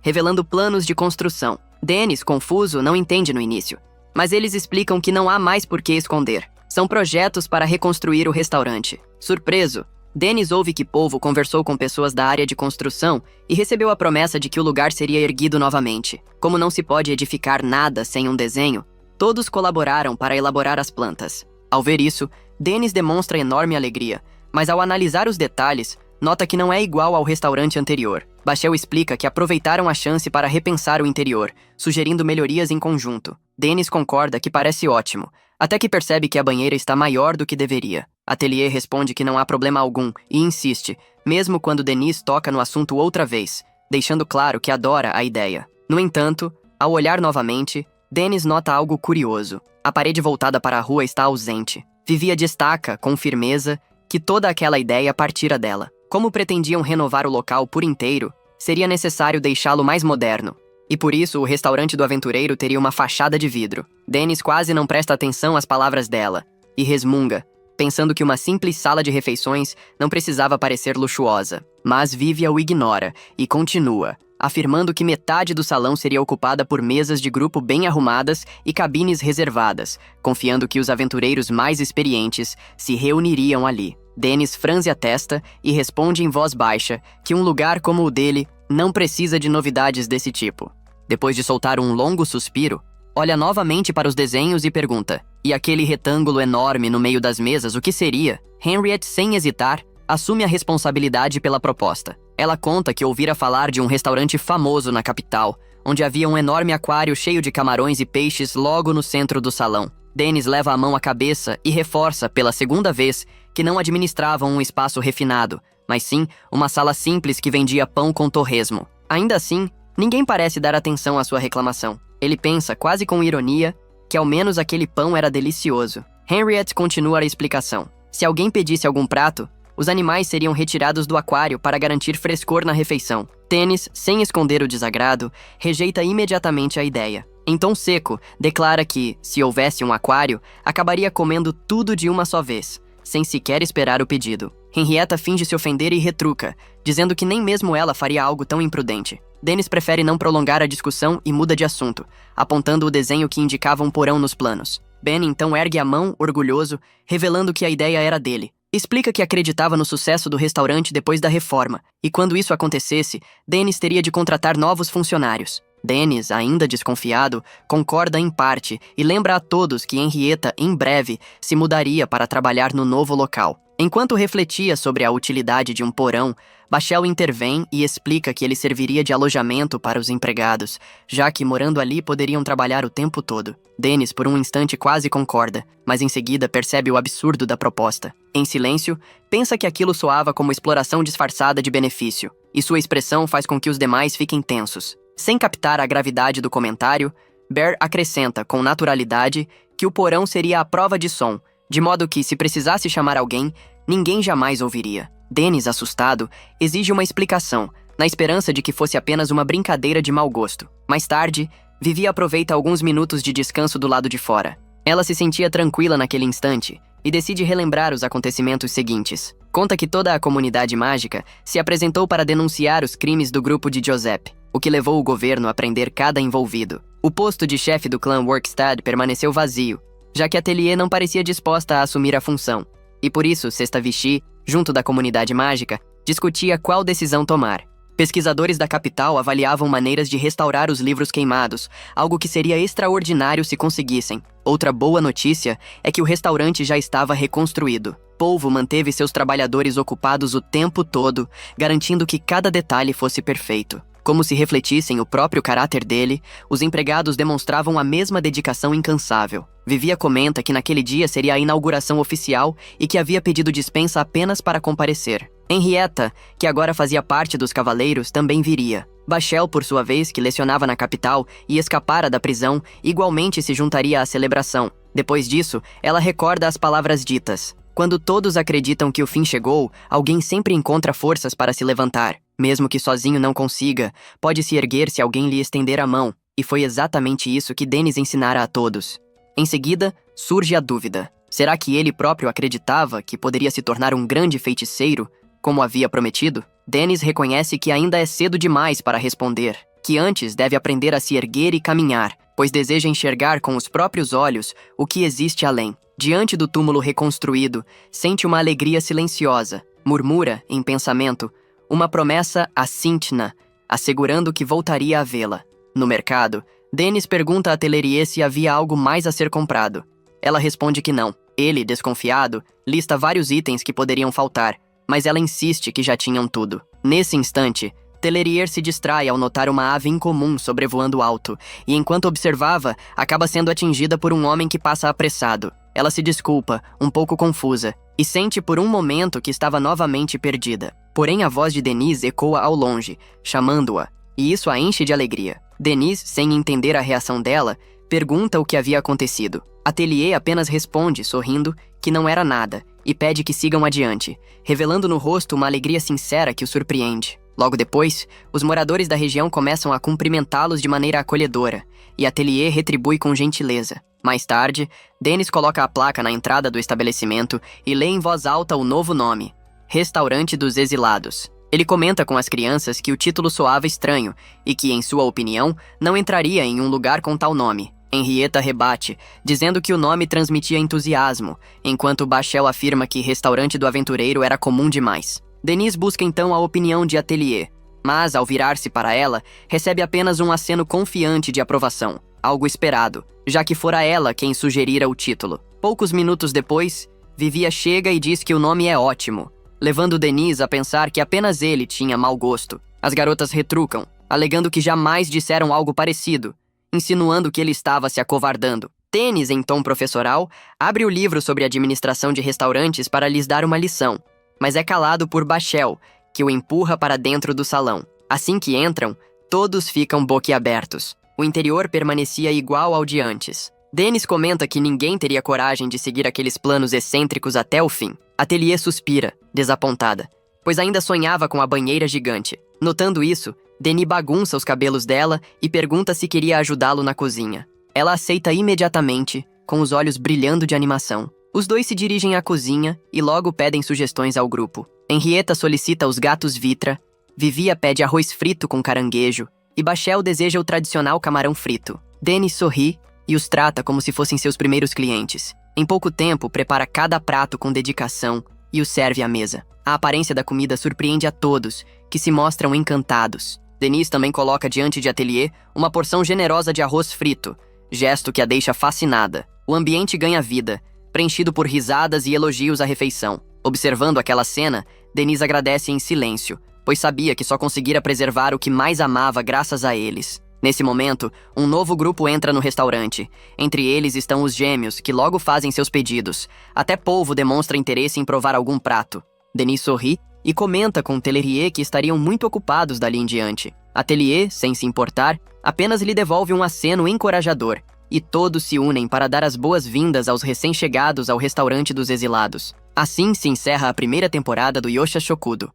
revelando planos de construção. Dennis, confuso, não entende no início, Mas eles explicam que não há mais por que esconder. São projetos para reconstruir o restaurante. Surpreso, Dennis ouve que Polvo conversou com pessoas da área de construção e recebeu a promessa de que o lugar seria erguido novamente. Como não se pode edificar nada sem um desenho, todos colaboraram para elaborar as plantas. Ao ver isso, Dennis demonstra enorme alegria, mas ao analisar os detalhes, nota que não é igual ao restaurante anterior. Bachel explica que aproveitaram a chance para repensar o interior, sugerindo melhorias em conjunto. Dennis concorda que parece ótimo, até que percebe que a banheira está maior do que deveria. Atelier responde que não há problema algum e insiste, mesmo quando Dennis toca no assunto outra vez, deixando claro que adora a ideia. No entanto, ao olhar novamente, Dennis nota algo curioso. A parede voltada para a rua está ausente. Vivia destaca, com firmeza, que toda aquela ideia partira dela. Como pretendiam renovar o local por inteiro, seria necessário deixá-lo mais moderno. E por isso o restaurante do aventureiro teria uma fachada de vidro. Dennis quase não presta atenção às palavras dela e resmunga, pensando que uma simples sala de refeições não precisava parecer luxuosa. Mas Vivian o ignora e continua, afirmando que metade do salão seria ocupada por mesas de grupo bem arrumadas e cabines reservadas, confiando que os aventureiros mais experientes se reuniriam ali. Dennis franze a testa e responde em voz baixa que um lugar como o dele não precisa de novidades desse tipo. Depois de soltar um longo suspiro, olha novamente para os desenhos e pergunta: e aquele retângulo enorme no meio das mesas, o que seria? Henriette, sem hesitar, assume a responsabilidade pela proposta. Ela conta que ouvira falar de um restaurante famoso na capital, onde havia um enorme aquário cheio de camarões e peixes logo no centro do salão. Dennis leva a mão à cabeça e reforça, pela segunda vez, que não administravam um espaço refinado, mas sim uma sala simples que vendia pão com torresmo. Ainda assim, ninguém parece dar atenção à sua reclamação. Ele pensa, quase com ironia, que ao menos aquele pão era delicioso. Henriette continua a explicação. Se alguém pedisse algum prato, os animais seriam retirados do aquário para garantir frescor na refeição. Dennis, sem esconder o desagrado, rejeita imediatamente a ideia. Em tom seco, declara que, se houvesse um aquário, acabaria comendo tudo de uma só vez, sem sequer esperar o pedido. Henrietta finge se ofender e retruca, dizendo que nem mesmo ela faria algo tão imprudente. Dennis prefere não prolongar a discussão e muda de assunto, apontando o desenho que indicava um porão nos planos. Ben então ergue a mão, orgulhoso, revelando que a ideia era dele. Explica que acreditava no sucesso do restaurante depois da reforma, e quando isso acontecesse, Dennis teria de contratar novos funcionários. Dennis, ainda desconfiado, concorda em parte e lembra a todos que Henrietta, em breve, se mudaria para trabalhar no novo local. Enquanto refletia sobre a utilidade de um porão, Bachel intervém e explica que ele serviria de alojamento para os empregados, já que morando ali poderiam trabalhar o tempo todo. Dennis, por um instante, quase concorda, mas em seguida percebe o absurdo da proposta. Em silêncio, pensa que aquilo soava como exploração disfarçada de benefício, e sua expressão faz com que os demais fiquem tensos. Sem captar a gravidade do comentário, Bear acrescenta com naturalidade que o porão seria a prova de som, de modo que, se precisasse chamar alguém, ninguém jamais ouviria. Dennis, assustado, exige uma explicação, na esperança de que fosse apenas uma brincadeira de mau gosto. Mais tarde, Vivi aproveita alguns minutos de descanso do lado de fora. Ela se sentia tranquila naquele instante e decide relembrar os acontecimentos seguintes. Conta que toda a comunidade mágica se apresentou para denunciar os crimes do grupo de Joseph, o que levou o governo a prender cada envolvido. O posto de chefe do clã Workstad permaneceu vazio, já que Atelier não parecia disposta a assumir a função. E por isso, Sexta Vichy, junto da comunidade mágica, discutia qual decisão tomar. Pesquisadores da capital avaliavam maneiras de restaurar os livros queimados, algo que seria extraordinário se conseguissem. Outra boa notícia é que o restaurante já estava reconstruído. Polvo manteve seus trabalhadores ocupados o tempo todo, garantindo que cada detalhe fosse perfeito. Como se refletissem o próprio caráter dele, os empregados demonstravam a mesma dedicação incansável. Vivia comenta que naquele dia seria a inauguração oficial e que havia pedido dispensa apenas para comparecer. Henrietta, que agora fazia parte dos cavaleiros, também viria. Bachel, por sua vez, que lecionava na capital e escapara da prisão, igualmente se juntaria à celebração. Depois disso, ela recorda as palavras ditas. Quando todos acreditam que o fim chegou, alguém sempre encontra forças para se levantar. Mesmo que sozinho não consiga, pode se erguer se alguém lhe estender a mão, e foi exatamente isso que Dennis ensinara a todos. Em seguida, surge a dúvida. Será que ele próprio acreditava que poderia se tornar um grande feiticeiro, como havia prometido? Dennis reconhece que ainda é cedo demais para responder, que antes deve aprender a se erguer e caminhar, pois deseja enxergar com os próprios olhos o que existe além. Diante do túmulo reconstruído, sente uma alegria silenciosa, murmura, em pensamento, uma promessa a Cynthia, assegurando que voltaria a vê-la. No mercado, Dennis pergunta a Tellerier se havia algo mais a ser comprado. Ela responde que não. Ele, desconfiado, lista vários itens que poderiam faltar, mas ela insiste que já tinham tudo. Nesse instante, Tellerier se distrai ao notar uma ave incomum sobrevoando alto, e enquanto observava, acaba sendo atingida por um homem que passa apressado. Ela se desculpa, um pouco confusa, e sente por um momento que estava novamente perdida. Porém, a voz de Denise ecoa ao longe, chamando-a, e isso a enche de alegria. Denise, sem entender a reação dela, pergunta o que havia acontecido. Atelier apenas responde, sorrindo, que não era nada, e pede que sigam adiante, revelando no rosto uma alegria sincera que o surpreende. Logo depois, os moradores da região começam a cumprimentá-los de maneira acolhedora, e Atelier retribui com gentileza. Mais tarde, Dennis coloca a placa na entrada do estabelecimento e lê em voz alta o novo nome, Restaurante dos Exilados. Ele comenta com as crianças que o título soava estranho e que, em sua opinião, não entraria em um lugar com tal nome. Henrietta rebate, dizendo que o nome transmitia entusiasmo, enquanto Bachel afirma que Restaurante do Aventureiro era comum demais. Denise busca então a opinião de Atelier, mas, ao virar-se para ela, recebe apenas um aceno confiante de aprovação, algo esperado, já que fora ela quem sugerira o título. Poucos minutos depois, Vivia chega e diz que o nome é ótimo, levando Denise a pensar que apenas ele tinha mau gosto. As garotas retrucam, alegando que jamais disseram algo parecido, insinuando que ele estava se acovardando. Dennis, em tom professoral, abre o livro sobre administração de restaurantes para lhes dar uma lição, mas é calado por Bachel, que o empurra para dentro do salão. Assim que entram, todos ficam boquiabertos. O interior permanecia igual ao de antes. Dennis comenta que ninguém teria coragem de seguir aqueles planos excêntricos até o fim. Atelier suspira, desapontada, pois ainda sonhava com a banheira gigante. Notando isso, Denis bagunça os cabelos dela e pergunta se queria ajudá-lo na cozinha. Ela aceita imediatamente, com os olhos brilhando de animação. Os dois se dirigem à cozinha e logo pedem sugestões ao grupo. Henrietta solicita os gatos Vitra, Vivia pede arroz frito com caranguejo e Bachel deseja o tradicional camarão frito. Dennis sorri e os trata como se fossem seus primeiros clientes. Em pouco tempo, prepara cada prato com dedicação e os serve à mesa. A aparência da comida surpreende a todos, que se mostram encantados. Denise também coloca diante de Atelier uma porção generosa de arroz frito, gesto que a deixa fascinada. O ambiente ganha vida, preenchido por risadas e elogios à refeição. Observando aquela cena, Denise agradece em silêncio, pois sabia que só conseguira preservar o que mais amava graças a eles. Nesse momento, um novo grupo entra no restaurante. Entre eles estão os gêmeos, que logo fazem seus pedidos. Até Polvo demonstra interesse em provar algum prato. Denise sorri e comenta com Tellerier que estariam muito ocupados dali em diante. Atelier, sem se importar, apenas lhe devolve um aceno encorajador, e todos se unem para dar as boas-vindas aos recém-chegados ao Restaurante dos Exilados. Assim se encerra a primeira temporada do Yosha Shokudo.